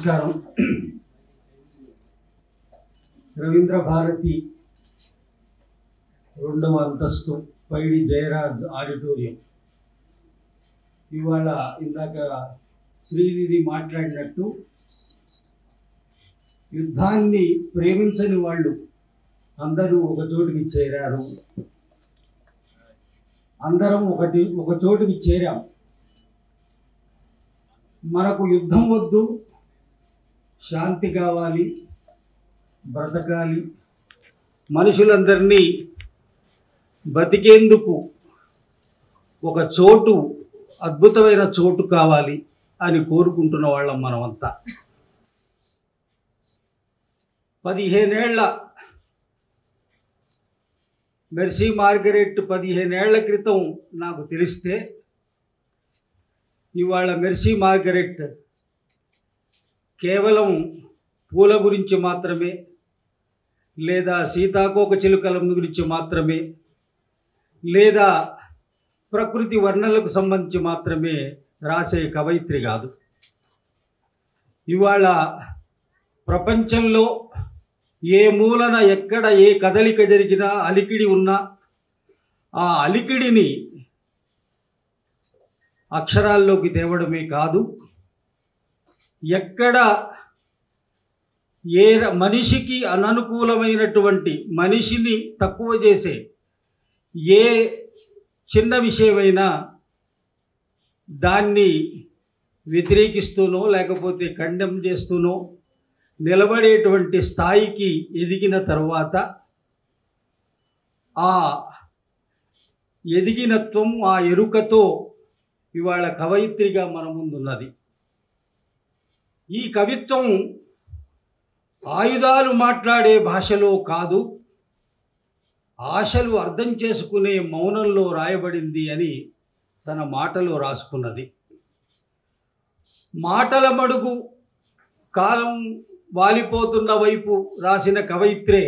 నమస్కారం. రవీంద్ర భారతి 2వ అంతస్తు పైడి జయరాజ్ ఆడిటోరియం. ఇవాళ ఇందాక శ్రీనిధి మాట్లాడినట్టు యుద్ధాన్ని ప్రేమించని వాళ్ళు అందరూ ఒక చోటుకి చేరారు. అందరం ఒక చోటుకి చేరాం. మనకు యుద్ధం వద్దు, శాంతి కావాలి, బ్రతకాలి, మనుషులందరినీ బతికేందుకు ఒక చోటు, అద్భుతమైన చోటు కావాలి అని కోరుకుంటున్న వాళ్ళం మనమంతా. 15 ఏళ్ల మెర్సీ మార్గరెట్ 15 ఏళ్ల క్రితం నాకు తెలిస్తే ఇవాళ మెర్సీ మార్గరెట్ కేవలం పూల గురించి మాత్రమే, లేదా సీతాకోక చిలుకల గురించి మాత్రమే, లేదా ప్రకృతి వర్ణనలకు సంబంధించి మాత్రమే రాసే కవయిత్రి కాదు. ఇవాళ ప్రపంచంలో ఏ మూలన ఎక్కడ ఏ కదలిక జరిగినా, అలికిడి ఉన్నా, ఆ అలికిడిని అక్షరాల్లోకి తేవడమే కాదు, ఎక్కడ ఏ మనిషికి అననుకూలమైనటువంటి, మనిషిని తక్కువ చేసే ఏ చిన్న విషయమైనా దాన్ని వ్యతిరేకిస్తూనో లేకపోతే ఖండం చేస్తూనో నిలబడేటువంటి స్థాయికి ఎదిగిన తర్వాత ఆ ఎదిగినత్వం, ఆ ఎరుకతో ఇవాళ కవయిత్రిగా మన ముందున్నది. ఈ కవిత్వం ఆయుధాలు మాట్లాడే భాషలో కాదు, ఆశలు అర్థం చేసుకునే మౌనంలో రాయబడింది అని తన మాటలో రాసుకున్నది. మాటల మడుగు కాలం వాలిపోతున్న వైపు రాసిన కవయిత్రే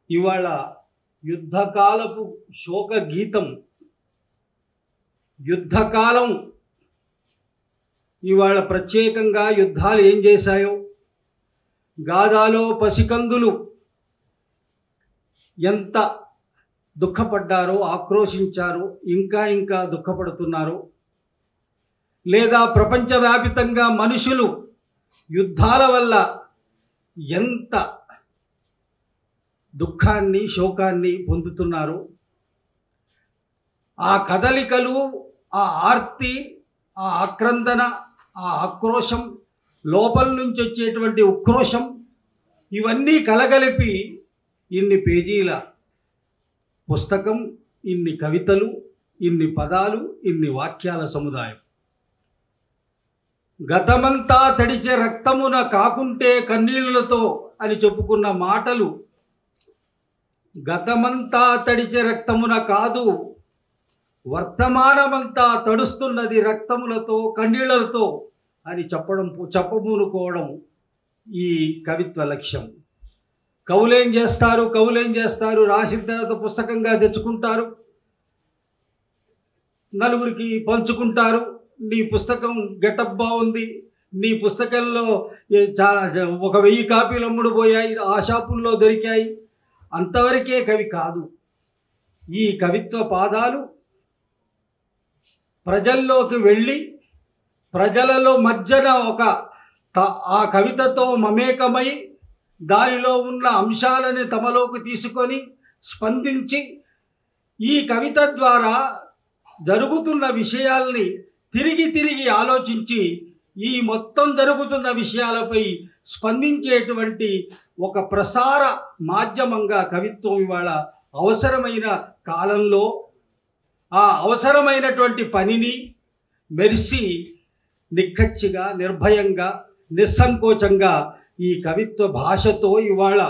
ఇవాళ యుద్ధకాలపు శోక గీతం. యుద్ధకాలం ఇవాళ ప్రత్యేకంగా యుద్ధాలు ఏం చేశాయో, గాదాలో పసికందులు ఎంత దుఃఖపడ్డారో, ఆక్రోశించారో, ఇంకా దుఃఖపడుతున్నారో, లేదా ప్రపంచవ్యాపితంగా మనుషులు యుద్ధాల వల్ల ఎంత దుఃఖాన్ని, శోకాన్ని పొందుతున్నారో, ఆ కదలికలు, ఆ ఆర్తి, ఆ ఆక్రందన, ఆ ఆక్రోశం, లోపల నుంచి వచ్చేటువంటి ఉక్రోషం, ఇవన్నీ కలగలిపి ఇన్ని పేజీల పుస్తకం, ఇన్ని కవితలు, ఇన్ని పదాలు, ఇన్ని వాక్యాల సముదాయం. గతమంతా తడిచే రక్తమున కాకుంటే కన్నీళ్లతో అని చెప్పుకున్న మాటలు గతమంతా తడిచే రక్తమున కాదు, వర్తమానమంతా తడుస్తున్నది రక్తములతో, కన్నీళ్లతో అని చెప్పమూనుకోవడం ఈ కవిత్వ లక్ష్యం. కవులేం చేస్తారు, రాసిన తర్వాత పుస్తకంగా తెచ్చుకుంటారు, నలుగురికి పంచుకుంటారు. నీ పుస్తకం గెటప్ బాగుంది, నీ పుస్తకంలో చాలా 1000 కాపీలు అమ్ముడు పోయాయి, ఆ షాపుల్లో దొరికాయి, అంతవరకే కవి కాదు. ఈ కవిత్వ పాదాలు ప్రజల్లోకి వెళ్ళి ప్రజలలో మధ్యన ఆ కవితతో మమేకమై దానిలో ఉన్న అంశాలని తమలోకి తీసుకొని స్పందించి ఈ కవిత ద్వారా జరుగుతున్న విషయాల్ని తిరిగి ఆలోచించి ఈ మొత్తం జరుగుతున్న విషయాలపై స్పందించేటువంటి ఒక ప్రసార మాధ్యమంగా కవిత్వం ఇవాళ అవసరమైన కాలంలో ఆ అవసరమైనటువంటి పనిని మెర్సీ నిక్కచ్చిగా, నిర్భయంగా, నిస్సంకోచంగా ఈ కవిత్వ భాషతో ఇవాళ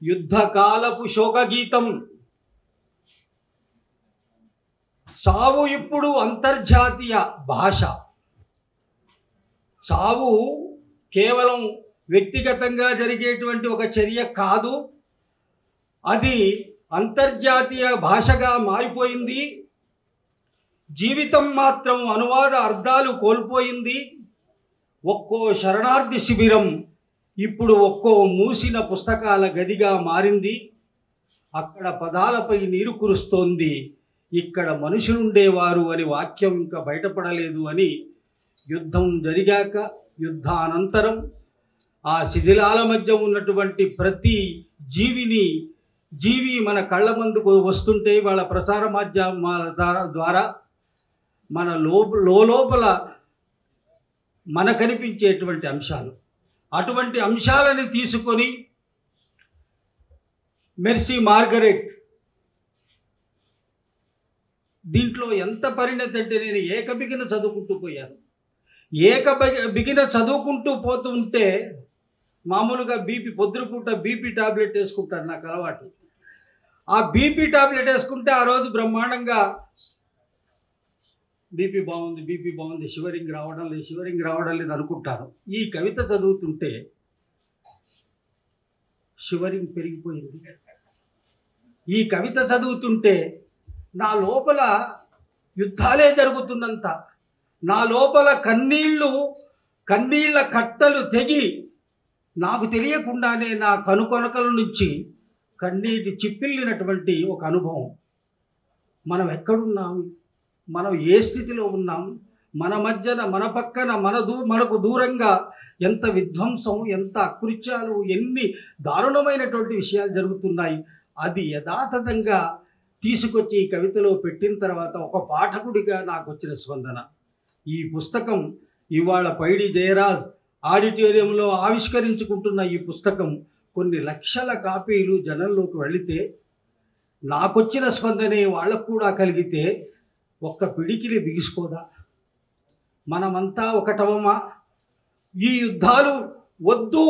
యుద్ధకాలపు శోకగీతం. చావు ఇప్పుడు అంతర్జాతీయ భాష. చావు కేవలం వ్యక్తిగతంగా జరిగేటువంటి ఒక చర్య కాదు, అది అంతర్జాతీయ భాషగా మారిపోయింది. జీవితం మాత్రం అనువాద అర్థాలు కోల్పోయింది. ఒక్కో శరణార్థి శిబిరం ఇప్పుడు ఒక్కో మూసిన పుస్తకాల గదిగా మారింది. అక్కడ పదాలపై నీరు కురుస్తోంది, ఇక్కడ మనుషులుండేవారు అని వాక్యం ఇంకా బయటపడలేదు అని యుద్ధం జరిగాక యుద్ధానంతరం ఆ శిథిలాల మధ్య ఉన్నటువంటి ప్రతి జీవి మన కళ్ళ ముందుకు వస్తుంటే వాళ్ళ ప్రసార మాధ్యమాల ద్వారా మన లోపల మన కనిపించేటువంటి అంశాలు, అటువంటి అంశాలని తీసుకొని మెర్సీ మార్గరెట్ దీంట్లో ఎంత పరిణతి అంటే, నేను ఏకబిగిన చదువుకుంటూ పోయాను. ఏకబిగిన చదువుకుంటూ పోతూ ఉంటే మామూలుగా పొద్దుపూట బీపీ టాబ్లెట్ వేసుకుంటాను, నాకు అలవాటు. ఆ బీపీ టాబ్లెట్ వేసుకుంటే ఆ రోజు బ్రహ్మాండంగా బీపీ బాగుంది, షివరింగ్ రావడం లేదు అనుకుంటాను. ఈ కవిత చదువుతుంటే షివరింగ్ పెరిగిపోయింది. ఈ కవిత చదువుతుంటే నా లోపల యుద్ధాలే జరుగుతున్నంత, నా లోపల కన్నీళ్ళ కట్టలు తెగి నాకు తెలియకుండానే నా కనుకొనకల నుంచి కన్నీటి చిప్పిల్లినటువంటి ఒక అనుభవం. మనం ఎక్కడున్నాం, మనం ఏ స్థితిలో ఉన్నాం, మన మధ్యన మన పక్కన మనకు దూరంగా ఎంత విధ్వంసం, ఎంత అకృత్యాలు, ఎన్ని దారుణమైనటువంటి విషయాలు జరుగుతున్నాయి. అది యథాతథంగా తీసుకొచ్చి ఈ కవితలో పెట్టిన తర్వాత ఒక పాఠకుడిగా నాకు వచ్చిన స్పందన. ఈ పుస్తకం ఇవాళ పైడి జయరాజ్ ఆడిటోరియంలో ఆవిష్కరించుకుంటున్న ఈ పుస్తకం కొన్ని లక్షల కాపీలు జనంలోకి వెళితే నాకొచ్చిన స్పందనే వాళ్ళకు కూడా కలిగితే ఒక్క పిడికిలి బిగుసుకోదా? మనమంతా ఒకటవమా? ఈ యుద్ధాలు వద్దు,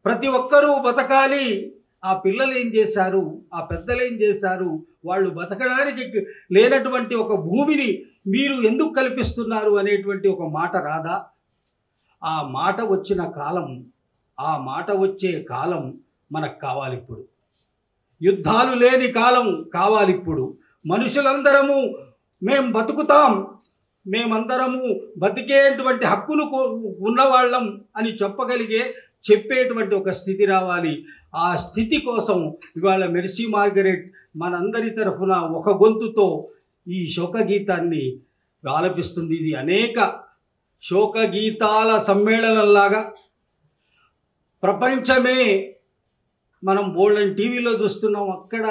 ప్రతి ఒక్కరూ బతకాలి. ఆ పిల్లలు ఏం చేశారు, ఆ పెద్దలు ఏం చేశారు, వాళ్ళు బతకడానికి లేనటువంటి ఒక భూమిని మీరు ఎందుకు కల్పిస్తున్నారు అనేటువంటి ఒక మాట రాదా? ఆ మాట వచ్చిన కాలం, ఆ మాట వచ్చే కాలం మనకు కావాలి. ఇప్పుడు యుద్ధాలు లేని కాలం కావాలి. ఇప్పుడు మనుషులందరము మేం బతుకుతాం, మేమందరము బతికేటువంటి హక్కును ఉన్నవాళ్ళం అని చెప్పేటువంటి ఒక స్థితి రావాలి. ఆ స్థితి కోసం ఇవాళ మెర్సీ మార్గరెట్ మనందరి తరఫున ఒక గొంతుతో ఈ శోకగీతాన్ని ఆలపిస్తుంది. ఇది అనేక శోకగీతాల సమ్మేళనంలాగా ప్రపంచమే మనం బోల్డెన్ టీవీలో చూస్తున్నాం. అక్కడ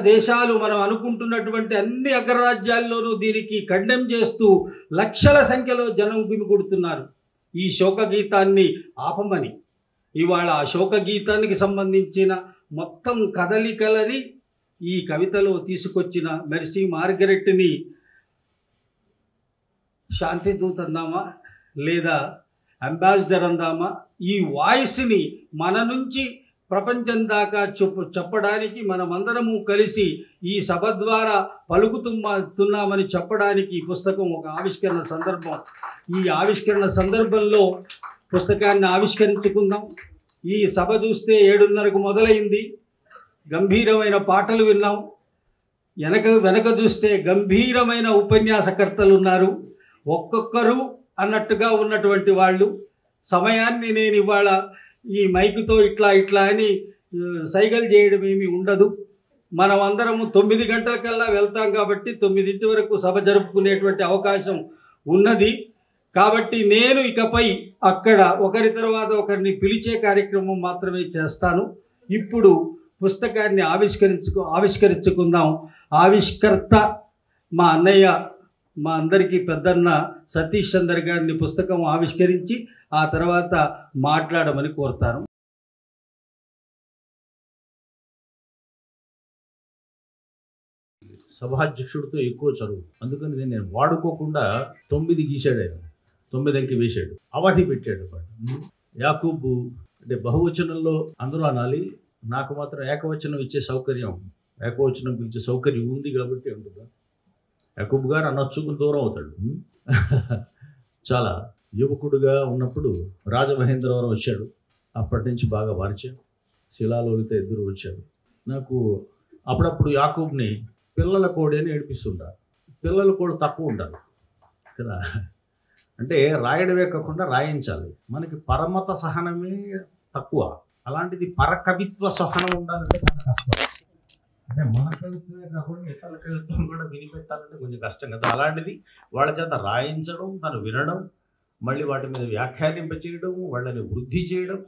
దేశాలు మనం అనుకుంటున్నటువంటి అన్ని అగ్రరాజ్యాల్లోనూ దీనికి కండెమ్ చేస్తూ లక్షల సంఖ్యలో జనం గుమిగూడుతున్నారు ఈ శోకగీతాన్ని ఆపమని. ఇవాళ ఆ శోకగీతానికి సంబంధించిన మొత్తం కదలికలని ఈ కవితలో తీసుకొచ్చిన మెర్సీ మార్గరెట్ని శాంతిదూత అందామా లేదా అంబాసిడర్ అందామా? ఈ వాయిస్ని మన నుంచి ప్రపంచం దాకా చెప్పడానికి మనమందరము కలిసి ఈ సభ ద్వారా పలుకుతున్నామని చెప్పడానికి ఈ పుస్తకం ఒక ఆవిష్కరణ సందర్భం. ఈ ఆవిష్కరణ సందర్భంలో పుస్తకాన్ని ఆవిష్కరించుకుందాం. ఈ సభ చూస్తే 7:30కు మొదలైంది. గంభీరమైన పాటలు విన్నాం. వెనక చూస్తే గంభీరమైన ఉపన్యాసకర్తలు ఉన్నారు. ఒక్కొక్కరు అన్నట్టుగా ఉన్నటువంటి వాళ్ళు. సమయాన్ని నేను ఇవాళ ఈ మైకుతో ఇట్లా అని సైగలు చేయడం ఏమీ ఉండదు. మనం అందరము 9 గంటలకల్లా వెళ్తాం కాబట్టి 9 వరకు సభ జరుపుకునేటువంటి అవకాశం ఉన్నది. కాబట్టి నేను ఇకపై అక్కడ ఒకరి తర్వాత ఒకరిని పిలిచే కార్యక్రమం మాత్రమే చేస్తాను. ఇప్పుడు పుస్తకాన్ని ఆవిష్కరించుకుందాం. ఆవిష్కర్త మా అన్నయ్య, మా అందరికీ పెద్దన్న సతీష్ చందర్ గారిని పుస్తకం ఆవిష్కరించి ఆ తర్వాత మాట్లాడమని కోరుతాను. సభాధ్యక్షుడితో ఎక్కువ చదువు, అందుకని నేను వాడుకోకుండా 9 గీశాడు. ఆయన 9 అంకె వేశాడు, అవాటి పెట్టాడు. యాకూబు అంటే బహువచనంలో అందరూ అనాలి, నాకు మాత్రం ఏకవచనం ఇచ్చే సౌకర్యం, ఏకవచనం పిలిచే సౌకర్యం ఉంది కాబట్టి ఉంటుంది. యాకూబు గారు అనొచ్చు, దూరం అవుతాడు. చాలా యువకుడుగా ఉన్నప్పుడు రాజమహేంద్రవరం వచ్చాడు. అప్పటి నుంచి బాగా పరిచయం. శిలాలోలిత ఇద్దరు వచ్చారు. నాకు అప్పుడప్పుడు యాకూబ్ని పిల్లల కోడి అని ఏడిపిస్తుంటారు. పిల్లల కోడి తక్కువ ఉండాలి కదా. అంటే రాయడమే కాకుండా రాయించాలి. మనకి పరమత సహనమే తక్కువ, అలాంటిది పరకవిత్వ సహనం ఉండాలంటే చాలా కష్టం. అంటే మన కవిత్వమే కాకుండా ఇతరుల కవిత్వం కూడా వినిపెట్టాలంటే కొంచెం కష్టం కదా. అలాంటిది వాళ్ళ చేత రాయించడం, తను వినడం, మళ్ళీ వాటి మీద వ్యాఖ్యానింపచేయడం, వాళ్ళని వృద్ధి చేయడం,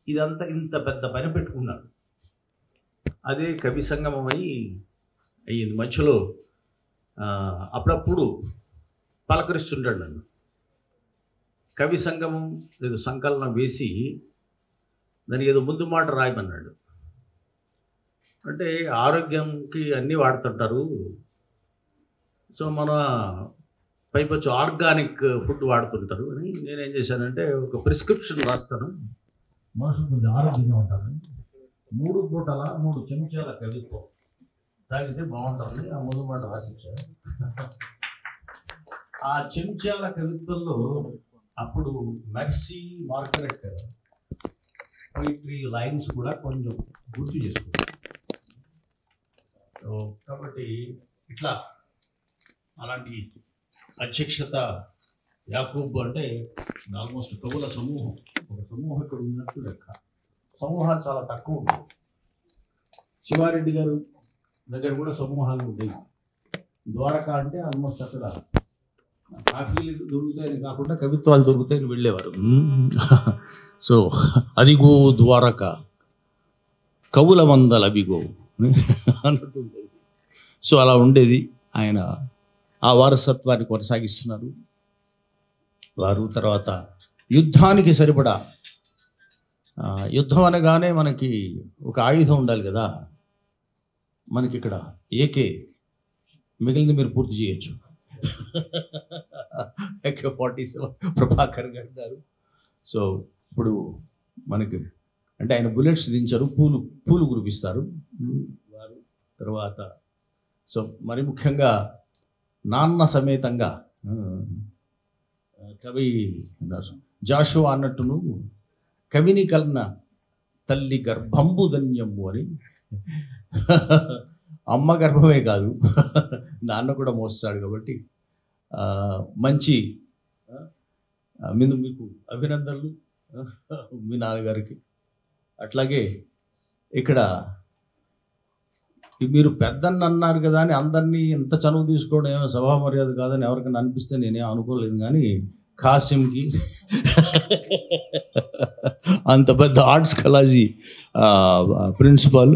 ఇదంతా ఇంత పెద్ద పని పెట్టుకున్నాడు. అదే కవి సంగమం అయ్యింది. మధ్యలో అప్పుడప్పుడు పలకరిస్తుంటాడు నన్ను. కవి సంగమం ఏదో సంకలనం వేసి దానికి ఏదో ముందు మాట రాయమన్నాడు. అంటే ఆరోగ్యంకి అన్నీ వాడుతుంటారు, సో మన పైపొచ్చు ఆర్గానిక్ ఫుడ్ వాడుతుంటారు అని నేనేం చేశానంటే ఒక ప్రిస్క్రిప్షన్ రాస్తాను. మనుషులు కొంచెం ఆరోగ్యంగా ఉంటారు, 3 పూటల 3 చెంచాల కవిత్వం తాగితే బాగుంటుంది, ఆ ముందు మాట రాసిచ్చాను. ఆ చెంచాల కవిత్వంలో అప్పుడు మెర్సీ మార్గరెట్ పోయిట్రీ లైన్స్ కూడా కొంచెం గుర్తు చేసుకున్నాను. కాబట్టి ఇట్లా అలాంటి అధ్యక్షత యాకూబ్ అంటే ఆల్మోస్ట్ కవుల సమూహం, ఒక సమూహం ఇక్కడ ఉన్నట్టు లెక్క. సమూహాలు చాలా తక్కువ ఉంటాయి. శివారెడ్డి గారు దగ్గర కూడా సమూహాలు ఉండేవి. ద్వారకా అంటే ఆల్మోస్ట్ అక్కడ కాఫీలు దొరుకుతాయని కాకుండా కవిత్వాలు దొరుకుతాయని వెళ్ళేవారు. సో అదిగో ద్వారక కవుల మందల అవిగో అన్నట్టు ఉండేది. సో అలా ఉండేది. ఆయన ఆ వారసత్వాన్ని కొనసాగిస్తున్నారు వారు. తర్వాత యుద్ధానికి సరిపడా, యుద్ధం అనగానే మనకి ఒక ఆయుధం ఉండాలి కదా. మనకి ఇక్కడ ఏకే, మిగిలింది మీరు పూర్తి చేయొచ్చు. AK-47 ప్రభాకర్ గారు. సో ఇప్పుడు మనకి అంటే ఆయన బుల్లెట్స్ దించారు, పూలు కురిపిస్తారు వారు. తర్వాత సో మరి ముఖ్యంగా నాన్న సమేతంగా కవి జాషువా అన్నట్టును కవిని కలన తల్లి గర్భంబు ధన్యము అని. అమ్మ గర్భమే కాదు, నాన్న కూడా మోస్తాడు. కాబట్టి మంచి మీకు అభినందనలు మీ నాన్నగారికి. అట్లాగే ఇక్కడ మీరు పెద్దన్న అన్నారు కదా అని అందరినీ ఇంత చనువు తీసుకోవడం ఏమో సభా మర్యాద కాదని ఎవరికైనా అనిపిస్తే నేనేం అనుకోలేదు. కానీ కాసిమ్కి అంత పెద్ద ఆర్ట్స్ కాలేజీ ప్రిన్సిపాల్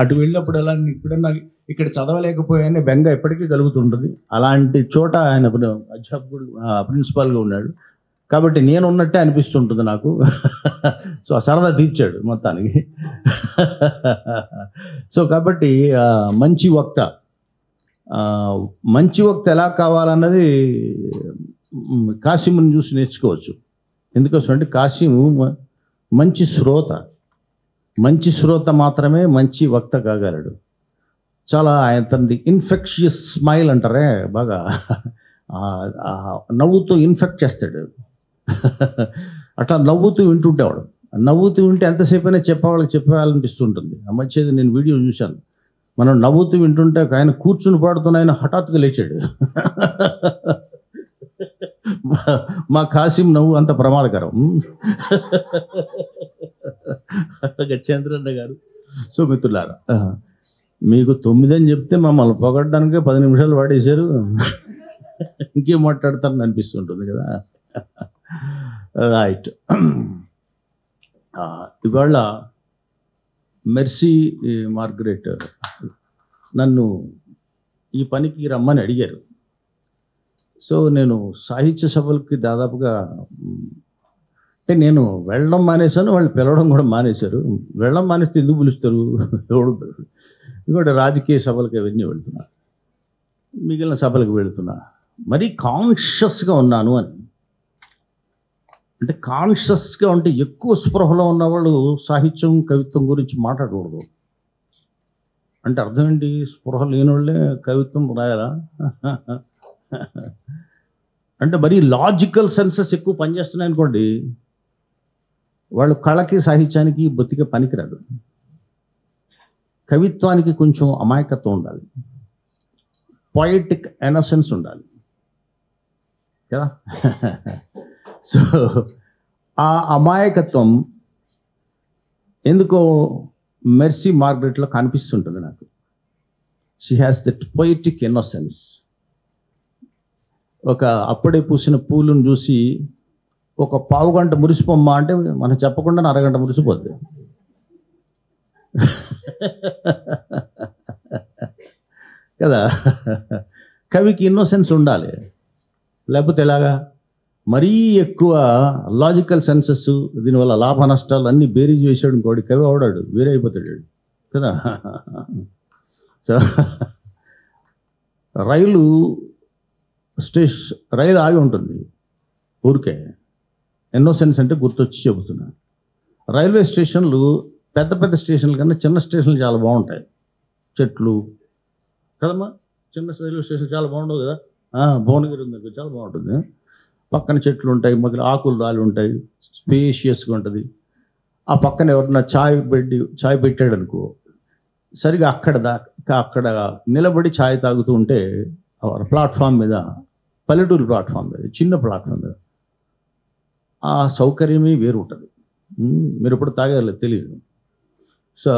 అటు వెళ్ళినప్పుడు ఎలా ఇప్పుడన్నా ఇక్కడ చదవలేకపోయానే బెంగ ఎప్పటికీ కలుగుతుంటుంది. అలాంటి చోట ఆయన అధ్యాపకుడు ప్రిన్సిపాల్గా ఉన్నాడు కాబట్టి నేను ఉన్నట్టే అనిపిస్తుంటుంది నాకు. సో ఆ సరదా తీర్చాడు మొత్తానికి. సో కాబట్టి మంచి వక్త ఎలా కావాలన్నది కాసిముని చూసి నేర్చుకోవచ్చు. ఎందుకోసం అంటే కాసిము మంచి శ్రోత మాత్రమే మంచి వక్త కాగలడు. చాలా ఆయన తనది ఇన్ఫెక్షియస్ స్మైల్ అంటారే, బాగా నవ్వుతూ ఇన్ఫెక్ట్ చేస్తాడు. అట్లా నవ్వుతూ వింటుంటేవాడు. నవ్వుతూ వింటే ఎంతసేపు అయినా చెప్పాలనిపిస్తుంటుంది. ఆ మధ్య నేను వీడియో చూశాను, మనం నవ్వుతూ వింటుంటే ఆయన కూర్చుని పాడుతున్న ఆయన హఠాత్తుగా లేచాడు. మా కాసిం నవ్వు అంత ప్రమాదకరం. చంద్రన్న గారు. సో మిత్రులారా, మీకు 9 అని చెప్తే మమ్మల్ని పొగడ్డానికే 10 నిమిషాలు వాడేశారు. ఇంకేం మాట్లాడతారని అనిపిస్తుంటుంది కదా. రైట్. ఇవాళ మెర్సీ మార్గరెట్ నన్ను ఈ పనికి రమ్మని అడిగారు. సో నేను సాహిత్య సభలకి దాదాపుగా అంటే నేను వెళ్ళడం మానేశాను, వాళ్ళు పిలవడం కూడా మానేశారు. వెళ్ళడం మానేస్తే ఎందుకు పిలుస్తారు, ఎవడు. ఇంకోటి రాజకీయ సభలకు అవన్నీ వెళ్తున్నా, మిగిలిన సభలకు వెళుతున్నా. మరీ కాన్షియస్గా ఉన్నాను అని. అంటే కాన్షియస్గా ఉంటే ఎక్కువ స్పృహలో ఉన్నవాళ్ళు సాహిత్యం కవిత్వం గురించి మాట్లాడకూడదు. అంటే అర్థం ఏంటి, స్పృహ లేని వాళ్ళే కవిత్వం రాయాలా? అంటే మరీ లాజికల్ సెన్సెస్ ఎక్కువ పనిచేస్తున్నాయి అనుకోండి, వాళ్ళు కళకి సాహిత్యానికి బొత్తిగా పనికిరాదు. కవిత్వానికి కొంచెం అమాయకత్వం ఉండాలి, పొయిటిక్ ఎనసెన్స్ ఉండాలి. కదా. సో ఆ అమాయకత్వం ఎందుకో మెర్సీ మార్గరెట్లో కనిపిస్తుంటుంది నాకు. She has that poetic innocence. ఒక అప్పుడే పూసిన పూలను చూసి ఒక పావు గంట మురిసిపోమ్మా అంటే మనం చెప్పకుండా అరగంట మురిసిపోద్ది కదా. కవికి ఇన్నోసెన్స్ ఉండాలి, లేకపోతే ఎలాగా? మరీ ఎక్కువ లాజికల్ సెన్సెస్, దీనివల్ల లాభ నష్టాలు అన్నీ బేరీజ్ వేసాడు ఇంకోటి, కవి అవడాడు, వేరే అయిపోతాడు కదా. సో రైలు ఆగి ఉంటుంది ఊరికే. ఇన్నోసెన్స్ అంటే గుర్తొచ్చి చెబుతున్నా. రైల్వే స్టేషన్లు పెద్ద పెద్ద స్టేషన్ల కన్నా చిన్న స్టేషన్లు చాలా బాగుంటాయి. చెట్లు కదమ్మా, చిన్న రైల్వే స్టేషన్ చాలా బాగుండవు కదా. భువనగిరి ఉంది, చాలా బాగుంటుంది. పక్కన చెట్లు ఉంటాయి, మధ్యలో ఆకులు రాలి ఉంటాయి, స్పేషియస్గా ఉంటుంది. ఆ పక్కన ఎవరన్నా చాయ్ పెట్టాడు అనుకో, సరిగా అక్కడ నిలబడి ఛాయ్ తాగుతూ ఉంటే ప్లాట్ఫామ్ మీద, పల్లెటూరు ప్లాట్ఫామ్ మీద, చిన్న ప్లాట్ఫామ్ మీద ఆ సౌకర్యమే వేరు ఉంటుంది. మీరు ఎప్పుడు తాగారలేదు తెలియదు. సో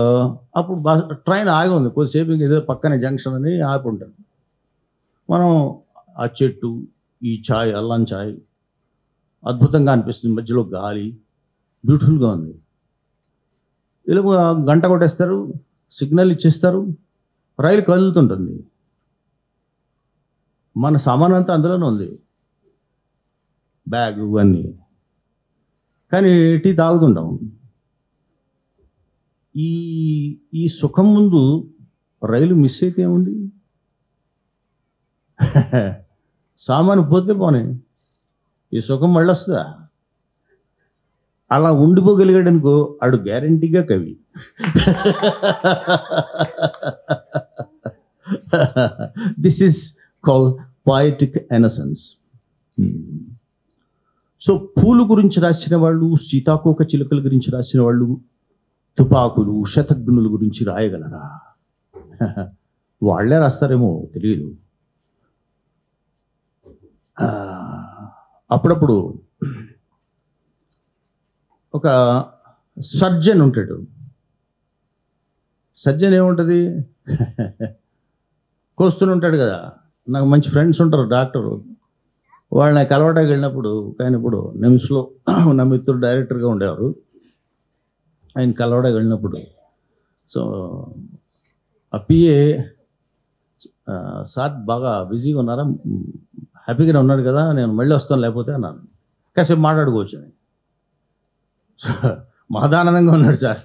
అప్పుడు ట్రైన్ ఆగి ఉంది కొద్దిసేపు, ఏదో పక్కనే జంక్షన్ అని ఆపి ఉంటుంది. మనం ఆ చెట్టు, ఈ ఛాయ్, అల్లం ఛాయ్ అద్భుతంగా అనిపిస్తుంది. మధ్యలో గాలి బ్యూటిఫుల్గా ఉంది. ఇలా గంట కొట్టేస్తారు, సిగ్నల్ ఇచ్చేస్తారు, రైలు కదులుతుంటుంది. మన సామాన్ అంతా అందులోనే ఉంది, బ్యాగ్ ఇవన్నీ. కానీ టీ తాగుతుంటాం. ఈ సుఖం ముందు రైలు మిస్ అయితే ఏముంది? సామాను పోతే పోనే, ఈ సుఖం మళ్ళీ వస్తుందా? అలా ఉండిపోగలిగాడు అనుకో, ఆడు గ్యారంటీగా కవి. This is called poetic innocence. So పూలు గురించి రాసిన వాళ్ళు, సీతాకోక చిలుకల గురించి రాసిన వాళ్ళు, తుపాకులు, శతఘ్నుల గురించి రాయగలరా? వాళ్ళే రాస్తారేమో తెలియదు. అప్పుడప్పుడు ఒక సర్జన్ ఉంటాడు. సర్జన్ ఏముంటుంది, కోస్తూనే ఉంటాడు కదా. నాకు మంచి ఫ్రెండ్స్ ఉంటారు డాక్టరు, వాళ్ళని కలవడానికి వెళ్ళినప్పుడు, కానీ ఇప్పుడు నిమ్స్లో నా మిత్రుడు డైరెక్టర్గా ఉండేవారు. ఆయన కలవడానికి వెళ్ళినప్పుడు, సో ఆ పిఏ, సార్ బాగా బిజీగా ఉన్నారా, హ్యాపీగానే ఉన్నాడు కదా, నేను మళ్ళీ వస్తాను లేకపోతే అన్నాను. కాసేపు మాట్లాడుకోవచ్చు అని. మహదానందంగా ఉన్నాడు సార్.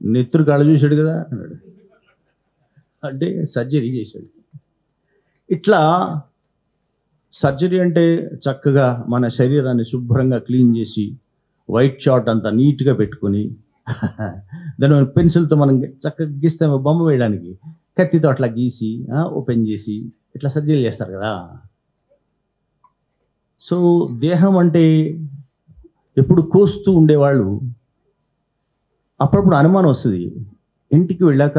నెత్తురు కళ్ళు చూశాడు కదా అన్నాడు. అంటే సర్జరీ చేశాడు. ఇట్లా సర్జరీ అంటే చక్కగా మన శరీరాన్ని శుభ్రంగా క్లీన్ చేసి, వైట్ చార్ట్ అంతా నీట్గా పెట్టుకొని, దాని పెన్సిల్తో మనం చక్కగా గీస్తే బొమ్మ వేయడానికి, కత్తితో అట్లా గీసి ఓపెన్ చేసి ఇట్లా సర్జరీ చేస్తారు కదా. సో దేహం అంటే ఎప్పుడు కోస్తూ ఉండేవాళ్ళు. అప్పుడప్పుడు అనుమానం వస్తుంది. ఇంటికి వెళ్ళాక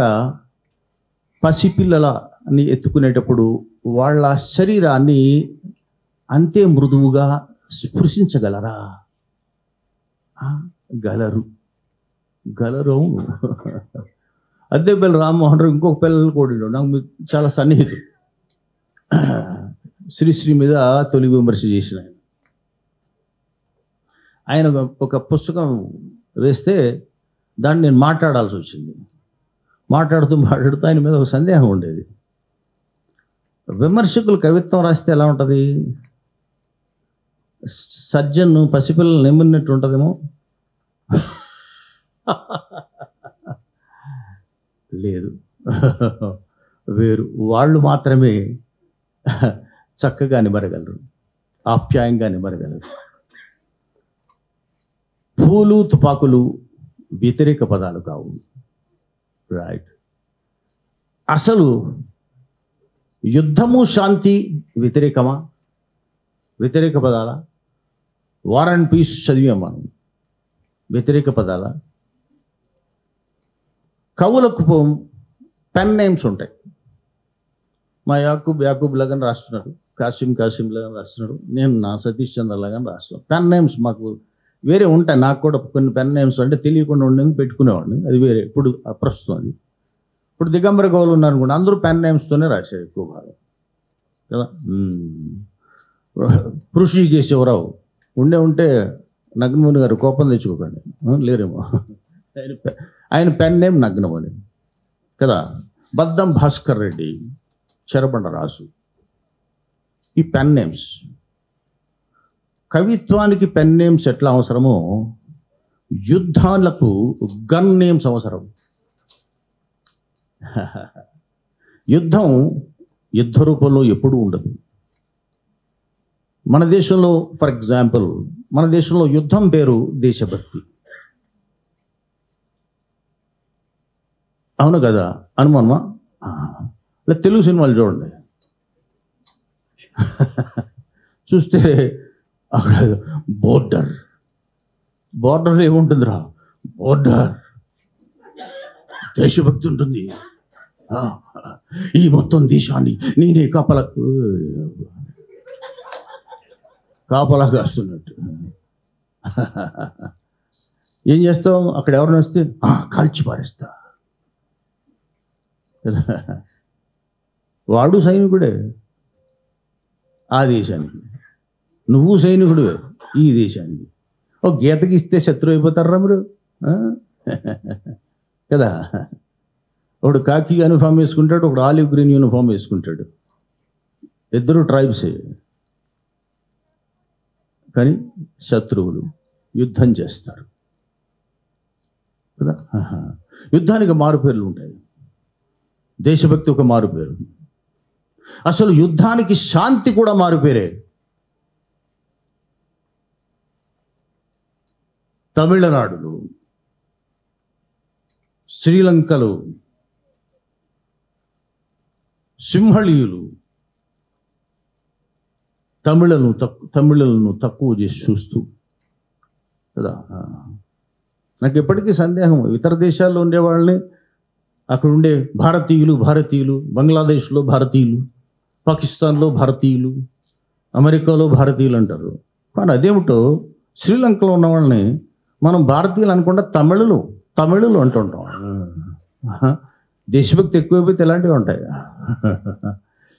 పసిపిల్లలని ఎత్తుకునేటప్పుడు వాళ్ళ శరీరాన్ని అంతే మృదువుగా స్పృశించగలరా? గలరు. అద్దెపల్లి రామ్మోహన్ రావు ఇంకొక పిల్లలు కూడా నాకు చాలా సన్నిహితుడు. శ్రీశ్రీ మీద తొలి విమర్శ చేసిన ఆయన ఒక పుస్తకం వేస్తే దాన్ని నేను మాట్లాడాల్సి వచ్చింది. మాట్లాడుతూ ఆయన మీద ఒక సందేహం ఉండేది. విమర్శకులు కవిత్వం రాస్తే ఎలా ఉంటుంది? సర్జన్ పసిపిల్లలు నెమ్మినట్టు ఉంటుందేమో. లేదు, వేరు. వాళ్ళు మాత్రమే చక్కగా నిమరగలరు, ఆప్యాయంగా నిమరగలరు. పూలు, తుపాకులు వ్యతిరేక పదాలు కావు. రైట్. అసలు యుద్ధము, శాంతి వ్యతిరేకమా? వ్యతిరేక పదాలా? వార్ అండ్ పీస్ చదివాం మనం, వ్యతిరేక పదాలా? కవులకు పెన్ నేమ్స్ ఉంటాయి. మా యాకూబ్ లగన్ రాస్తున్నారు, కాసింలాగా రాస్తున్నాడు, నేను నా సతీష్ చంద్రలాగా రాస్తాను. పెన్ నేమ్స్ మాకు వేరే ఉంటాయి, నాకు కూడా కొన్ని పెన్ నేమ్స్ అంటే తెలియకుండా ఉండేది పెట్టుకునేవాడిని, అది వేరే. ఇప్పుడు ప్రస్తుతం అది. ఇప్పుడు దిగంబర గౌలు ఉన్నారు కూడా, అందరూ పెన్ నేమ్స్తోనే రాశారు ఎక్కువ భాగం కదా. పృషికేశవరావు ఉంటే నగ్నమణి గారు కోపం తెచ్చుకోకండి, లేరేమో. ఆయన పెన్ నేమ్ నగ్నమణి కదా. బద్దం భాస్కర్ రెడ్డి, చెరబండ రాసు. ఈ పెన్ నేమ్స్, కవిత్వానికి పెన్ నేమ్స్ ఎట్లా అవసరమో యుద్ధాలకు గన్ నేమ్స్ అవసరం. యుద్ధం యుద్ధ రూపంలో ఎప్పుడూ ఉండదు. మన దేశంలో ఫర్ ఎగ్జాంపుల్, మన దేశంలో యుద్ధం పేరు దేశభక్తి, అవును కదా? అనుమానమా? లేదా తెలుగు సినిమాలు చూడండి, చూస్తే అక్కడ బోర్డర్లో ఏముంటుందిరా? బోర్డర్ దేశభక్తి ఉంటుంది. ఈ మొత్తం దేశాన్ని నేనే కాపలా కాస్తున్నట్టు. ఏం చేస్తావు? అక్కడ ఎవరిని వస్తే కాల్చి పారేస్తా. వాడు సైనికుడే ఆ దేశానికి, నువ్వు సైనికుడివే ఈ దేశానికి. ఓ గీతకి ఇస్తే శత్రువు అయిపోతారా మీరు కదా. ఒకడు కాకి యూనిఫామ్ వేసుకుంటాడు, ఒకడు ఆలివ్ గ్రీన్ యూనిఫామ్ వేసుకుంటాడు, ఇద్దరు ట్రైబ్సే కానీ శత్రువులు యుద్ధం చేస్తారు కదా. యుద్ధానికి మారుపేర్లు ఉంటాయి, దేశభక్తి ఒక మారుపేరు. అసలు యుద్ధానికి శాంతి కూడా మారుపేరే. తమిళనాడులు, శ్రీలంకలు, సింహళీయులు తమిళలను తక్కువ చేసి చూస్తూ కదా. నాకు ఎప్పటికీ సందేహం, ఇతర దేశాల్లో ఉండేవాళ్ళని, అక్కడ ఉండే భారతీయులు, బంగ్లాదేశ్లో భారతీయులు, పాకిస్తాన్లో భారతీయులు, అమెరికాలో భారతీయులు అంటారు. కానీ అదేమిటో శ్రీలంకలో ఉన్న వాళ్ళని మనం భారతీయులు అనుకుంటా తమిళులు అంటుంటాం. దేశభక్తి ఎక్కువైపోతే ఇలాంటివి ఉంటాయి.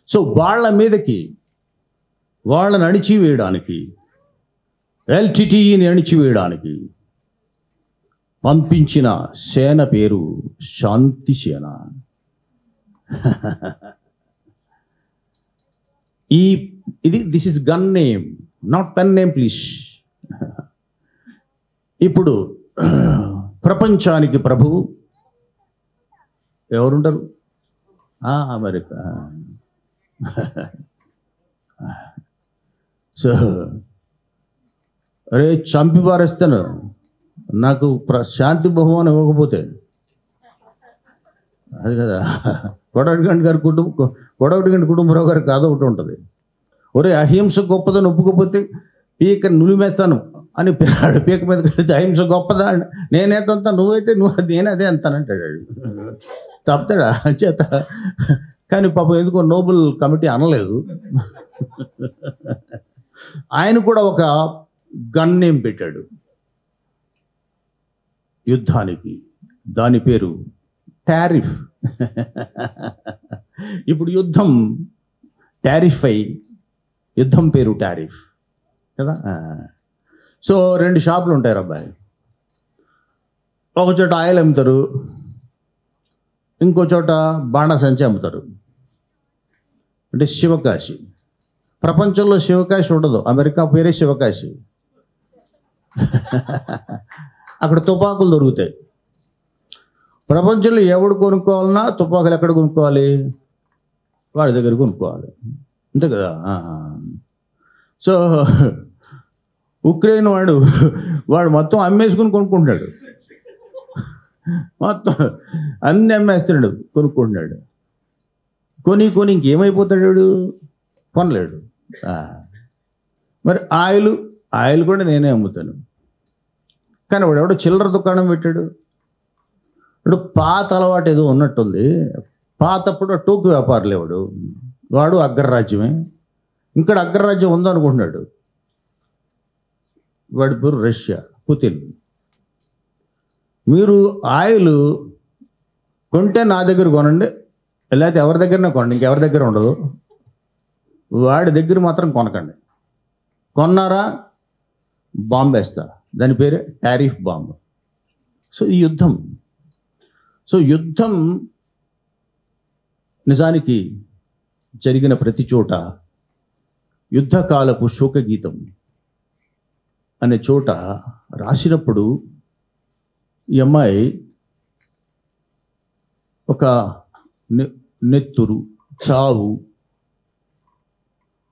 సో వాళ్ళ మీదకి వాళ్ళని అణిచివేయడానికి, ఎల్టీటీఈని అణిచివేయడానికి పంపించిన సేన పేరు శాంతి సేన. This is gone name, not pen name please. ఇప్పుడు ప్రపంచానికి ప్రభువు ఎవరుంటారు? అమెరికా. సో అరే చంపి పారేస్తాను, నాకు శాంతి బహుమానం ఇవ్వకపోతే. అది కదా కొడవటిగంటి కుటుంబరావు గారికి అదొకటి ఉంటుంది. ఒరే అహింస గొప్పదని ఒప్పుకోకపోతే పీక నులిమేస్తాను అని పీక మీద కలిసి అహింస గొప్పదా, నేనేతంతా నువ్వైతే నేను అదే అంతానంటాడు. తప్పుతాడా చేత. కానీ పాపం ఎందుకో నోబెల్ కమిటీ అనలేదు. ఆయన కూడా ఒక గన్ నేమ్ పెట్టాడు యుద్ధానికి, దాని పేరు టారిఫ్. ఇప్పుడు యుద్ధం టారిఫ్ అయి, యుద్ధం పేరు టారిఫ్ కదా. సో 2 షాపులు ఉంటాయి అబ్బాయి, ఒక చోట ఆయిల్ అమ్ముతారు, ఇంకో చోట బాణసంచి అమ్ముతారు. అంటే శివకాశి. ప్రపంచంలో శివకాశి ఉండదు, అమెరికా పేరే శివకాశి. అక్కడ తుపాకులు దొరుకుతాయి. ప్రపంచంలో ఎవడు కొనుక్కోవాలన్నా తుపాకులు ఎక్కడ కొనుక్కోవాలి? వాడి దగ్గర కొనుక్కోవాలి, అంతే కదా. సో ఉక్రెయిన్ వాడు మొత్తం అమ్మేసుకుని కొనుక్కుంటున్నాడు, మొత్తం అన్ని అమ్మేస్తున్నాడు, కొనుక్కుంటున్నాడు. కొని ఇంకేమైపోతాడు వాడు? కొనలేడు. మరి ఆయిల్ కూడా నేనే అమ్ముతాను. కానీ వాడు ఎవడో చిల్లర దుకాణం పెట్టాడు. ఇప్పుడు పాత అలవాటు ఏదో ఉన్నట్టుంది. పాతప్పుడు టోకు వ్యాపారులు వాడు అగ్రరాజ్యమే. ఇక్కడ అగ్రరాజ్యం ఉందనుకుంటున్నాడు. వాడి పేరు రష్యా, పుతిన్. మీరు ఆయిల్ కొంటే నా దగ్గర కొనండి, లేకపోతే ఎవరి దగ్గరనే కొనండి, ఇంకెవరి దగ్గర ఉండదు. వాడి దగ్గర మాత్రం కొనకండి. కొన్నారా బాంబు వేస్తా. దాని పేరే టారిఫ్ బాంబు. సో ఈ యుద్ధం నిజానికి జరిగిన ప్రతి చోట యుద్ధకాలపు శోకగీతం అనే చోట రాసినప్పుడు ఈ అమ్మాయి ఒక నెత్తురు, చావు,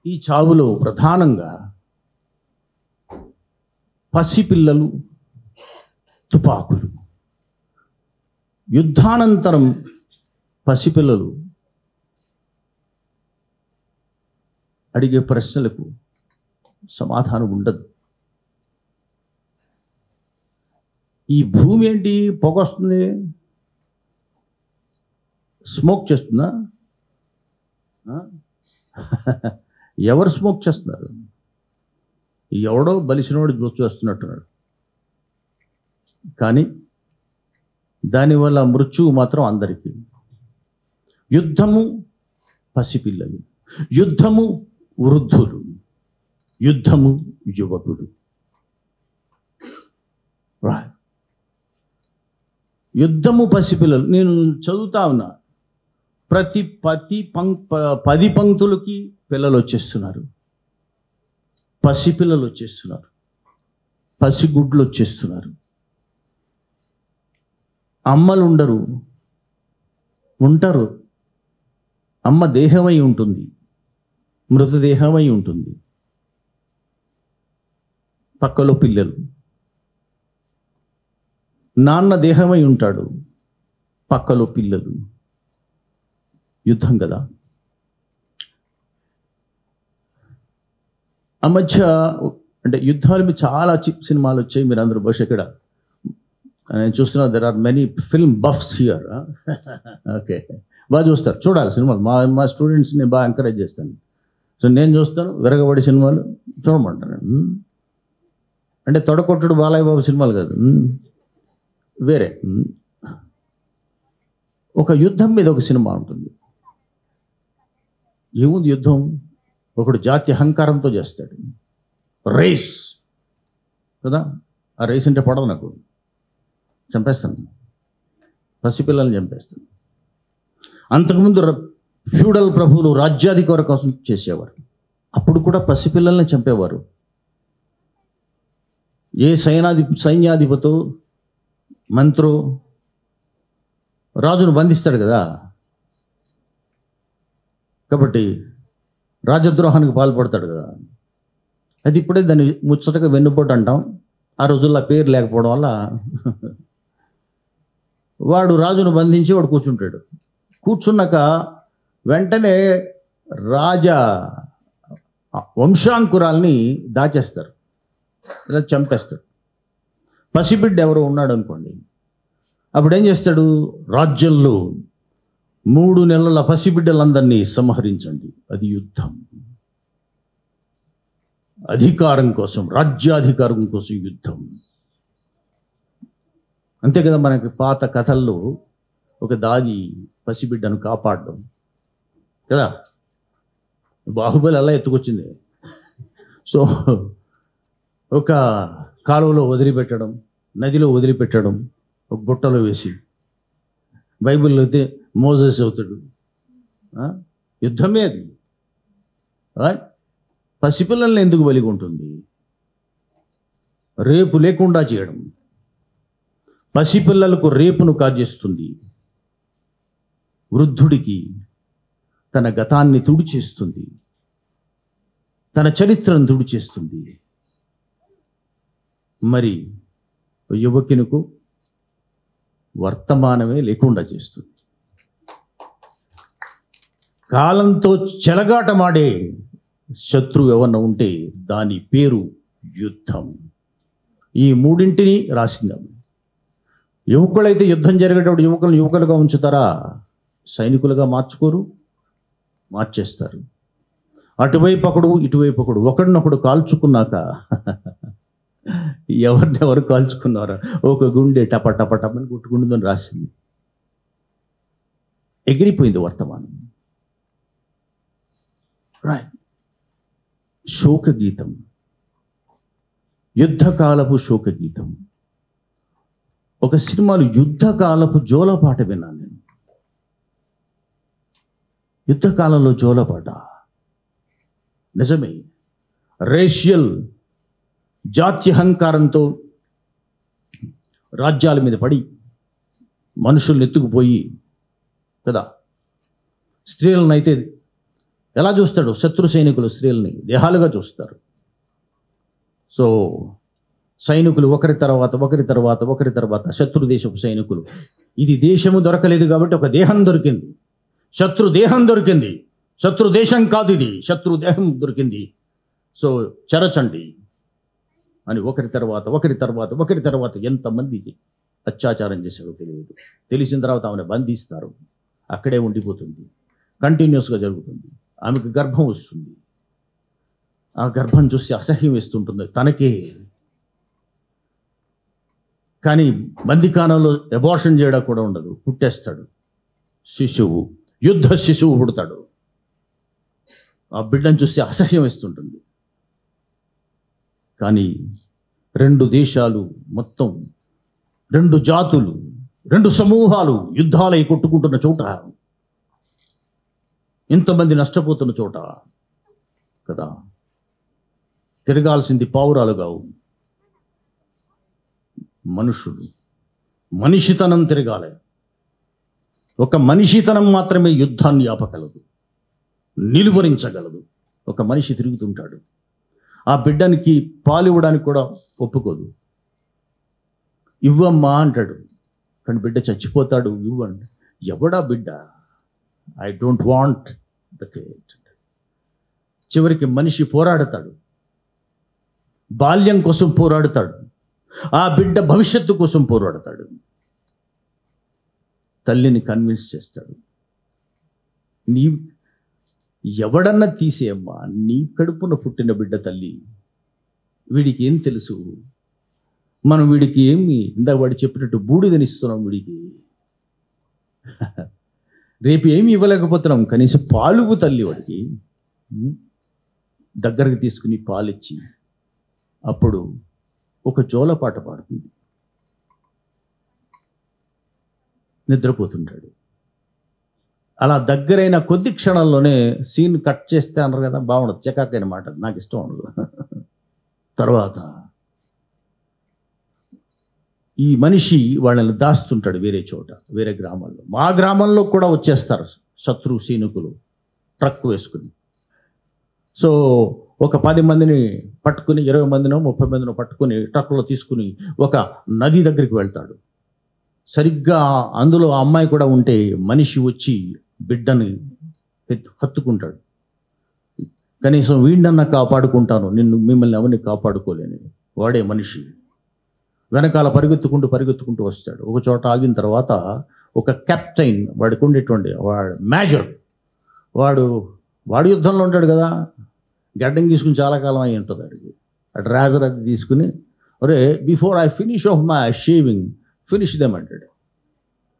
ఈ చావులో ప్రధానంగా పసిపిల్లలు, తుపాకులు. యుద్ధానంతరం పసిపిల్లలు అడిగే ప్రశ్నలకు సమాధానం ఉండదు. ఈ భూమి ఏంటి పొగ వస్తుంది, స్మోక్ చేస్తుందా? ఎవరు స్మోక్ చేస్తున్నారు? ఎవడో బలిసినోడు చేస్తున్నట్టున్నాడు. కానీ దానివల్ల మృత్యువు మాత్రం అందరికీ. యుద్ధము పసిపిల్లలు, యుద్ధము వృద్ధులు, యుద్ధము యువకుడు. యుద్ధము పసిపిల్లలు. నేను చదువుతా ఉన్నా, ప్రతి 10 పంక్తులకి పిల్లలు వచ్చేస్తున్నారు, పసిపిల్లలు వచ్చేస్తున్నారు, పసిగుడ్లు వచ్చేస్తున్నారు. అమ్మలు ఉండరు, ఉంటారు. అమ్మ దేహమై ఉంటుంది, మృతదేహమై ఉంటుంది. పక్కలో పిల్లలు. నాన్న దేహమై ఉంటాడు, పక్కలో పిల్లలు. యుద్ధం కదా. ఆ మధ్య అంటే యుద్ధాలు మీద చాలా సినిమాలు వచ్చాయి. మీరు అందరూ బహుశా ఇక్కడ నేను చూస్తున్నా, there are many film buffs here. Okay, బాగా చూస్తారు, చూడాలి సినిమాలు. మా స్టూడెంట్స్ని బాగా ఎంకరేజ్ చేస్తాను. సో నేను చూస్తాను, విరగబడి సినిమాలు చూడమంటాను. అంటే తొడకొట్టుడు బాలయ్య బాబు సినిమాలు కాదు, వేరే. ఒక యుద్ధం మీద ఒక సినిమా ఉంటుంది. ఏముంది యుద్ధం? ఒకడు జాతి అహంకారంతో చేస్తాడు, రేస్ కదా. ఆ రేస్ అంటే పడదు నాకు, చంపేస్తాను, పసిపిల్లల్ని చంపేస్తాను. అంతకుముందు ఫ్యూడల్ ప్రభువులు రాజ్యాధికారం కోసం చేసేవారు, అప్పుడు కూడా పసిపిల్లల్ని చంపేవారు. ఏ సైన్యాధిపతో మంత్రో రాజును బంధిస్తాడు కదా. కాబట్టి రాజద్రోహానికి పాల్పడతాడు కదా. అది ఇప్పుడే దాన్ని ముచ్చటగా వెన్నుపోటు అంటాం. ఆ రోజుల్లో పేరు లేకపోవడం వల్ల వాడు రాజును బంధించి వాడు కూర్చుంటాడు. కూర్చున్నాక వెంటనే రాజ వంశాంకురాల్ని దాచేస్తారు, ఇలా చంపేస్తాడు. పసిబిడ్డ ఎవరో ఉన్నాడు అనుకోండి, అప్పుడు ఏం చేస్తాడు? రాజ్యంలో 3 నెలల పసిబిడ్డలందరినీ సంహరించండి. అది యుద్ధం. అధికారం కోసం, రాజ్యాధికారం కోసం యుద్ధం. అంతే కదా. మనకి పాత కథల్లో ఒక దాది పసిబిడ్డను కాపాడడం కదా. బాహుబలి అలా ఎత్తుకొచ్చింది. సో ఒక కాలువలో వదిలిపెట్టడం, నదిలో వదిలిపెట్టడం, ఒక బుట్టలో వేసి. బైబిల్లో అయితే మోజెస్ అవుతాడు. యుద్ధమే అది. పసిపిల్లల్ని ఎందుకు బలిగా ఉంటుంది? రేపు లేకుండా చేయడం. పసిపిల్లలకు రేపును కాజేస్తుంది, వృద్ధుడికి తన గతాన్ని తుడిచేస్తుంది, తన చరిత్రను తుడిచేస్తుంది. మరి యువకునికు వర్తమానమే లేకుండా చేస్తుంది. కాలంతో చెలగాటమాడే శత్రువు ఎవరన్నా ఉంటే దాని పేరు యుద్ధం. ఈ 3 రాసిందాం. యువకులైతే యుద్ధం జరిగేటప్పుడు యువకులుగా ఉంచుతారా? సైనికులుగా మార్చుకోరు, మార్చేస్తారు. అటువైపు ఒకడు ఇటువైపు ఒకడు ఒకడినొకడు కాల్చుకున్నాక ఎవరినెవరు కాల్చుకున్నారా, ఒక గుండె టప టప టపని కొట్టుకుంటుందని రాసింది. ఎగిరిపోయింది వర్తమానం. రైట్. శోక గీతం, యుద్ధకాలపు శోక గీతం. ఒక సినిమాలో యుద్ధకాలపు జోలపాట విన్నాను నేను. యుద్ధకాలంలో జోలపాట నిజమే. రేషియల్ జాత్యహంకారంతో రాజ్యాల మీద పడి మనుషుల్ని ఎత్తుకుపోయి కదా, స్త్రీలను అయితే ఎలా చూస్తాడు, శత్రు సైనికులు స్త్రీలని దేహాలుగా చూస్తారు. సో సైనికులు ఒకరి తర్వాత ఒకరి తర్వాత ఒకరి తర్వాత శత్రు దేశపు సైనికులు, ఇది దేశము దొరకలేదు కాబట్టి ఒక దేహం దొరికింది, శత్రు దేహం దొరికింది, శత్రు దేశం కాదు ఇది, శత్రు దేహం దొరికింది, సో చెరచండి అని ఒకరి తర్వాత ఒకరి తర్వాత ఒకరి తర్వాత ఎంతమంది అత్యాచారం చేశారో తెలియదు. తెలిసిన తర్వాత ఆమెను బంధిస్తారు, అక్కడే ఉండిపోతుంది, కంటిన్యూస్గా జరుగుతుంది. ఆమెకు గర్భం వస్తుంది, ఆ గర్భం చూసి అసహ్యం వేస్తుంటుంది తనకే. కానీ బందికానంలో అబార్షన్ చేయడం కూడా ఉండదు, పుట్టేస్తాడు శిశువు, యుద్ధ శిశువు పుడతాడు. ఆ బిడ్డను చూసి అసహ్యం వేస్తుంటుంది. కానీ 2 దేశాలు మొత్తం 2 జాతులు 2 సమూహాలు యుద్ధాలై కొట్టుకుంటున్న చోట, ఇంతమంది నష్టపోతున్న చోట కదా తిరగాల్సింది పావురాలు కావు, మనుషులు. మనిషితనం తిరగాలి. ఒక మనిషితనం మాత్రమే యుద్ధాన్ని ఆపగలదు, నిలువరించగలదు. ఒక మనిషి తిరుగుతుంటాడు, ఆ బిడ్డనికి పాలు ఇవ్వడానికి కూడా ఒప్పుకోదు. ఇవ్వమ్మా అంటాడు, కానీ బిడ్డ చచ్చిపోతాడు, ఇవ్వండి. ఎవడా బిడ్డ? I don't want the kid. చివరికి మనిషి పోరాడతాడు, బాల్యం కోసం పోరాడతాడు, ఆ బిడ్డ భవిష్యత్తు కోసం పోరాడతాడు. తల్లిని కన్విన్స్ చేస్తాడు, నీ ఎవడన్నా తీసేయమ్మా, నీ కడుపున పుట్టిన బిడ్డ తల్లి, వీడికి ఏం తెలుసు, మనం వీడికి ఏమి ఇందాక వాడు చెప్పినట్టు బూడిదనిస్తున్నాం వీడికి, రేపు ఏమి ఇవ్వలేకపోతున్నాం, కనీసం పాలుగు తల్లి వాడికి దగ్గరకు తీసుకుని పాలిచ్చి అప్పుడు ఒక జోలపాట పాడుతుంది, నిద్రపోతుంటాడు. అలా దగ్గరైన కొద్ది క్షణాల్లోనే సీన్ కట్ చేస్తే అన్నారు కదా, బాగుండదు, చెకాకైన మాట, నాకు ఇష్టం ఉండదు. తర్వాత ఈ మనిషి వాళ్ళని దాస్తుంటాడు వేరే చోట, వేరే గ్రామాల్లో. మా గ్రామంలో కూడా వచ్చేస్తారు శత్రు సైనికులు ట్రక్ వేసుకుని. సో ఒక 10 మందిని పట్టుకుని, 20 మందినో 30 మందినో పట్టుకుని ట్రక్లో తీసుకుని ఒక నది దగ్గరికి వెళ్తాడు. సరిగ్గా అందులో ఆ అమ్మాయి కూడా ఉంటే మనిషి వచ్చి బిడ్డని హత్తుకుంటాడు. కనీసం వీడినన్నా కాపాడుకుంటాను, మిమ్మల్ని ఎవరిని కాపాడుకోలేని వాడే మనిషి. వెనకాల పరిగెత్తుకుంటూ వస్తాడు. ఒక చోట ఆగిన తర్వాత ఒక కెప్టెన్, వాడికి ఉండేటువంటి వాడు మేజర్, వాడు యుద్ధంలో ఉంటాడు కదా, గడ్డం తీసుకుని చాలా కాలం అయి ఉంటుంది వాడికి. అటు రాజర్ అది తీసుకుని, ఒరే before I finish off my shaving finish them అంటాడు.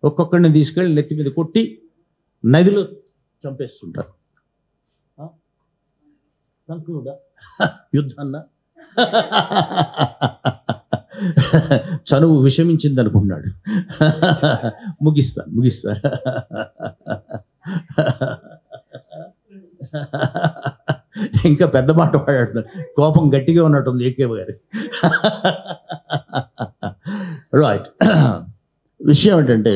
ఒక్కొక్కడిని తీసుకెళ్ళి నెత్తి మీద కొట్టి నదిలో చంపేస్తుంటారు. యుద్ధాన్న చనువు విషమించింది అనుకున్నాడు. ముగిస్తా ఇంకా పెద్ద మాట వాడాడు, కోపం గట్టిగా ఉన్నట్టుంది ఏకేవ గారి. రైట్. విషయం ఏంటంటే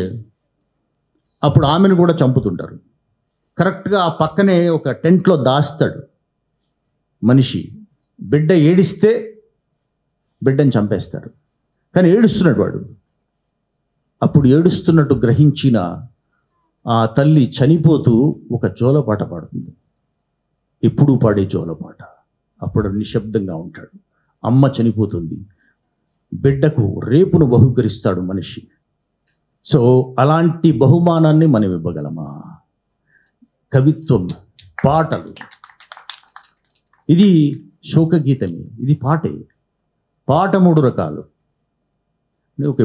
అప్పుడు ఆమెను కూడా చంపుతుంటారు. కరెక్ట్గా ఆ పక్కనే ఒక టెంట్లో దాస్తాడు మనిషి. బిడ్డ ఏడిస్తే బిడ్డని చంపేస్తారు, కానీ ఏడుస్తున్నాడు వాడు. అప్పుడు ఏడుస్తున్నట్టు గ్రహించిన ఆ తల్లి చనిపోతూ ఒక జోలపాట పాడుతుంది, ఎప్పుడూ పాడే జోలపాట. అప్పుడు నిశ్శబ్దంగా ఉంటాడు. అమ్మ చనిపోతుంది, బిడ్డకు రేపును బహుకరిస్తాడు మనిషి. సో అలాంటి బహుమానాన్ని మనం ఇవ్వగలమా? కవిత్వం, పాటలు, ఇది శోకగీతమే, ఇది పాటే. పాట 3 రకాలు.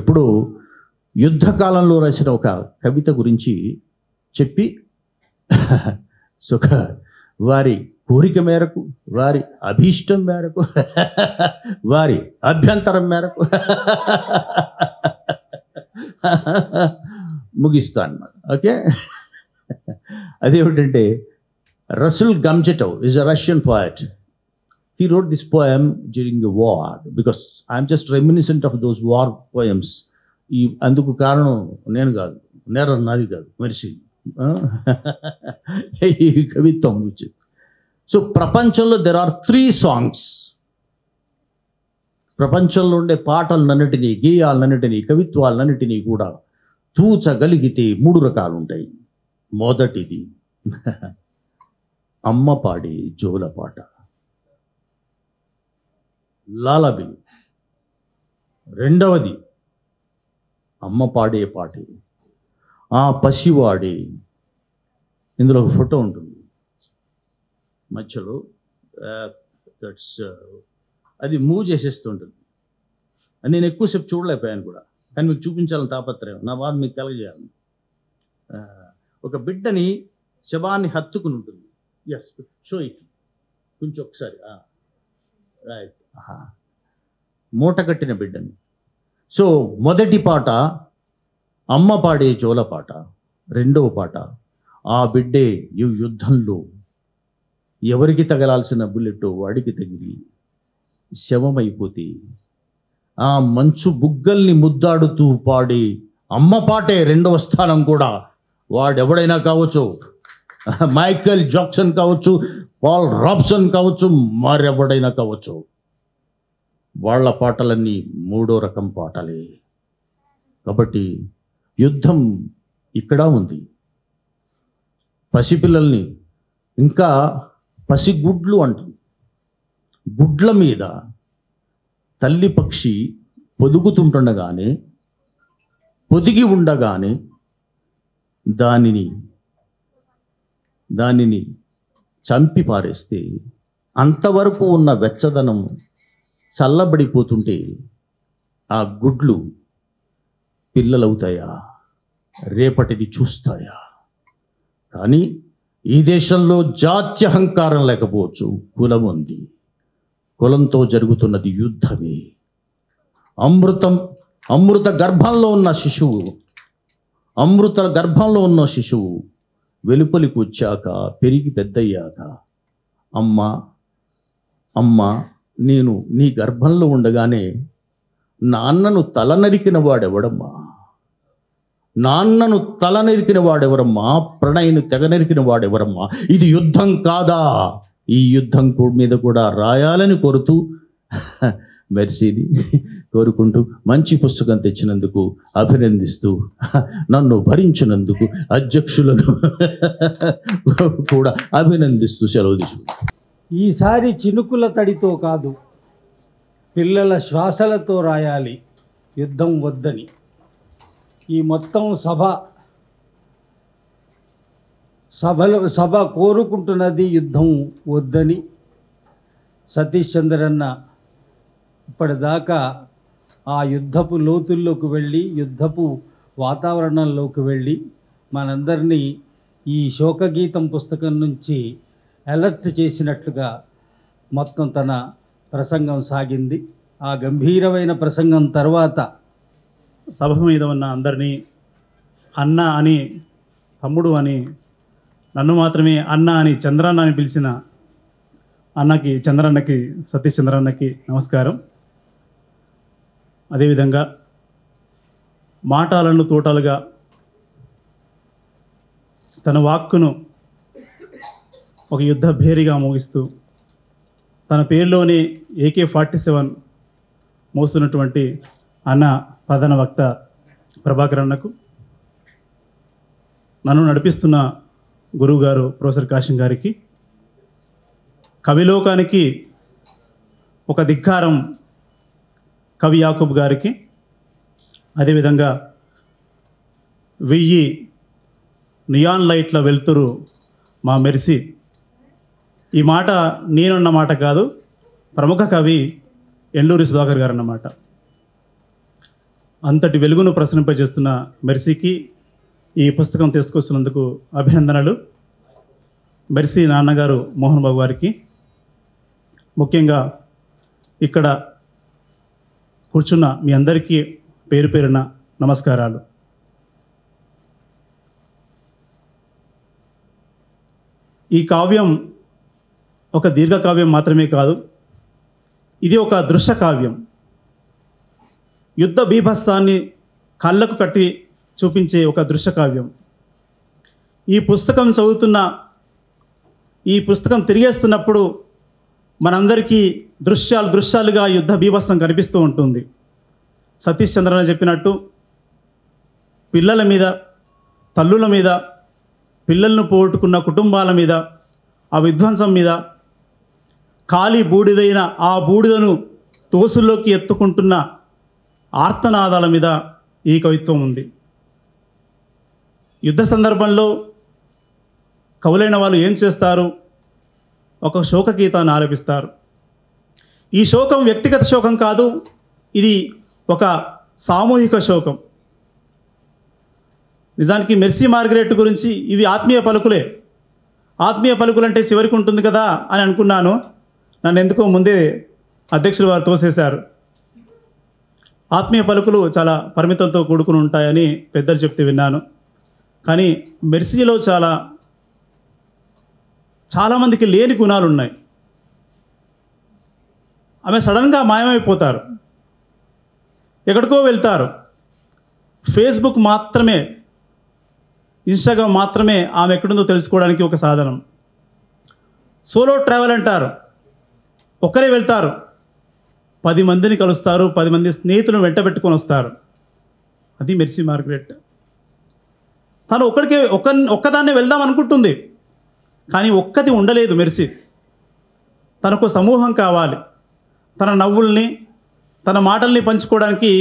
ఎప్పుడు యుద్ధకాలంలో రాసిన ఒక కవిత గురించి చెప్పి వారి కోరిక మేరకు, వారి అభీష్టం మేరకు, వారి అభ్యంతరం మేరకు ముగిస్తా అన్నమాట. ఓకే, అదేమిటంటే Russell Gamgetow is a Russian poet. He wrote this poem during the war because I'm just reminiscent of those war poems. అందుకు కారణం నేను కాదు, నేరం నాది కాదు, మనిషి ఈ కవిత్వం. సో ప్రపంచంలో there are 3 songs. ప్రపంచంలో ఉండే పాటలన్నిటినీ, గేయాలన్నిటినీ, కవిత్వాలన్నిటినీ కూడా తూచగలిగితే 3 రకాలు ఉంటాయి. మొదటిది అమ్మ పాడే జోలపాట, లాలబి. రెండవది అమ్మ పాడే పాటే, ఆ పసివాడే. ఇందులో ఒక ఫోటో ఉంటుంది మధ్యలో, దట్స్ అది మూవ్ చేసేస్తుంటుంది. నేను ఎక్కువసేపు చూడలేకపోయాను కూడా, కానీ మీకు చూపించాలని తాపత్రయం, నా బాధ మీకు కలగజేయాలి. ఒక బిడ్డని శవాన్ని హత్తుకుని ఉంటుంది. ఎస్, షో ఇట్ కొంచెం ఒకసారి. రైట్, మూట కట్టిన బిడ్డని. సో మొదటి పాట అమ్మ పాడే జోలపాట. రెండవ పాట ఆ బిడ్డే ఈ యుద్ధంలో ఎవరికి తగలాల్సిన బుల్లెట్ వాడికి తగిలి శవమైపోతే ఆ మంచు బుగ్గల్ని ముద్దాడుతూ పాడే అమ్మ పాటే రెండవ స్థానం కూడా. వాడెవడైనా కావచ్చు, మైకేల్ జాక్సన్ కావచ్చు, పాల్ రాబ్సన్ కావచ్చు, మరెవడైనా కావచ్చు, వాళ్ళ పాటలన్నీ 3వ రకం పాటలే. కాబట్టి యుద్ధం ఇక్కడ ఉంది. పసిపిల్లల్ని, ఇంకా పసిగుడ్లు అంటుంది, గుడ్ల మీద తల్లి పక్షి పొదుగుతుండగానే, పొదిగి ఉండగానే దానిని చంపి పారేస్తే అంతవరకు ఉన్న వెచ్చదనం చల్లబడిపోతుంటే ఆ గుడ్లు పిల్లలవుతాయా, రేపటిని చూస్తాయా? కానీ ఈ దేశంలో జాత్యహంకారం లేకపోవచ్చు, కులం ఉంది. కులంతో జరుగుతున్నది యుద్ధమే. అమృత గర్భంలో ఉన్న శిశువు వెలుపలికి వచ్చాక, పెరిగి పెద్దయ్యాక, అమ్మ నేను నీ గర్భంలో ఉండగానే నాన్నను తల నరికిన వాడెవరమ్మా, ప్రణయ్ను తెగ నరికిన వాడెవరమ్మా? ఇది యుద్ధం కాదా? ఈ యుద్ధం మీద కూడా రాయాలని కోరుతూ, మెర్సీని కోరుకుంటూ, మంచి పుస్తకం తెచ్చినందుకు అభినందిస్తూ, నన్ను భరించినందుకు అధ్యక్షులను కూడా అభినందిస్తూ సెలవు తీసుకుంటాను. ఈసారి చినుకుల తడితో కాదు, పిల్లల శ్వాసలతో రాయాలి యుద్ధం వద్దని. ఈ మొత్తం సభ కోరుకుంటున్నది యుద్ధం వద్దని. సతీష్ చంద్రన్న ఇప్పటిదాకా ఆ యుద్ధపు లోతుల్లోకి వెళ్ళి, యుద్ధపు వాతావరణంలోకి వెళ్ళి మనందరినీ ఈ శోకగీతం పుస్తకం నుంచి అలర్ట్ చేసినట్లుగా మొత్తం తన ప్రసంగం సాగింది. ఆ గంభీరమైన ప్రసంగం తర్వాత సభ మీద ఉన్న అందరినీ అన్న అని, తమ్ముడు అని, నన్ను మాత్రమే అన్న అని చంద్రన్న అని పిలిచిన అన్నకి, చంద్రన్నకి, సతీష్ చంద్రన్నకి నమస్కారం. అదేవిధంగా మాటలను తోటలుగా తన వాక్కును ఒక యుద్ధ భేరిగా మోగిస్తూ తన పేరులోనే AK-47 మోస్తున్నటువంటి అన్న ప్రధాన వక్త ప్రభాకర్ అన్నకు, నన్ను నడిపిస్తున్న గురువుగారు ప్రొఫెసర్ కాశం గారికి, కవిలోకానికి ఒక ధిక్కారం కవి యాకూబ్ గారికి, అదేవిధంగా 1000 నియాన్ లైట్ల వెలుతురు మా మెర్సీ ఈ మాట నేనున్న మాట కాదు, ప్రముఖ కవి ఎల్లూరి సుధాకర్ గారు అన్నమాట. అంతటి వెలుగును ప్రసరింపజేస్తున్న మెర్సీకి ఈ పుస్తకం తీసుకొస్తున్నందుకు అభినందనలు. మెర్సీ నాన్నగారు మోహన్ బాబు గారికి, ముఖ్యంగా ఇక్కడ కూర్చున్న మీ అందరికీ పేరు పేరున నమస్కారాలు. ఈ కావ్యం ఒక దీర్ఘకావ్యం మాత్రమే కాదు, ఇది ఒక దృశ్య కావ్యం. యుద్ధ బీభత్సాన్ని కళ్ళకు కట్టి చూపించే ఒక దృశ్య కావ్యం. ఈ పుస్తకం ఈ పుస్తకం తిరిగేస్తున్నప్పుడు మనందరికీ దృశ్యాలుగా యుద్ధ బీభత్సం కనిపిస్తూ ఉంటుంది. సతీష్ చంద్రన్ చెప్పినట్టు పిల్లల మీద, తల్లుల మీద, పిల్లలను పోగొట్టుకున్న కుటుంబాల మీద, ఆ విధ్వంసం మీద, ఖాళీ బూడిదైన ఆ బూడిదను తోసుల్లోకి ఎత్తుకుంటున్న ఆర్తనాదాల మీద ఈ కవిత్వం ఉంది. యుద్ధ సందర్భంలో కవులైన వాళ్ళు ఏం చేస్తారు? ఒక శోక గీతాన్ని ఆలపిస్తారు. ఈ శోకం వ్యక్తిగత శోకం కాదు, ఇది ఒక సామూహిక శోకం. నిజానికి మెర్సీ మార్గరెట్ గురించి ఇవి ఆత్మీయ పలుకులే. ఆత్మీయ పలుకులు అంటే చివరికి ఉంటుంది కదా అని అనుకున్నాను. నన్ను ఎందుకో ముందే అధ్యక్షులు వారు తోసేశారు. ఆత్మీయ పలుకులు చాలా పరిమితంతో కూడుకుని ఉంటాయని పెద్దలు చెప్తే విన్నాను. కానీ మెర్సీలో చాలామందికి లేని గుణాలు ఉన్నాయి. ఆమె సడన్గా మాయమైపోతారు, ఎక్కడికో వెళ్తారు. ఫేస్బుక్ మాత్రమే, ఇన్స్టాగ్రామ్ మాత్రమే ఆమె ఎక్కడుందో తెలుసుకోవడానికి ఒక సాధనం. సోలో ట్రావెల్ అంటారు, ఒక్కరే వెళ్తారు, 10 మందిని కలుస్తారు, 10 మంది స్నేహితులను వెంట పెట్టుకొని వస్తారు. అది మెర్సీ మార్గరెట్. తను ఒక్కదాన్నే వెళ్దాం అనుకుంటుంది, కానీ ఒక్కది ఉండలేదు మెర్సీ. తనకు సమూహం కావాలి. తన నవ్వుల్ని, తన మాటల్ని పంచుకోవడానికి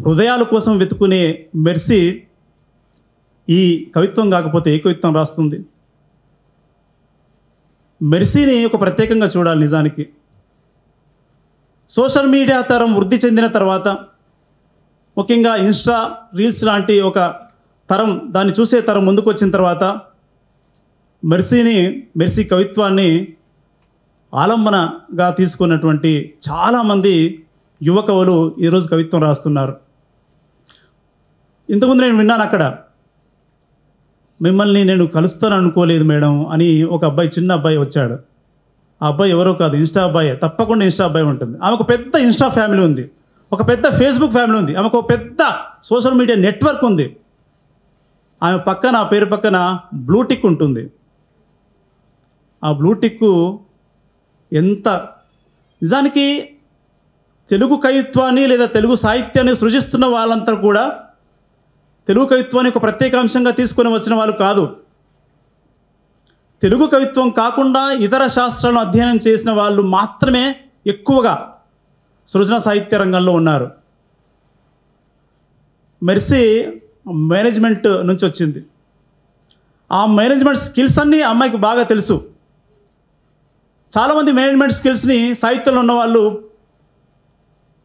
హృదయాల కోసం వెతుకునే మెర్సీ ఈ కవిత్వం కాకపోతే ఏ కవిత్వం రాస్తుంది? మెర్సీని ఒక ప్రత్యేకంగా చూడాలి. నిజానికి సోషల్ మీడియా తరం వృద్ధి చెందిన తర్వాత, ముఖ్యంగా ఇన్స్టా రీల్స్ లాంటి ఒక తరం, దాన్ని చూసే తరం ముందుకు వచ్చిన తర్వాత మెర్సీ కవిత్వాన్ని ఆలంబనగా తీసుకున్నటువంటి చాలామంది యువ కవులు ఈరోజు కవిత్వం రాస్తున్నారు. ఇంతకుముందు నేను విన్నాను, అక్కడ మిమ్మల్ని నేను కలుస్తాను అనుకోలేదు మేడం అని ఒక అబ్బాయి, చిన్న అబ్బాయి వచ్చాడు. ఆ అబ్బాయి ఎవరో కాదు, ఇన్స్టా అబ్బాయి. తప్పకుండా ఇన్స్టా అబ్బాయి ఉంటుంది. ఆమెకు పెద్ద ఇన్స్టా ఫ్యామిలీ ఉంది, ఒక పెద్ద ఫేస్బుక్ ఫ్యామిలీ ఉంది, ఆమెకు ఒక పెద్ద సోషల్ మీడియా నెట్వర్క్ ఉంది. ఆమె పక్కన, ఆ పేరు పక్కన బ్లూటిక్ ఉంటుంది. ఆ బ్లూటిక్ ఎంత నిజానికి తెలుగు కవిత్వాన్ని లేదా తెలుగు సాహిత్యాన్ని సృజిస్తున్న వాళ్ళంతా కూడా తెలుగు కవిత్వాన్ని ఒక ప్రత్యేక అంశంగా తీసుకొని వచ్చిన వాళ్ళు కాదు. తెలుగు కవిత్వం కాకుండా ఇతర శాస్త్రాలను అధ్యయనం చేసిన వాళ్ళు మాత్రమే ఎక్కువగా సృజన సాహిత్య రంగంలో ఉన్నారు. మెర్సీ మేనేజ్మెంట్ నుంచి వచ్చింది. ఆ మేనేజ్మెంట్ స్కిల్స్ అన్నీ అమ్మాయికి బాగా తెలుసు. చాలామంది మేనేజ్మెంట్ స్కిల్స్ని సాహిత్యంలో ఉన్న వాళ్ళు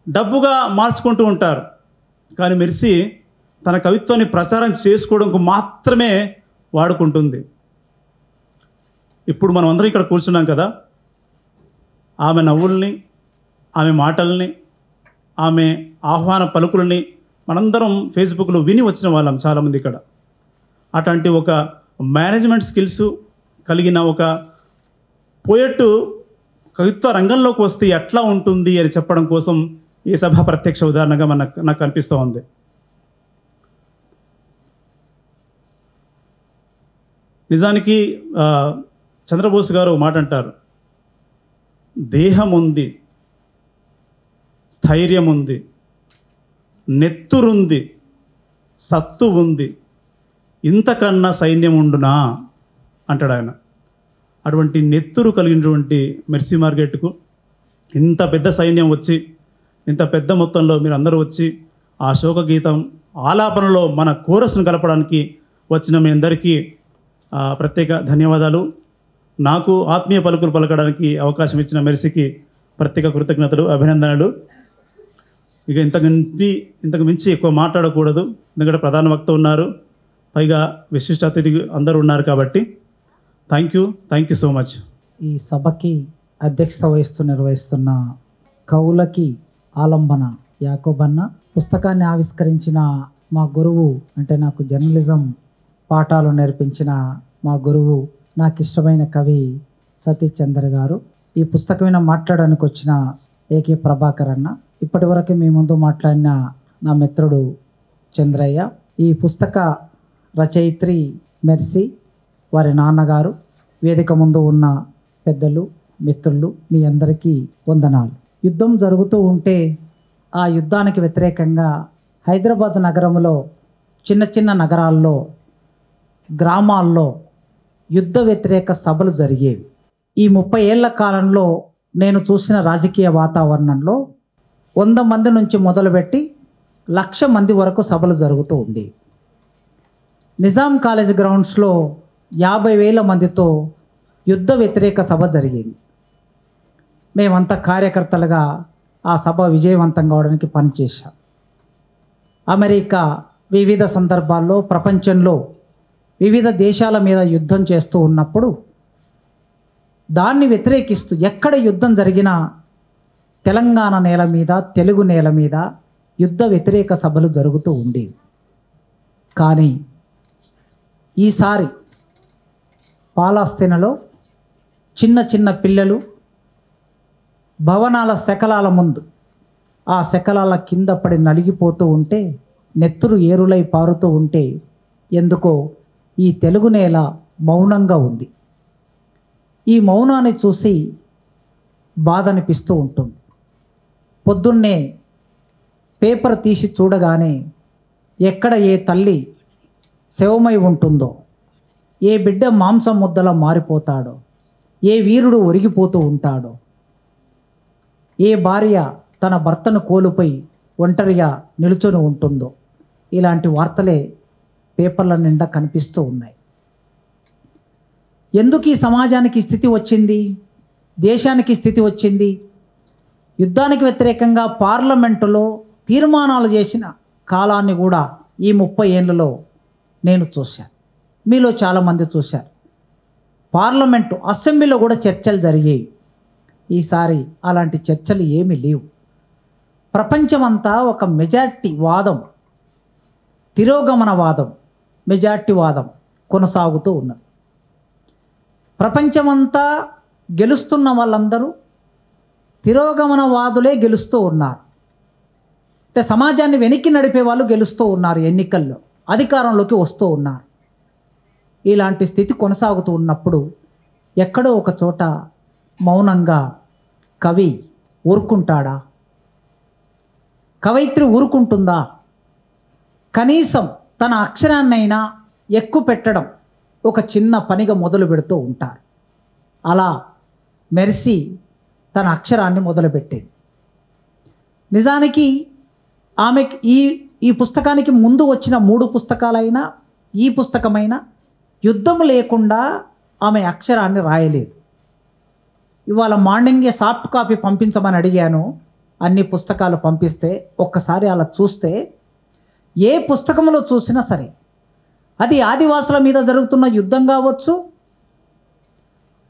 డబ్బుగా మార్చుకుంటూ ఉంటారు. కానీ మెర్సీ తన కవిత్వాన్ని ప్రచారం చేసుకోవడానికి మాత్రమే వాడుకుంటుంది. ఇప్పుడు మనం అందరం ఇక్కడ కూర్చున్నాం కదా, ఆమె నవ్వుల్ని, ఆమె మాటల్ని, ఆమె ఆహ్వాన పలుకుల్ని మనందరం ఫేస్బుక్లో విని వచ్చిన వాళ్ళం చాలామంది ఇక్కడ. అట్లాంటి ఒక మేనేజ్మెంట్ స్కిల్స్ కలిగిన ఒక పోయెట్ కవిత్వ రంగంలోకి వస్తే ఎట్లా ఉంటుంది అని చెప్పడం కోసం ఈ సభ ప్రత్యక్ష ఉదాహరణగా నాకు అనిపిస్తూ ఉంది. నిజానికి చంద్రబోస్ గారు మాట అంటారు, దేహం ఉంది, స్థైర్యం ఉంది, నెత్తురుంది, సత్తు ఉంది, ఇంతకన్నా సైన్యం ఉండునా అంటాడు ఆయన. అటువంటి నెత్తురు కలిగినటువంటి మెర్సీ మార్గరెట్కు ఇంత పెద్ద సైన్యం వచ్చి, ఇంత పెద్ద మొత్తంలో మీరు అందరూ వచ్చి ఆ శోక గీతం ఆలాపనలో మన కోరస్ను కలపడానికి వచ్చిన మీ అందరికీ ప్రత్యేక ధన్యవాదాలు. నాకు ఆత్మీయ పలుకులు పలకడానికి అవకాశం ఇచ్చిన మెర్సీకి ప్రత్యేక కృతజ్ఞతలు, అభినందనలు. ఇక ఇంతకు మించి ఎక్కువ మాట్లాడకూడదు, ఎందుకంటే ప్రధాన వక్త ఉన్నారు, పైగా విశిష్ట అతిథి అందరూ ఉన్నారు కాబట్టి థ్యాంక్ యూ సో మచ్. ఈ సభకి అధ్యక్షత వహిస్తూ నిర్వహిస్తున్న కవులకి ఆలంబన యాకోబన్న, పుస్తకాన్ని ఆవిష్కరించిన మా గురువు, అంటే నాకు జర్నలిజం పాఠాలు నేర్పించిన మా గురువు, నాకు ఇష్టమైన కవి సతీష్ చంద్ర గారు, ఈ పుస్తకం మీద మాట్లాడడానికి వచ్చిన ఏకే ప్రభాకర్ అన్న, ఇప్పటి వరకు మీ ముందు మాట్లాడిన నా మిత్రుడు చంద్రయ్య, ఈ పుస్తక రచయిత్రి మెర్సీ, వారి నాన్నగారు, వేదిక ముందు ఉన్న పెద్దలు, మిత్రులు, మీ అందరికీ వందనాలు. యుద్ధం జరుగుతూ ఉంటే ఆ యుద్ధానికి వ్యతిరేకంగా హైదరాబాద్ నగరంలో చిన్న చిన్న నగరాల్లో, గ్రామాల్లో యుద్ధ వ్యతిరేక సభలు జరిగేవి. ఈ 30 ఏళ్ల కాలంలో నేను చూసిన రాజకీయ వాతావరణంలో 100 మంది నుంచి మొదలుపెట్టి 1,00,000 మంది వరకు సభలు జరుగుతూ ఉండేవి. నిజాం కాలేజ్ గ్రౌండ్స్లో 50,000 మందితో యుద్ధ వ్యతిరేక సభ జరిగింది. మేమంతా కార్యకర్తలుగా ఆ సభ విజయవంతం కావడానికి పనిచేశాం. అమెరికా వివిధ సందర్భాల్లో ప్రపంచంలో వివిధ దేశాల మీద యుద్ధం చేస్తూ ఉన్నప్పుడు దాన్ని వ్యతిరేకిస్తూ ఎక్కడ యుద్ధం జరిగినా తెలంగాణ నేల మీద, తెలుగు నేల మీద యుద్ధ వ్యతిరేక సభలు జరుగుతూ ఉండేవి. కానీ ఈసారి పాలస్తీనాలో చిన్న చిన్న పిల్లలు భవనాల శకలాల ముందు, ఆ శకలాల కింద పడి నలిగిపోతూ ఉంటే, నెత్తురు ఏరులై పారుతూ ఉంటే, ఎందుకో ఈ తెలుగు నేల మౌనంగా ఉంది. ఈ మౌనాన్ని చూసి బాధ అనిపిస్తూ ఉంటుంది. పొద్దున్నే పేపర్ తీసి చూడగానే ఎక్కడ ఏ తల్లి శవమై ఉంటుందో, ఏ బిడ్డ మాంసం ముద్దలా మారిపోతాడో, ఏ వీరుడు ఒరిగిపోతూ ఉంటాడో, ఏ భార్య తన భర్తను కోల్పోయి ఒంటరిగా నిలుచొని ఉంటుందో, ఇలాంటి వార్తలే పేపర్ల నిండా కనిపిస్తూ ఉన్నాయి. ఎందుకు ఈ సమాజానికి స్థితి వచ్చింది, దేశానికి స్థితి వచ్చింది? యుద్ధానికి వ్యతిరేకంగా పార్లమెంటులో తీర్మానాలు చేసిన కాలాన్ని కూడా ఈ 30 ఏళ్ళలో నేను చూశాను, మీలో చాలామంది చూశారు. పార్లమెంటు అసెంబ్లీలో కూడా చర్చలు జరిగాయి. ఈసారి అలాంటి చర్చలు ఏమీ లేవు. ప్రపంచమంతా ఒక మెజారిటీ వాదం, తిరోగమన వాదం, మెజారిటీ వాదం కొనసాగుతూ ఉన్నది. ప్రపంచమంతా గెలుస్తున్న వాళ్ళందరూ తిరోగమన వాదులే గెలుస్తూ ఉన్నారు. అంటే సమాజాన్ని వెనక్కి నడిపే వాళ్ళు గెలుస్తూ ఉన్నారు, ఎన్నికల్లో అధికారంలోకి వస్తూ ఉన్నారు. ఇలాంటి స్థితి కొనసాగుతూ ఉన్నప్పుడు ఎక్కడో ఒక చోట మౌనంగా కవి ఊరుకుంటాడా? కవయిత్రి ఊరుకుంటుందా? కనీసం తన అక్షరాన్నైనా ఎక్కువ పెట్టడం ఒక చిన్న పనిగా మొదలు పెడుతూ ఉంటారు. అలా మెర్సీ తన అక్షరాన్ని మొదలుపెట్టేది. నిజానికి ఆమెకి ఈ పుస్తకానికి ముందు వచ్చిన 3 పుస్తకాలైనా ఈ పుస్తకమైనా యుద్ధం లేకుండా ఆమె అక్షరాన్ని రాయలేదు. ఇవాళ మార్నింగే సాఫ్ట్ కాపీ పంపించమని అడిగాను, అన్ని పుస్తకాలు పంపిస్తే ఒక్కసారి అలా చూస్తే ఏ పుస్తకంలో చూసినా సరే అది ఆదివాసుల మీద జరుగుతున్న యుద్ధం కావచ్చు,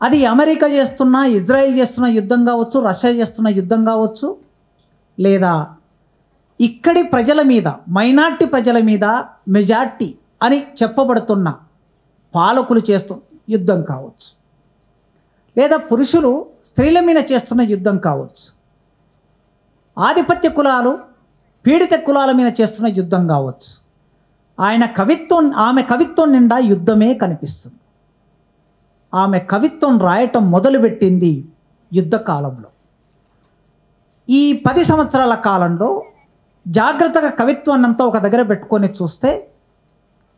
అది అమెరికా చేస్తున్న, ఇజ్రాయెల్ చేస్తున్న యుద్ధం కావచ్చు, రష్యా చేస్తున్న యుద్ధం కావచ్చు, లేదా ఇక్కడి ప్రజల మీద, మైనార్టీ ప్రజల మీద మెజార్టీ అని చెప్పబడుతున్న పాలకులు చేస్తున్న యుద్ధం కావచ్చు, లేదా పురుషులు స్త్రీల మీద చేస్తున్న యుద్ధం కావచ్చు, ఆధిపత్య కులాలు పీడిత కులాల మీద చేస్తున్న యుద్ధం కావచ్చు. ఆమె కవిత్వం నిండా యుద్ధమే కనిపిస్తుంది. ఆమె కవిత్వం రాయటం మొదలుపెట్టింది యుద్ధ కాలంలో. ఈ 10 సంవత్సరాల కాలంలో జాగ్రత్తగా కవిత్వాన్ని అంతా ఒక దగ్గర పెట్టుకొని చూస్తే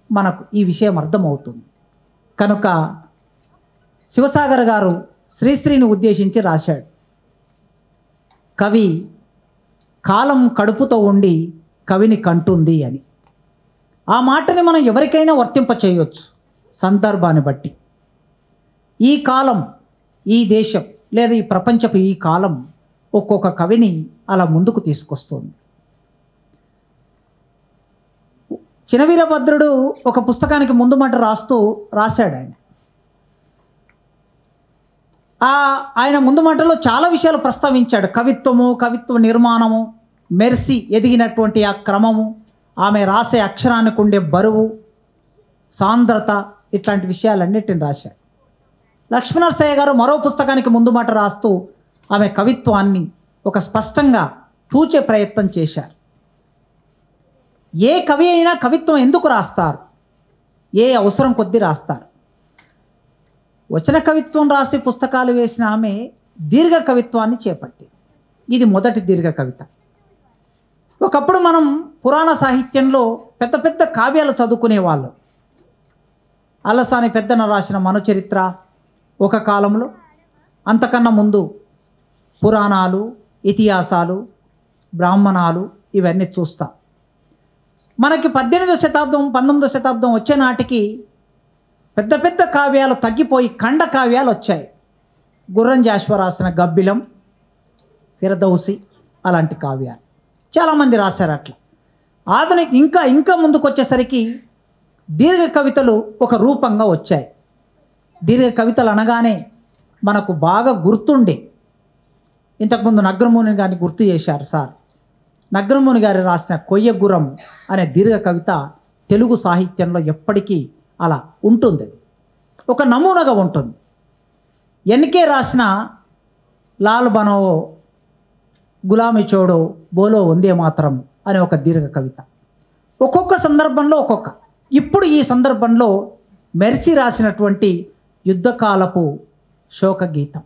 మనకు ఈ విషయం అర్థమవుతుంది. కనుక శివసాగర్ గారు శ్రీశ్రీని ఉద్దేశించి రాశాడు, కవి కాలం కడుపుతో ఉండి కవిని కంటుంది అని. ఆ మాటని మనం ఎవరికైనా వర్తింప చేయొచ్చు సందర్భాన్ని బట్టి. ఈ కాలం, ఈ దేశం లేదా ఈ ప్రపంచపు ఈ కాలం ఒక్కొక్క కవిని అలా ముందుకు తీసుకొస్తుంది. చినవీరభద్రుడు ఒక పుస్తకానికి ముందు మాట రాశాడు. ఆయన ముందు మాటలో చాలా విషయాలు ప్రస్తావించాడు. కవిత్వము, కవిత్వ నిర్మాణము, మెర్సీ ఎదిగినటువంటి ఆ క్రమము, ఆమె రాసే అక్షరానికి ఉండే బరువు, సాంద్రత, ఇట్లాంటి విషయాలన్నిటిని రాశాడు. లక్ష్మీనరసయ్య గారు మరో పుస్తకానికి ముందు మాట రాస్తూ ఆమె కవిత్వాన్ని ఒక స్పష్టంగా తూచే ప్రయత్నం చేశారు. ఏ కవి అయినా కవిత్వం ఎందుకు రాస్తారు? ఏ అవసరం కొద్దీ రాస్తారు. వచన కవిత్వం రాసి పుస్తకాలు వేసిన ఆమె దీర్ఘ కవిత్వాన్ని చేపట్టింది. ఇది మొదటి దీర్ఘ కవిత. ఒకప్పుడు మనం పురాణ సాహిత్యంలో పెద్ద పెద్ద కావ్యాలు చదువుకునేవాళ్ళం. అలసాని పెద్దన రాసిన మనుచరిత్ర ఒక కాలంలో, అంతకన్నా ముందు పురాణాలు, ఇతిహాసాలు, బ్రాహ్మణాలు ఇవన్నీ చూస్తాం. మనకి 18వ శతాబ్దం 19వ శతాబ్దం వచ్చే నాటికి పెద్ద పెద్ద కావ్యాలు తగ్గిపోయి ఖండ కావ్యాలు వచ్చాయి. గుర్రం జాషువా రాసిన గబ్బిలం, ఫిరదౌసి అలాంటి కావ్యాలు చాలామంది రాశారు. అట్లా ఆధునిక ఇంకా ముందుకు వచ్చేసరికి దీర్ఘ కవితలు ఒక రూపంగా వచ్చాయి. దీర్ఘ కవితలు అనగానే మనకు బాగా గుర్తుండే, ఇంతకుముందు నగ్రమూని గారిని గుర్తు చేశారు సార్. నగ్రమూని గారు రాసిన కొయ్యగురం అనే దీర్ఘ కవిత తెలుగు సాహిత్యంలో ఎప్పటికీ అలా ఉంటుంది. ఒక నమూనాగా ఉంటుంది. ఎన్కే రాసిన లాల్ బనవో, గులామి చోడో, బోలో వందే మాతరం అనే ఒక దీర్ఘ కవిత. ఒక్కొక్క సందర్భంలో ఇప్పుడు ఈ సందర్భంలో మెర్సీ రాసినటువంటి యుద్ధకాలపు శోక గీతం.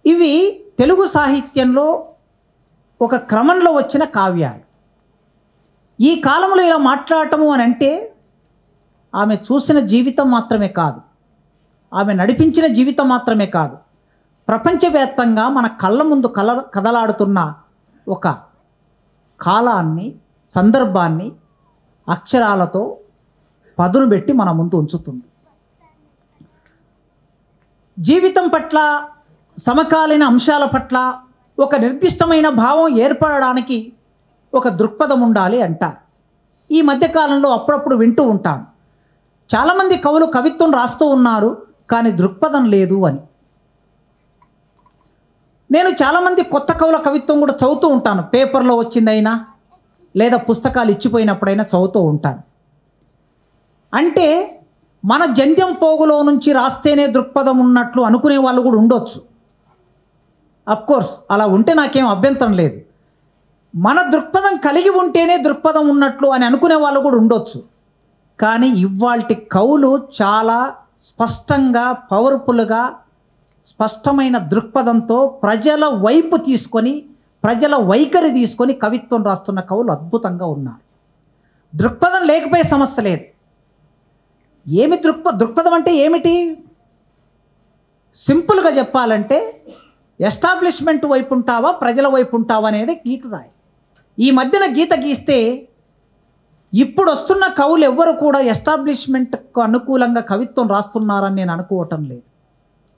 ఇవి తెలుగు సాహిత్యంలో ఒక క్రమంలో వచ్చిన కావ్యాలు. ఈ కాలంలో ఇలా మాట్లాడటము అని అంటే ఆమె చూసిన జీవితం మాత్రమే కాదు, ఆమె నడిపించిన జీవితం మాత్రమే కాదు, ప్రపంచవ్యాప్తంగా మన కళ్ళ ముందు కదలాడుతున్న ఒక కాలాన్ని, సందర్భాన్ని అక్షరాలతో పదును పెట్టి మన ముందు ఉంచుతుంది. జీవితం పట్ల, సమకాలీన అంశాల పట్ల ఒక నిర్దిష్టమైన భావం ఏర్పడడానికి ఒక దృక్పథం ఉండాలి అంటారు. ఈ మధ్యకాలంలో అప్పుడప్పుడు వింటూ ఉంటాను, చాలామంది కవులు కవిత్వం రాస్తూ ఉన్నారు కానీ దృక్పథం లేదు అని. నేను చాలామంది కొత్త కవుల కవిత్వం కూడా చదువుతూ ఉంటాను. పేపర్లో వచ్చిందైనా లేదా పుస్తకాలు ఇచ్చిపోయినప్పుడైనా చదువుతూ ఉంటాను. అంటే మన జంధ్యం పోగులో నుంచి రాస్తేనే దృక్పథం ఉన్నట్లు అనుకునే వాళ్ళు కూడా ఉండొచ్చు. అఫ్కోర్స్ అలా ఉంటే నాకేం అభ్యంతరం లేదు. మన దృక్పథం కలిగి ఉంటేనే దృక్పథం ఉన్నట్లు అని అనుకునే వాళ్ళు కూడా ఉండొచ్చు. కానీ ఇవాల్టి కవులు చాలా స్పష్టంగా, పవర్ఫుల్గా, స్పష్టమైన దృక్పథంతో ప్రజల వైపు తీసుకొని, ప్రజల వైఖరి తీసుకొని కవిత్వం రాస్తున్న కవులు అద్భుతంగా ఉన్నారు. దృక్పథం లేకపోయే సమస్య లేదు. ఏమి దృక్పథం అంటే ఏమిటి? సింపుల్గా చెప్పాలంటే ఎస్టాబ్లిష్మెంట్ వైపు ఉంటావా, ప్రజల వైపు ఉంటావా అనేది గీటు రాయి. ఈ మధ్యన గీత గీస్తే ఇప్పుడు వస్తున్న కవులు ఎవ్వరు కూడా ఎస్టాబ్లిష్మెంట్కు అనుకూలంగా కవిత్వం రాస్తున్నారని నేను అనుకోవటం లేదు.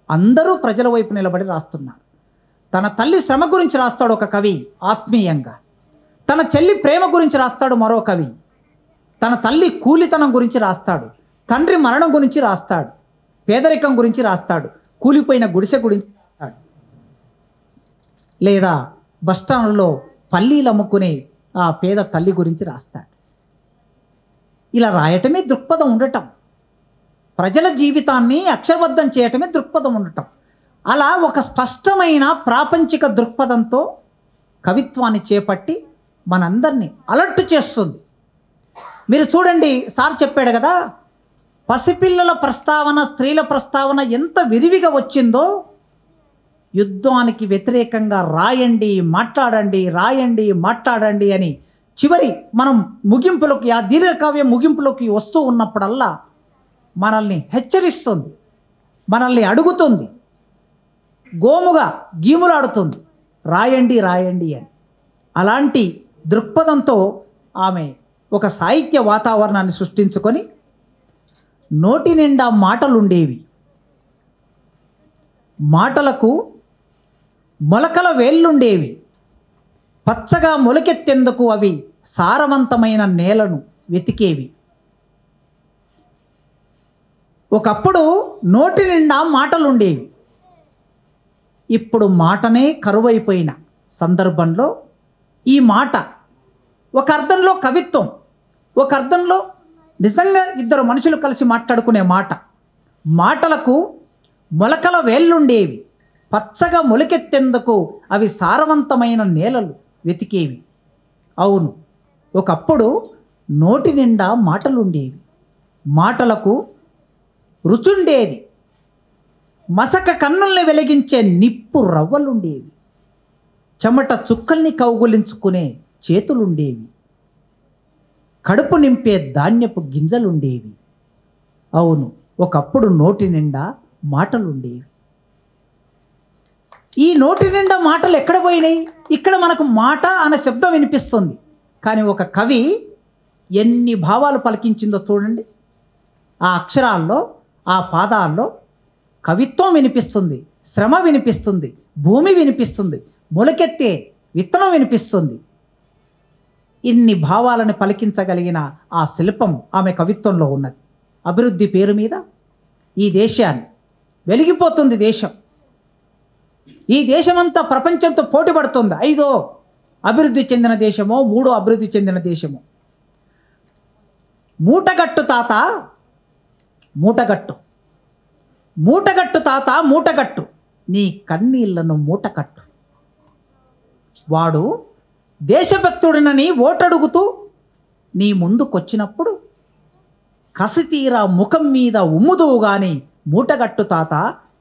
అందరూ ప్రజల వైపు నిలబడి రాస్తున్నారు. తన తల్లి శ్రమ గురించి రాస్తాడు ఒక కవి ఆత్మీయంగా, తన చెల్లి ప్రేమ గురించి రాస్తాడు మరో కవి, తన తల్లి కూలితనం గురించి రాస్తాడు, తండ్రి మరణం గురించి రాస్తాడు, పేదరికం గురించి రాస్తాడు, కూలిపోయిన గుడిసె గురించి రాస్తాడు, లేదా బస్టాండ్లో పల్లీలు అమ్ముకునే ఆ పేద తల్లి గురించి రాస్తాడు. ఇలా రాయటమే దృక్పథం ఉండటం. ప్రజల జీవితాన్ని అక్షరబద్ధం చేయటమే దృక్పథం ఉండటం. అలా ఒక స్పష్టమైన ప్రాపంచిక దృక్పథంతో కవిత్వాన్ని చేపట్టి మనందరినీ అలర్ట్ చేస్తుంది. మీరు చూడండి, సార్ చెప్పాడు కదా, పసిపిల్లల ప్రస్తావన, స్త్రీల ప్రస్తావన ఎంత విరివిగా వచ్చిందో. యుద్ధానికి వ్యతిరేకంగా రాయండి, మాట్లాడండి, రాయండి, మాట్లాడండి అని చివరి మనం ముగింపులోకి, ఆ దీర్ఘకావ్యం ముగింపులోకి వస్తూ ఉన్నప్పుడల్లా మనల్ని హెచ్చరిస్తుంది, మనల్ని అడుగుతుంది, గోముగా గీములాడుతుంది, రాయండి రాయండి అని. అలాంటి దృక్పథంతో ఆమె ఒక సాహిత్య వాతావరణాన్ని సృష్టించుకొని నోటి నిండా మాటలుండేవి. మాటలకు మొలకల వేళ్ళుండేవి. పచ్చగా మొలకెత్తేందుకు అవి సారవంతమైన నేలను వెతికేవి. ఒకప్పుడు నోటి నిండా మాటలుండేవి. ఇప్పుడు మాటనే కరువైపోయిన సందర్భంలో ఈ మాట ఒక అర్థంలో కవిత్వం, ఒక అర్థంలో నిజంగా ఇద్దరు మనుషులు కలిసి మాట్లాడుకునే మాట. మాటలకు మొలకల వేళ్ళుండేవి. పచ్చగా మొలకెత్తేందుకు అవి సారవంతమైన నేలలు వెతికేవి. అవును, ఒకప్పుడు నోటి నిండా మాటలుండేవి. మాటలకు రుచుండేది. మసక కన్నుల్ని వెలిగించే నిప్పు రవ్వలుండేవి. చెమట చుక్కల్ని కౌగులించుకునే చేతులుండేవి. కడుపు నింపే ధాన్యపు గింజలుండేవి. అవును, ఒకప్పుడు నోటి నిండా మాటలుండేవి. ఈ నోటి నిండా మాటలు ఎక్కడ పోయినాయి? ఇక్కడ మనకు మాట అనే శబ్దం వినిపిస్తుంది, కానీ ఒక కవి ఎన్ని భావాలు పలికించిందో చూడండి. ఆ అక్షరాల్లో, ఆ పాదాల్లో కవిత్వం వినిపిస్తుంది, శ్రమ వినిపిస్తుంది, భూమి వినిపిస్తుంది, మొలకెత్తే విత్తనం వినిపిస్తుంది. ఇన్ని భావాలను పలికించగలిగిన ఆ శిల్పం ఆమె కవిత్వంలో ఉన్నది. అభివృద్ధి పేరు మీద ఈ దేశాన్ని వెలిగిపోతుంది. దేశం, ఈ దేశమంతా ప్రపంచంతో పోటీ పడుతుంది. 5వ అభివృద్ధి చెందిన దేశమో 3వ అభివృద్ధి చెందిన దేశమో. మూటగట్టు తాత, మూటగట్టు, మూటగట్టు తాత, మూటగట్టు, నీ కన్నీళ్లను మూటకట్టు. వాడు దేశభక్తుడినని ఓటడుగుతూ నీ ముందుకొచ్చినప్పుడు కసితీరా ముఖం మీద ఉమ్ముదువు గాని మూటగట్టు తాత,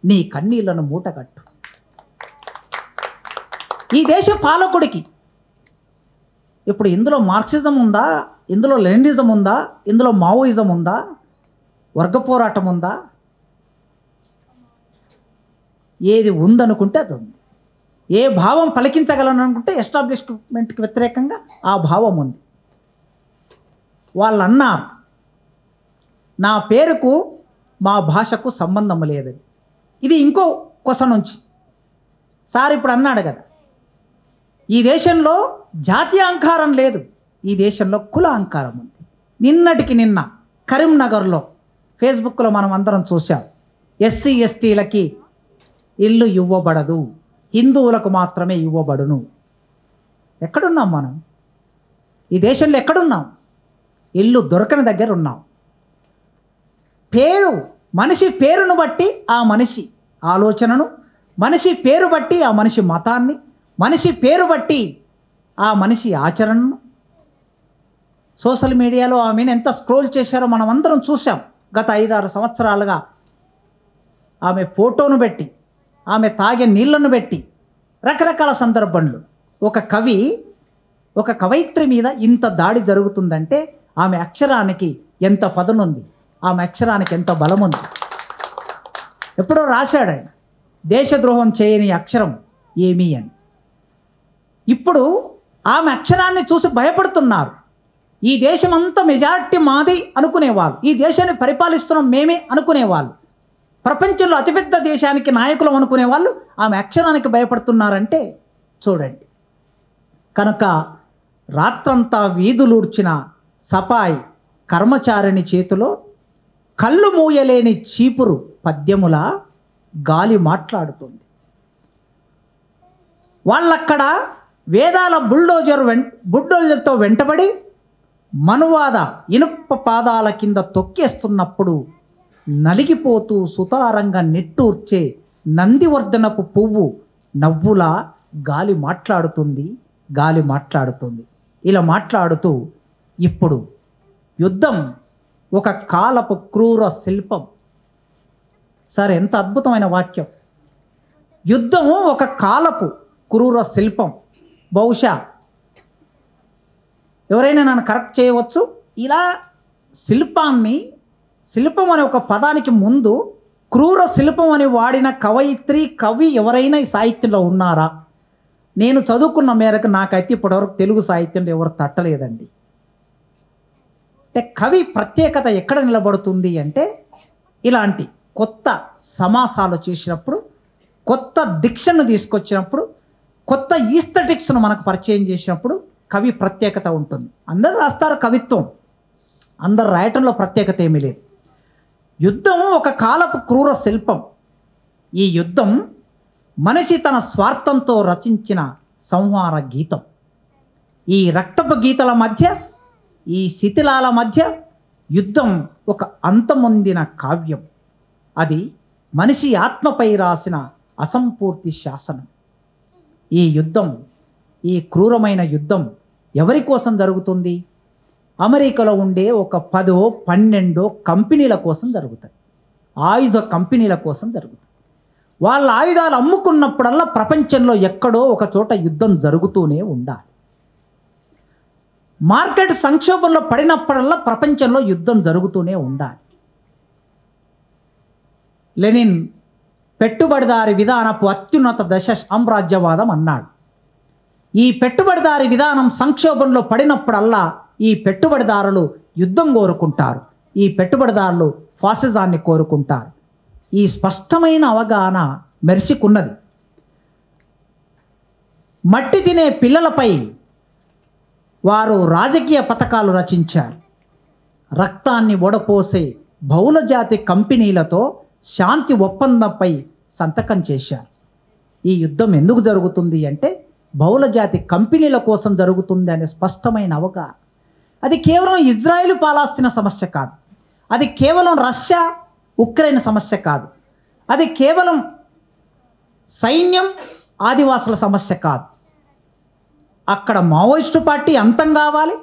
నీ కన్నీళ్లను మూటగట్టు. ఈ దేశ పాలకుడికి ఇప్పుడు ఇందులో మార్క్సిజం ఉందా, ఇందులో లెనినిజం ఉందా, ఇందులో మావోయిజం ఉందా, వర్గ పోరాటం ఉందా? ఏది ఉందనుకుంటే అది ఉంది. ఏ భావం పలికించగలను అనుకుంటే ఎస్టాబ్లిష్మెంట్కి వ్యతిరేకంగా ఆ భావం ఉంది. వాళ్ళు అన్నారు, నా పేరుకు మా భాషకు సంబంధం లేదని. ఇది ఇంకో కొస నుంచి సార్ ఇప్పుడు అన్నాడు కదా, ఈ దేశంలో జాతీయ అహంకారం లేదు, ఈ దేశంలో కుల అహంకారం ఉంది. నిన్నటికి నిన్న కరీంనగర్లో ఫేస్బుక్లో మనం అందరం చూసాం, ఎస్సీ ఎస్టీలకి ఇల్లు ఇవ్వబడదు, హిందువులకు మాత్రమే ఇవ్వబడును. ఎక్కడున్నాం మనం? ఈ దేశంలో ఎక్కడున్నాం? ఇల్లు దొరకని దగ్గర ఉన్నాం. పేరు, మనిషి పేరును బట్టి ఆ మనిషి ఆలోచనను, మనిషి పేరు బట్టి ఆ మనిషి మతాన్ని, మనిషి పేరు బట్టి ఆ మనిషి ఆచరణను. సోషల్ మీడియాలో ఆమెను ఎంత స్క్రోల్ చేశారో మనం అందరం చూసాం. గత 5-6 సంవత్సరాలుగా ఆమె ఫోటోను పెట్టి, ఆమె తాగే నీళ్లను పెట్టి, రకరకాల సందర్భంలో ఒక కవి, ఒక కవయిత్రి మీద ఇంత దాడి జరుగుతుందంటే ఆమె అక్షరానికి ఎంత పదునుంది, ఆమె అక్షరానికి ఎంత బలం ఉంది. ఎప్పుడో రాశాడు ఆయన, దేశద్రోహం చేయని అక్షరం ఏమీ అని. ఇప్పుడు ఆమె అక్షరాన్ని చూసి భయపడుతున్నారు. ఈ దేశం అంతా మెజారిటీ మాది అనుకునేవాళ్ళు, ఈ దేశాన్ని పరిపాలిస్తున్నాం మేమే అనుకునేవాళ్ళు, ప్రపంచంలో అతిపెద్ద దేశానికి నాయకులం అనుకునే వాళ్ళు ఆమె అక్షరానికి భయపడుతున్నారంటే చూడండి. కనుక రాత్రంతా వీధులూడ్చిన సపాయి కర్మచారిణి చేతిలో కళ్ళు మూయలేని చీపురు పద్యముల గాలి మాట్లాడుతుంది. వాళ్ళక్కడ వేదాల బుల్డోజర్తో వెంటబడి మనువాద ఇనుప పాదాల కింద తొక్కేస్తున్నప్పుడు నలిగిపోతూ సుతారంగా నిట్టూర్చే నందివర్ధనపు పువ్వు నవ్వులా గాలి మాట్లాడుతుంది, గాలి మాట్లాడుతుంది. ఇలా మాట్లాడుతూ ఇప్పుడు యుద్ధం ఒక కాలపు క్రూర శిల్పం. సార్ ఎంత అద్భుతమైన వాక్యం. యుద్ధం ఒక కాలపు క్రూర శిల్పం. బహుశా ఎవరైనా నన్ను కరెక్ట్ చేయవచ్చు. ఇలా శిల్పాన్ని, శిల్పం అనే ఒక పదానికి ముందు క్రూర శిల్పం అని వాడిన కవయిత్రి, కవి ఎవరైనా ఈ సాహిత్యంలో ఉన్నారా? నేను చదువుకున్న మేరకు నాకైతే ఇప్పటివరకు తెలుగు సాహిత్యంలో ఎవరు తట్టలేదండి. అంటే కవి ప్రత్యేకత ఎక్కడ నిలబడుతుంది అంటే ఇలాంటి కొత్త సమాసాలు చేసినప్పుడు, కొత్త డిక్షన్ను తీసుకొచ్చినప్పుడు, కొత్త ఈస్థెటిక్స్ను మనకు పరిచయం చేసినప్పుడు కవి ప్రత్యేకత ఉంటుంది. అందరూ రాస్తారు కవిత్వం, అందరు రాయటంలో ప్రత్యేకత ఏమీ లేదు. యుద్ధం ఒక కాలపు క్రూర శిల్పం. ఈ యుద్ధం మనిషి తన స్వార్థంతో రచించిన సంహార గీతం. ఈ రక్తపు గీతల మధ్య, ఈ శిథిలాల మధ్య యుద్ధం ఒక అంతమొందిన కావ్యం. అది మనిషి ఆత్మపై రాసిన అసంపూర్తి శాసనం. ఈ యుద్ధం, ఈ క్రూరమైన యుద్ధం ఎవరి కోసం జరుగుతుంది? అమెరికాలో ఉండే ఒక 10-12 కంపెనీల కోసం జరుగుతుంది. ఆయుధ కంపెనీల కోసం జరుగుతుంది. వాళ్ళ ఆయుధాలు అమ్ముకున్నప్పుడల్లా ప్రపంచంలో ఎక్కడో ఒక చోట యుద్ధం జరుగుతూనే ఉండాలి. మార్కెట్ సంక్షోభంలో పడినప్పుడల్లా ప్రపంచంలో యుద్ధం జరుగుతూనే ఉండాలి. లెనిన్ పెట్టుబడిదారి విధానపు అత్యున్నత దశ సామ్రాజ్యవాదం అన్నాడు. ఈ పెట్టుబడిదారి విధానం సంక్షోభంలో పడినప్పుడల్లా ఈ పెట్టుబడిదారులు యుద్ధం కోరుకుంటారు, ఈ పెట్టుబడిదారులు ఫాసిజాన్ని కోరుకుంటారు. ఈ స్పష్టమైన అవగాహన మెర్సికున్నది. మట్టి తినే పిల్లలపై వారు రాజకీయ పథకాలు రచించారు. రక్తాన్ని ఒడపోసే బహుళజాతి కంపెనీలతో శాంతి ఒప్పందంపై సంతకం చేశారు. ఈ యుద్ధం ఎందుకు జరుగుతుంది అంటే బహుళజాతి కంపెనీల కోసం జరుగుతుంది అనే స్పష్టమైన అవగాహన. అది కేవలం ఇజ్రాయెల్ పాలస్తీనా సమస్య కాదు, అది కేవలం రష్యా ఉక్రెయిన్ సమస్య కాదు, అది కేవలం సైన్యం ఆదివాసుల సమస్య కాదు. అక్కడ మావోయిస్టు పార్టీ అంతం కావాలి,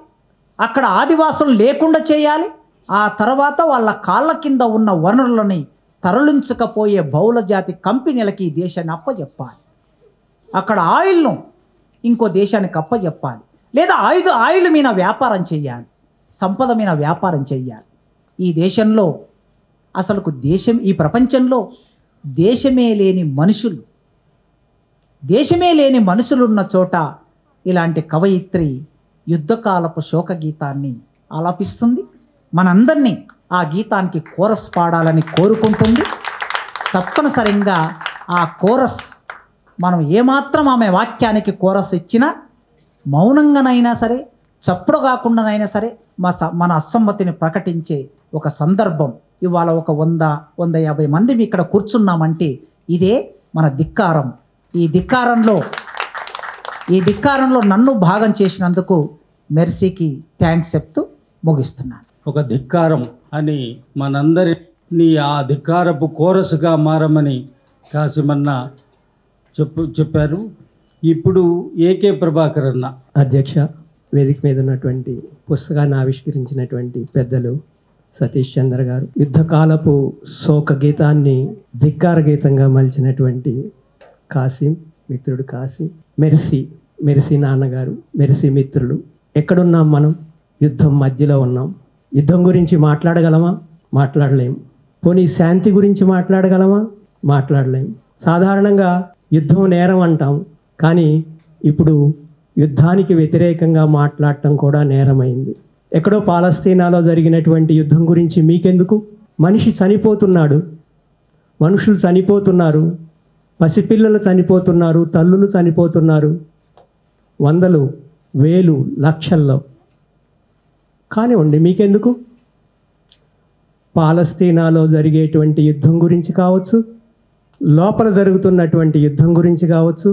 అక్కడ ఆదివాసులు లేకుండా చేయాలి, ఆ తర్వాత వాళ్ళ కాళ్ళ కింద ఉన్న వనరులని తరలించకపోయే బహుళజాతి కంపెనీలకి ఈ దేశాన్ని అప్పచెప్పాలి. అక్కడ ఆయిల్ను ఇంకో దేశానికి అప్పచెప్పాలి, లేదా ఆయిల్ మీద వ్యాపారం చేయాలి, సంపద మీద వ్యాపారం చేయాలి. ఈ దేశంలో అసలుకు ఈ ప్రపంచంలో దేశమే లేని మనుషులున్న చోట ఇలాంటి కవయిత్రి యుద్ధకాలపు శోక గీతాన్ని ఆలాపిస్తుంది. మనందరినీ ఆ గీతానికి కోరస్ పాడాలని కోరుకుంటుంది. తప్పనిసరిగా ఆ కోరస్ మనం ఏమాత్రం ఆమె వాక్యానికి కోరస్ ఇచ్చినా, మౌనంగానైనా సరే, చప్పుడు కాకుండానైనా సరే మన అసమ్మతిని ప్రకటించే ఒక సందర్భం ఇవాళ ఒక 100-150 మంది ఇక్కడ కూర్చున్నామంటే ఇదే మన ధిక్కారం. ఈ ధిక్కారంలో నన్ను భాగం చేసినందుకు మెర్సీకి థ్యాంక్స్ చెప్తూ ముగిస్తున్నాను. ఒక ధిక్కారం అని మనందరినీ ఆ ధిక్కారపు కోరసుగా మారమని కాసిమన్న చెప్పారు. ఇప్పుడు ఏకే ప్రభాకర్ అన్న. అధ్యక్ష, వేదిక మీద ఉన్నటువంటి పుస్తకాన్ని ఆవిష్కరించినటువంటి పెద్దలు సతీష్ చంద్ర గారు, యుద్ధకాలపు శోక గీతాన్ని ధిక్కార గీతంగా మలిచినటువంటి కాసిం మిత్రుడు కాసిం, మెర్సీ నాన్నగారు, మెర్సీ మిత్రులు. ఎక్కడున్నాం మనం? యుద్ధం మధ్యలో ఉన్నాం. యుద్ధం గురించి మాట్లాడగలమా? మాట్లాడలేం. పోనీ శాంతి గురించి మాట్లాడగలమా? మాట్లాడలేం. సాధారణంగా యుద్ధం నేరం అంటాం, కానీ ఇప్పుడు యుద్ధానికి వ్యతిరేకంగా మాట్లాడటం కూడా నేరమైంది. ఎక్కడో పాలస్తీనాలో జరిగినటువంటి యుద్ధం గురించి మీకెందుకు? మనిషి చనిపోతున్నాడు, మనుషులు చనిపోతున్నారు, పసిపిల్లలు చనిపోతున్నారు, తల్లులు చనిపోతున్నారు, వందలు, వేలు, లక్షల్లో. కానివ్వండి, మీకెందుకు? పాలస్తీనాలో జరిగేటువంటి యుద్ధం గురించి కావచ్చు, లోపల జరుగుతున్నటువంటి యుద్ధం గురించి కావచ్చు,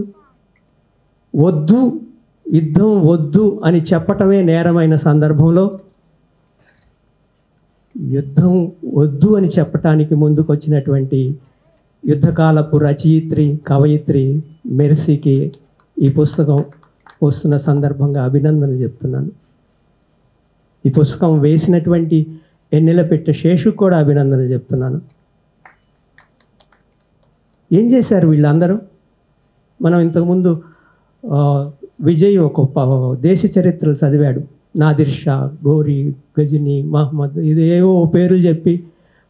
యుద్ధం వద్దు అని చెప్పటమే నేరమైన సందర్భంలో యుద్ధం వద్దు అని చెప్పటానికి ముందుకు వచ్చినటువంటి యుద్ధకాలపు రచయిత్రి, కవయిత్రి మెర్సీకి ఈ పుస్తకం వస్తున్న సందర్భంగా అభినందనలు చెప్తున్నాను. ఈ పుస్తకం వేసినటువంటి ఎన్నెల పెట్టే శేషుకు కూడా అభినందనలు చెప్తున్నాను. ఏం చేశారు వీళ్ళందరూ? మనం ఇంతకుముందు విజయ్ ఒక దేశ చరిత్రలు చదివాడు. నాదిర్ షా, గోరీ, గజనీ, మహమ్మద్, ఇదేవో పేర్లు చెప్పి,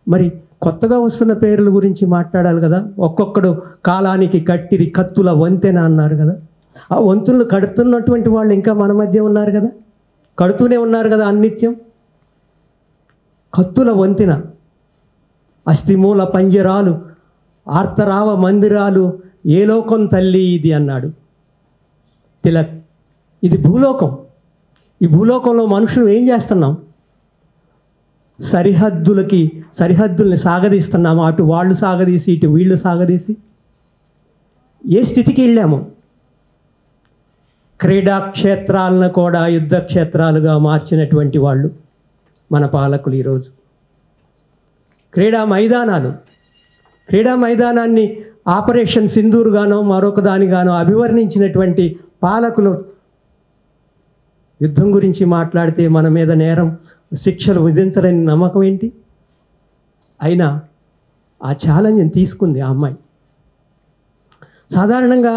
మరి కొత్తగా వస్తున్న పేర్ల గురించి మాట్లాడాలి కదా. ఒక్కొక్కడు కాలానికి కట్టిరి కత్తుల వంతెన అన్నారు కదా. ఆ వంతులు కడుతున్నటువంటి వాళ్ళు ఇంకా మన మధ్య ఉన్నారు కదా, కడుతూనే ఉన్నారు కదా అన్నిత్యం. కత్తుల వంతెన, అస్థిమూల పంజరాలు, ఆర్తరావ మందిరాలు, ఏ లోకం తల్లి ఇది అన్నాడు తిలక్. ఇది భూలోకం. ఈ భూలోకంలో మనుషులు ఏం చేస్తున్నాం? సరిహద్దుల్ని సాగదీస్తున్నాము. అటు వాళ్ళు సాగదీసి, ఇటు వీళ్ళు సాగదీసి ఏ స్థితికి వెళ్ళాము? క్రీడాక్షేత్రాలను కూడా యుద్ధ క్షేత్రాలుగా మార్చినటువంటి వాళ్ళు మన పాలకులు ఈరోజు. క్రీడా మైదానాన్ని ఆపరేషన్ సింధూర్గానో మరొక దానిగానో అభివర్ణించినటువంటి పాలకులు యుద్ధం గురించి మాట్లాడితే మన మీద నేరం, శిక్షలు విధించరని నమ్మకం ఏంటి? అయినా ఆ ఛాలెంజ్ని తీసుకుంది ఆ అమ్మాయి. సాధారణంగా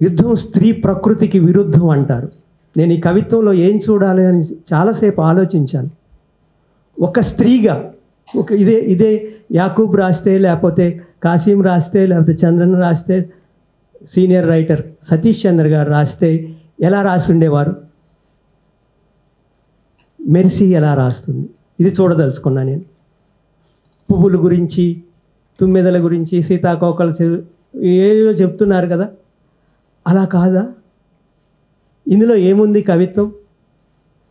యుద్ధం స్త్రీ ప్రకృతికి విరుద్ధం అంటారు. నేను ఈ కవిత్వంలో ఏం చూడాలి అని చాలాసేపు ఆలోచించాను. ఒక స్త్రీగా ఇదే యాకూబ్ రాస్తే, లేకపోతే కాసిం రాస్తే, లేకపోతే చంద్రన్ రాస్తే, సీనియర్ రైటర్ సతీష్ చంద్ర గారు రాస్తే ఎలా రాసి ఉండేవారు? మెర్సీ ఎలా రాస్తుంది? ఇది చూడదలుచుకున్నా నేను. పువ్వుల గురించి, తుమ్మెదల గురించి, సీతాకోకల ఏదో చెప్తున్నారు కదా, అలా కాదా? ఇందులో ఏముంది కవిత్వం?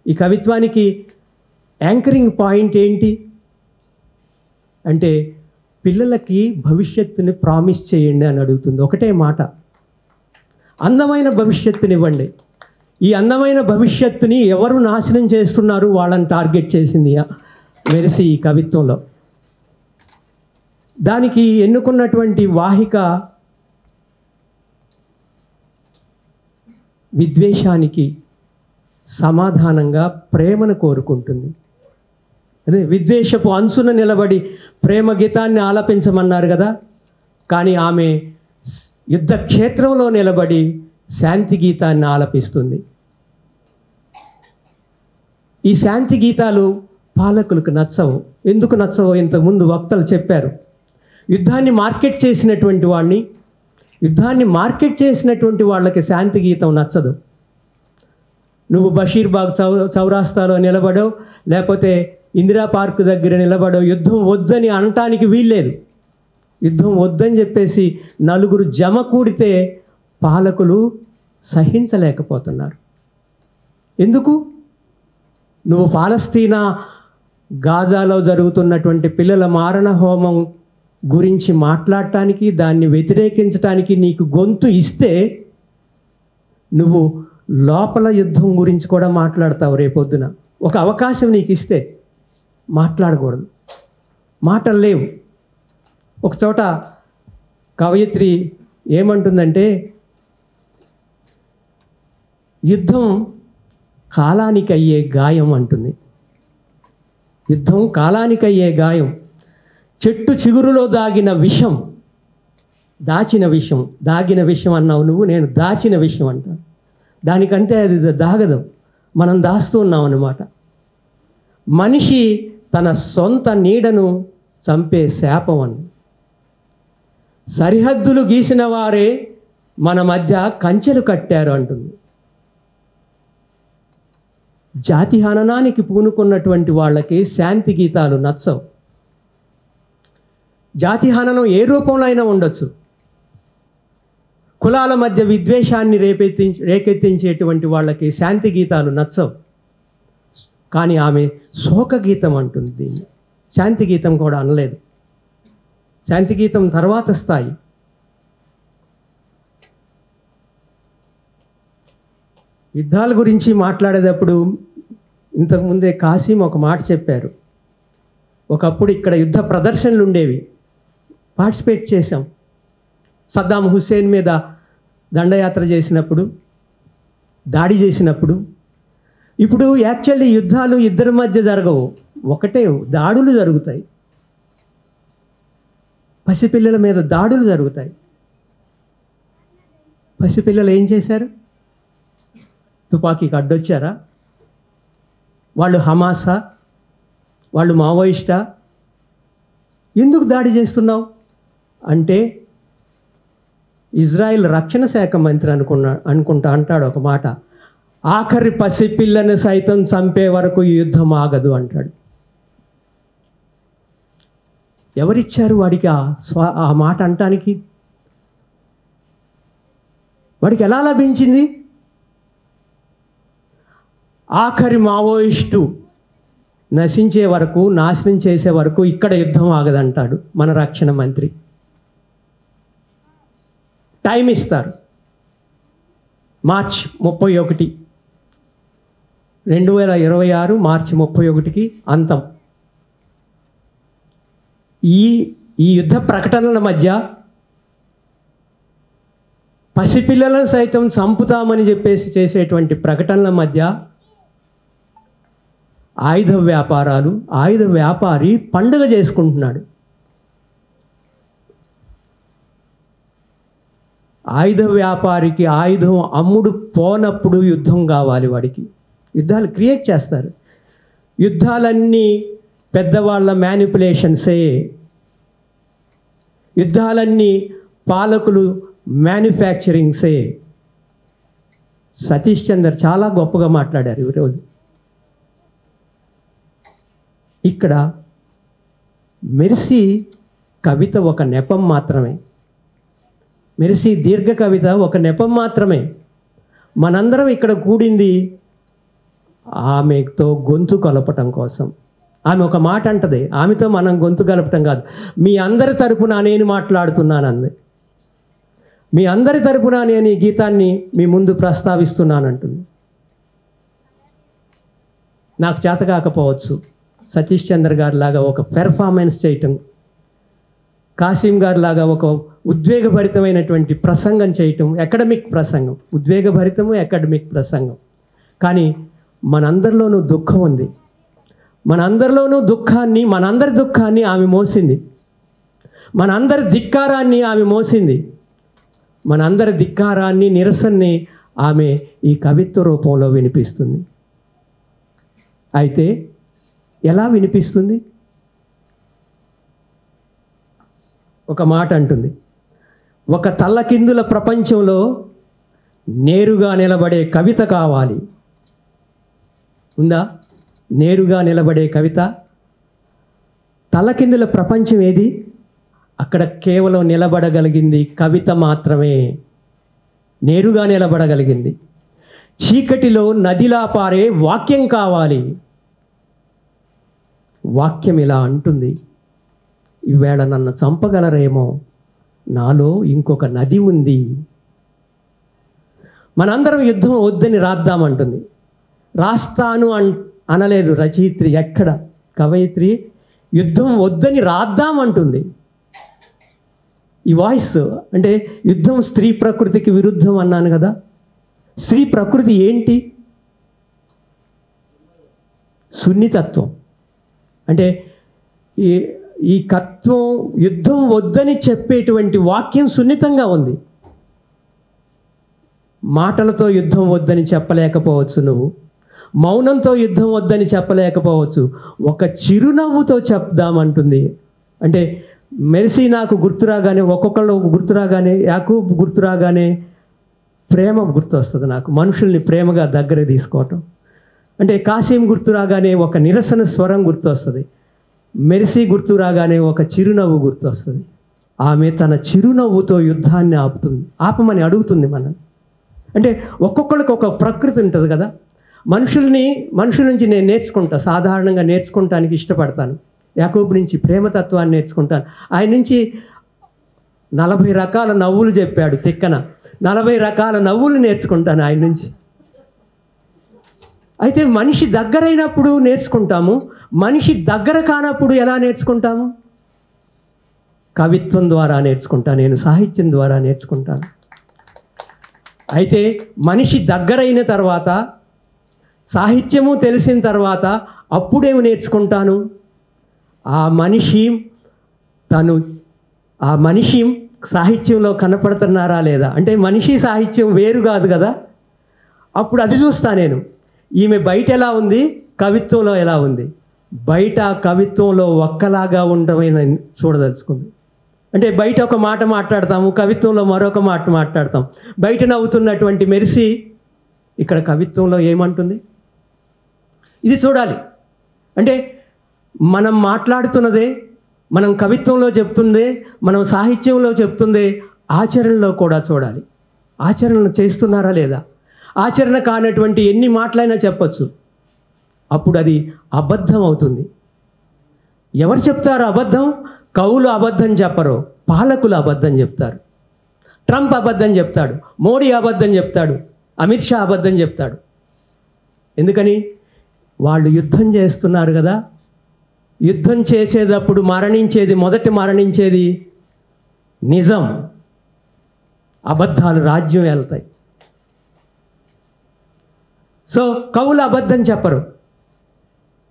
ఈ కవిత్వానికి యాంకరింగ్ పాయింట్ ఏంటి అంటే, పిల్లలకి భవిష్యత్తుని ప్రామిస్ చేయండి అని అడుగుతుంది. ఒకటే మాట, అందమైన భవిష్యత్తునివ్వండి. ఈ అందమైన భవిష్యత్తుని ఎవరు నాశనం చేస్తున్నారు వాళ్ళని టార్గెట్ చేసింది మెర్సీ ఈ కవిత్వంలో. దానికి ఎన్నుకున్నటువంటి వాహిక విద్వేషానికి సమాధానంగా ప్రేమను కోరుకుంటుంది. అదే విద్వేషపు అంచున నిలబడి ప్రేమ గీతాన్ని ఆలపించమన్నారు కదా, కానీ ఆమె యుద్ధ క్షేత్రంలో నిలబడి శాంతి గీతాన్ని ఆలపిస్తుంది. ఈ శాంతి గీతాలు పాలకులకు నచ్చవు. ఎందుకు నచ్చవో ఇంతకుముందు వక్తలు చెప్పారు. యుద్ధాన్ని మార్కెట్ చేసినటువంటి వాళ్ళకి శాంతి గీతం నచ్చదు. నువ్వు బషీర్బాగ్ చౌరాస్తాలో నిలబడో, లేకపోతే ఇందిరా పార్క్ దగ్గర నిలబడో యుద్ధం వద్దని అనటానికి వీల్లేదు. యుద్ధం వద్దని చెప్పేసి నలుగురు జమ కూడితే పాలకులు సహించలేకపోతున్నారు. ఎందుకు? నువ్వు పాలస్తీనా గాజాలో జరుగుతున్నటువంటి పిల్లల మారణ హోమం గురించి మాట్లాడటానికి, దాన్ని వ్యతిరేకించడానికి నీకు గొంతు ఇస్తే, నువ్వు లోపల యుద్ధం గురించి కూడా మాట్లాడతావు. రేపొద్దున ఒక అవకాశం నీకు ఇస్తే మాట్లాడకూడదు. మాటలు లేవు. ఒకచోట కవయిత్రి ఏమంటుందంటే, యుద్ధం కాలానికి అయ్యే గాయం అంటుంది. యుద్ధం కాలానికి అయ్యే గాయం. చెట్టు చిగురులో దాగిన విషం, దాగిన విషం అన్నావు నువ్వు, నేను దాచిన విషం అంటాను. దానికంటే అది దాగదు, మనం దాస్తూ ఉన్నాం అన్నమాట. మనిషి తన సొంత నీడను చంపే శాపం అని. సరిహద్దులు గీసిన వారే మన మధ్య కంచెలు కట్టారు అంటుంది. జాతి హననానికి పూనుకున్నటువంటి వాళ్ళకి శాంతి గీతాలు నచ్చవు. జాతి హననం ఏ రూపంలో అయినా ఉండొచ్చు. కులాల మధ్య విద్వేషాన్ని రేకెత్తించేటువంటి వాళ్ళకి శాంతి గీతాలు నచ్చవు. కానీ ఆమె శోక గీతం అంటుంది దీన్ని. శాంతి గీతం కూడా అనలేదు. శాంతి గీతం తర్వాత స్థాయి. యుద్ధాల గురించి మాట్లాడేటప్పుడు ఇంతకుముందే కాసిం ఒక మాట చెప్పారు. ఒకప్పుడు ఇక్కడ యుద్ధ ప్రదర్శనలు ఉండేవి, పార్టిసిపేట్ చేశాం. సద్దాం హుస్సేన్ మీద దండయాత్ర చేసినప్పుడు, దాడి చేసినప్పుడు. ఇప్పుడు యాక్చువల్లీ యుద్ధాలు ఇద్దరి మధ్య జరగవు, ఒకటే దాడులు జరుగుతాయి. పసిపిల్లల మీద దాడులు జరుగుతాయి. పసిపిల్లలు ఏం చేశారు? తుపాకీకి అడ్డొచ్చారా? వాళ్ళు హమాసా? వాళ్ళు మావోయిస్టా? ఎందుకు దాడి చేస్తున్నావు అంటే, ఇజ్రాయెల్ రక్షణ శాఖ మంత్రి అంటాడు ఒక మాట, ఆఖరి పసిపిల్లని సైతం చంపే వరకు ఈ యుద్ధం ఆగదు అంటాడు. ఎవరిచ్చారు వాడికి ఆ మాట అంటానికి? వాడికి ఎలా లభించింది? ఆఖరి మావోయిస్టు నశించే వరకు, నాశనం చేసే వరకు ఇక్కడ యుద్ధం ఆగదంటాడు మన రక్షణ మంత్రి. టైం ఇస్తారు, మార్చ్ 31, 2026 మార్చి 31కి అంతం. ఈ యుద్ధ ప్రకటనల మధ్య పసిపిల్లలను సైతం చంపుతామని చెప్పేసి చేసేటువంటి ప్రకటనల మధ్య ఆయుధ వ్యాపారి పండుగ చేసుకుంటున్నాడు. ఆయుధ వ్యాపారికి ఆయుధం అమ్ముడు పోనప్పుడు యుద్ధం కావాలి వాడికి. యుద్ధాలు క్రియేట్ చేస్తారు. యుద్ధాలన్నీ పెద్దవాళ్ళ మ్యానిపులేషన్సే. యుద్ధాలన్నీ పాలకులు మ్యానుఫ్యాక్చరింగ్సే. సతీష్ చందర్ చాలా గొప్పగా మాట్లాడారు ఈరోజు. ఇక్కడ మెర్సీ కవిత ఒక నెపం మాత్రమే. మెర్సీ దీర్ఘ కవిత ఒక నెపం మాత్రమే. మనందరం ఇక్కడ కూడింది ఆమెతో గొంతు కలపటం కోసం. ఆమె ఒక మాట అంటది, ఆమెతో మనం గొంతు కలపటం కాదు, మీ అందరి తరపున నేను మాట్లాడుతున్నాను అంది. మీ అందరి తరపున నేను ఈ గీతాన్ని మీ ముందు ప్రస్తావిస్తున్నానంటుంది. నాకు చేత కాకపోవచ్చు సతీష్ చంద్ర గారి లాగా ఒక పెర్ఫార్మెన్స్ చేయటం, కాసిం గారి లాగా ఒక ఉద్వేగభరితమైనటువంటి ప్రసంగం చేయటం, అకాడమిక్ ప్రసంగం, ఉద్వేగభరితము అకాడమిక్ ప్రసంగం. కానీ మనందరిలోనూ దుఃఖం ఉంది. మనందరిలోనూ మనందరి దుఃఖాన్ని ఆమె మోసింది. మనందరి ధిక్కారాన్ని ఆమె మోసింది. మనందరి ధిక్కారాన్ని, నిరసనని ఆమె ఈ కవిత్వ రూపంలో వినిపిస్తుంది. అయితే ఎలా వినిపిస్తుంది? ఒక మాట అంటుంది, ఒక తల్లకిందుల ప్రపంచంలో నేరుగా నిలబడే కవిత కావాలి. ఉందా నేరుగా నిలబడే కవిత? తల్లకిందుల ప్రపంచం ఏది? అక్కడ కేవలం నిలబడగలిగింది కవిత మాత్రమే. నేరుగా నిలబడగలిగింది. చీకటిలో నదిలా పారే వాక్యం కావాలి. వాక్యం ఇలా అంటుంది, ఈవేళ నన్ను చంపగలరేమో, నాలో ఇంకొక నది ఉంది. మనందరం యుద్ధం వద్దని రాద్దామంటుంది. రాస్తాను అనలేదు రచయిత్రి. ఎక్కడ కవయిత్రి యుద్ధం వద్దని రాద్దామంటుంది. ఈ వాయిస్ అంటే యుద్ధం స్త్రీ ప్రకృతికి విరుద్ధం అన్నాను కదా. స్త్రీ ప్రకృతి ఏంటి? సున్నితత్వం. అంటే ఈ కత్వం యుద్ధం వద్దని చెప్పేటువంటి వాక్యం సున్నితంగా ఉంది. మాటలతో యుద్ధం వద్దని చెప్పలేకపోవచ్చు నువ్వు, మౌనంతో యుద్ధం వద్దని చెప్పలేకపోవచ్చు, ఒక చిరునవ్వుతో చెప్దామంటుంది. అంటే మెర్సీ నాకు గుర్తురాగానే, ఒక్కొక్కళ్ళు గుర్తురాగానే, యాకూబ్ గుర్తురాగానే ప్రేమ గుర్తు వస్తుంది నాకు, మనుషుల్ని ప్రేమగా దగ్గర తీసుకోవటం. అంటే కాసిం గుర్తురాగానే ఒక నిరసన స్వరం గుర్తు వస్తుంది. మెర్సీ గుర్తు రాగానే ఒక చిరునవ్వు గుర్తు వస్తుంది. ఆమె తన చిరునవ్వుతో యుద్ధాన్ని ఆపమని అడుగుతుంది మనం. అంటే ఒక్కొక్కరికి ఒక ప్రకృతి ఉంటుంది కదా. మనుషుల నుంచి నేను నేర్చుకుంటా, సాధారణంగా నేర్చుకోవటానికి ఇష్టపడతాను. యాకోబు నుంచి ప్రేమతత్వాన్ని నేర్చుకుంటాను. ఆయన నుంచి 40 రకాల నవ్వులు చెప్పాడు తిక్కన. 40 రకాల నవ్వులు నేర్చుకుంటాను ఆయన నుంచి. అయితే మనిషి దగ్గరైనప్పుడు నేర్చుకుంటాము, మనిషి దగ్గర కానప్పుడు ఎలా నేర్చుకుంటాము? కవిత్వం ద్వారా నేర్చుకుంటాను, నేను సాహిత్యం ద్వారా నేర్చుకుంటాను. అయితే మనిషి దగ్గరైన తర్వాత, సాహిత్యము తెలిసిన తర్వాత అప్పుడేమి నేర్చుకుంటాను? ఆ మనిషి సాహిత్యంలో కనపడుతున్నారా లేదా? అంటే మనిషి సాహిత్యం వేరు కాదు కదా. అప్పుడు అది చూస్తా నేను. ఈమె బయట ఎలా ఉంది, కవిత్వంలో ఎలా ఉంది. బయట కవిత్వంలో ఒక్కలాగా ఉండమని చూడదలుచుకుంది. అంటే బయట ఒక మాట మాట్లాడతాము, కవిత్వంలో మరొక మాట మాట్లాడతాం. బయట నవ్వుతున్నటువంటి మెర్సీ ఇక్కడ కవిత్వంలో ఏమంటుంది? ఇది చూడాలి. అంటే మనం మాట్లాడుతున్నదే, మనం కవిత్వంలో చెప్తుందే, మనం సాహిత్యంలో చెప్తుందే ఆచరణలో కూడా చూడాలి. ఆచరణ చేస్తున్నారా లేదా? ఆచరణ కానటువంటి ఎన్ని మాటలైనా చెప్పచ్చు, అప్పుడు అది అబద్ధం అవుతుంది. ఎవరు చెప్తారు అబద్ధం? కవులు అబద్ధం చెప్పరు, పాలకులు అబద్ధం చెప్తారు. ట్రంప్ అబద్ధం చెప్తాడు, మోడీ అబద్ధం చెప్తాడు, అమిత్ షా అబద్ధం చెప్తాడు. ఎందుకని? వాళ్ళు యుద్ధం చేస్తున్నారు కదా. యుద్ధం చేసేటప్పుడు మొదట మరణించేది నిజం. అబద్ధాలు రాజ్యం వెళ్తాయి. సో కవులు అబద్ధం చెప్పరు,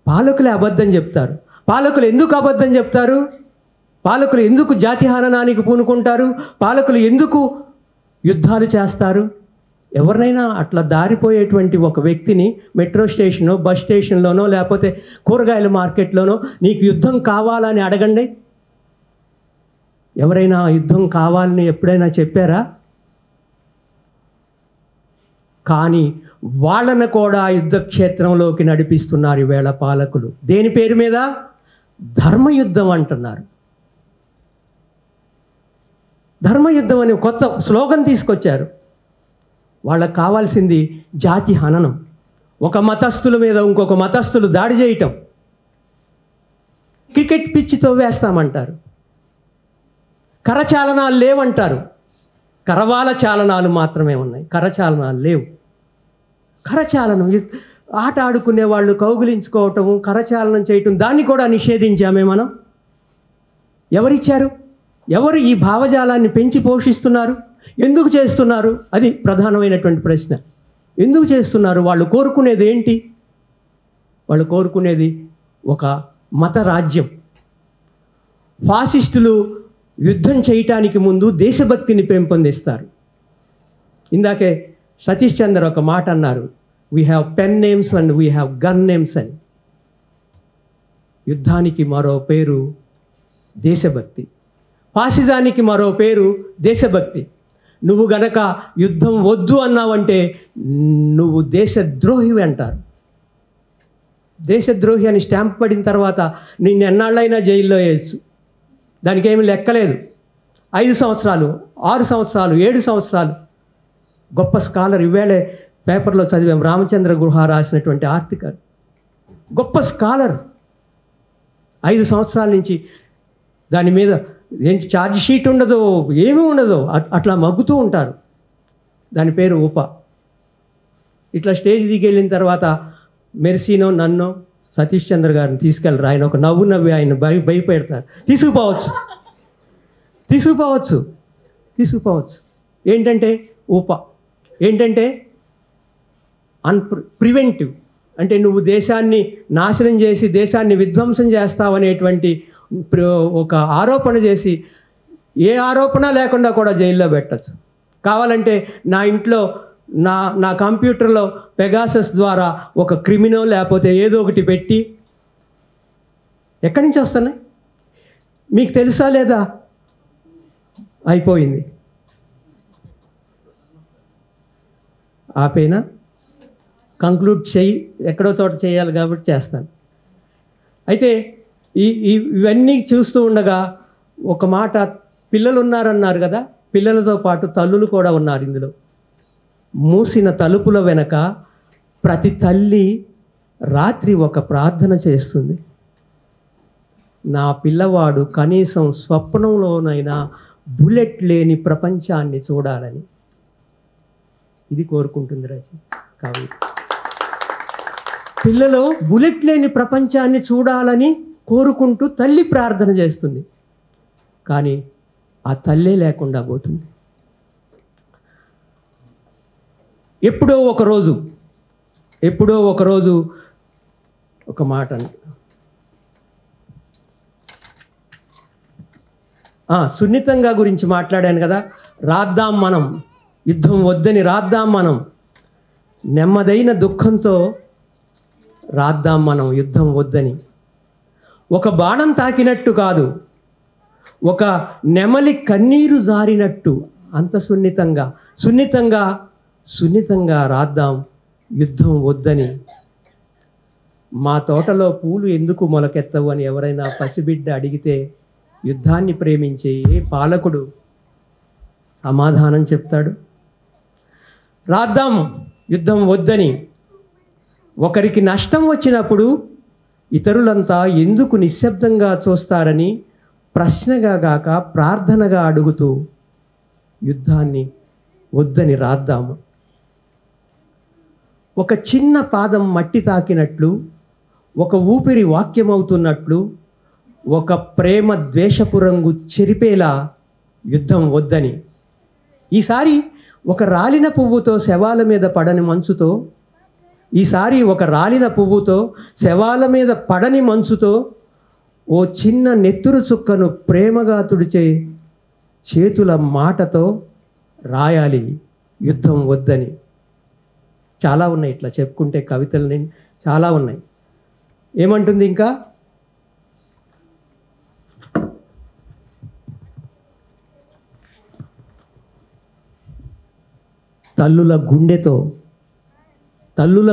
పాలకులే అబద్ధం చెప్తారు. పాలకులు ఎందుకు అబద్ధం చెప్తారు? పాలకులు ఎందుకు జాతి హననానికి పూనుకుంటారు? పాలకులు ఎందుకు యుద్ధాలు చేస్తారు? ఎవరినైనా అట్లా దారిపోయేటువంటి ఒక వ్యక్తిని మెట్రో స్టేషనో, బస్ స్టేషన్లోనో, లేకపోతే కూరగాయల మార్కెట్లోనో నీకు యుద్ధం కావాలని అడగండి. ఎవరైనా యుద్ధం కావాలని ఎప్పుడైనా చెప్పారా? కానీ వాళ్ళను కూడా యుద్ధక్షేత్రంలోకి నడిపిస్తున్నారు ఈవేళ పాలకులు. దేని పేరు మీద? ధర్మయుద్ధం అంటున్నారు. ధర్మయుద్ధం అని కొత్త స్లోగన్ తీసుకొచ్చారు. వాళ్ళకు కావాల్సింది జాతి హననం, ఒక మతస్థుల మీద ఇంకొక మతస్థులు దాడి చేయటం, క్రికెట్ పిచ్చితో వేస్తామంటారు, కరచాలనాలు లేవంటారు. కరవాల చాలనాలు మాత్రమే ఉన్నాయి, కరచాలనాలు లేవు. కరచాలనం, ఆట ఆడుకునే వాళ్ళు కౌగిలించుకోవటము, కరచాలనం చేయటం, దాన్ని కూడా నిషేధించామే మనం. ఎవరిచ్చారు? ఎవరు ఈ భావజాలాన్ని పెంచి పోషిస్తున్నారు? ఎందుకు చేస్తున్నారు? అది ప్రధానమైనటువంటి ప్రశ్న. ఎందుకు చేస్తున్నారు? వాళ్ళు కోరుకునేది ఏంటి? వాళ్ళు కోరుకునేది ఒక మత రాజ్యం. ఫాసిస్టులు యుద్ధం చేయటానికి ముందు దేశభక్తిని పెంపొందిస్తారు. ఇందాకే సతీష్ చంద్ర ఒక మాట అన్నారు, we have pen names and we have gun names అని. యుద్ధానికి మరో పేరు దేశభక్తి, ఫాసిజానికి మరో పేరు దేశభక్తి. నువ్వు గనక యుద్ధం వద్దు అన్నావంటే నువ్వు దేశద్రోహి అంటారు. దేశద్రోహి అని స్టాంప్ పడిన తర్వాత నిన్ను ఎన్నాళ్ళైనా జైల్లో వేయచ్చు, దానికి ఏమి లెక్కలేదు. 5 సంవత్సరాలు, 6 సంవత్సరాలు, 7 సంవత్సరాలు. గొప్ప స్కాలర్, ఇవేళే పేపర్లో చదివాం, రామచంద్ర గుహ రాసినటువంటి ఆర్టికల్. గొప్ప స్కాలర్ 5 సంవత్సరాల నుంచి దాని మీద ఏంటి ఛార్జ్ షీట్ ఉండదో, ఏమీ ఉండదో, అట్లా మగ్గుతూ ఉంటారు. దాని పేరు ఉప. ఇట్లా స్టేజ్ దిగి వెళ్ళిన తర్వాత మెర్సీనో నన్నో సతీష్ చంద్ర గారిని తీసుకెళ్ళరు. ఆయన ఒక నవ్వు నవ్వి ఆయన భయపెడతారు. తీసుకుపోవచ్చు. ఏంటంటే ఉప ఏంటంటే ప్రివెంటివ్, అంటే నువ్వు దేశాన్ని నాశనం చేసి దేశాన్ని విధ్వంసం చేస్తావనేటువంటి ఒక ఆరోపణ చేసి ఏ ఆరోపణ లేకుండా కూడా జైల్లో పెట్టచ్చు. కావాలంటే నా ఇంట్లో నా కంప్యూటర్లో పెగాసస్ ద్వారా ఒక క్రిమినల్ లేకపోతే ఏదో ఒకటి పెట్టి, ఎక్కడి నుంచి వస్తున్నాయి మీకు తెలుసా లేదా? అయిపోయింది. ఆపేనా? కంక్లూడ్ చెయ్యి, ఎక్కడో చోట చేయాలి కాబట్టి చేస్తాను. అయితే ఇవన్నీ చూస్తూ ఉండగా ఒక మాట, పిల్లలు ఉన్నారన్నారు కదా, పిల్లలతో పాటు తల్లులు కూడా ఉన్నారు ఇందులో. మూసిన తలుపుల వెనక ప్రతి తల్లి రాత్రి ఒక ప్రార్థన చేస్తుంది, నా పిల్లవాడు కనీసం స్వప్నంలోనైనా బుల్లెట్ లేని ప్రపంచాన్ని చూడాలని. ఇది కోరుకుంటుంది రచి కావ్య. పిల్లలు బుల్లెట్ లేని ప్రపంచాన్ని చూడాలని కోరుకుంటూ తల్లి ప్రార్థన చేస్తుంది, కానీ ఆ తల్లే లేకుండా పోతుంది. ఎప్పుడో ఒకరోజు ఒక మాట సున్నితంగా గురించి మాట్లాడాను కదా, రాద్దాం మనం, యుద్ధం వద్దని రాద్దాం మనం, నెమ్మదైన దుఃఖంతో రాద్దాం మనం యుద్ధం వద్దని. ఒక బాణం తాకినట్టు కాదు, ఒక నెమలి కన్నీరు జారినట్టు అంత సున్నితంగా రాద్దాం యుద్ధం వద్దని, మా తోటలో పూలు ఎందుకు మొలకెత్తవు అని ఎవరైనా పసిబిడ్డ అడిగితే యుద్ధాన్ని ప్రేమించే ఏ పాలకుడు సమాధానం చెప్తాడు? రాద్దాం యుద్ధం వద్దని. ఒకరికి నష్టం వచ్చినప్పుడు ఇతరులంతా ఎందుకు నిశ్శబ్దంగా చూస్తారని ప్రశ్నగా గాక ప్రార్థనగా అడుగుతూ యుద్ధాన్ని వద్దని రాద్దాము. ఒక చిన్న పాదం మట్టి తాకినట్లు, ఒక ఊపిరి వాక్యమవుతున్నట్లు, ఒక ప్రేమ ద్వేషపు రంగు చెరిపేలా యుద్ధం వద్దని. ఈసారి ఒక రాలిన పువ్వుతో శవాల మీద పడని మంచుతో, ఈసారి ఒక రాలిన పువ్వుతో శవాల మీద పడని మంచుతో ఓ చిన్న నెత్తురు చుక్కను ప్రేమగా తుడిచే చేతుల మాటతో రాయాలి యుద్ధం వద్దని. చాలా ఉన్నాయి, ఇట్లా చెప్పుకుంటే కవితలు చాలా ఉన్నాయి. ఏమంటుంది ఇంకా? తల్లుల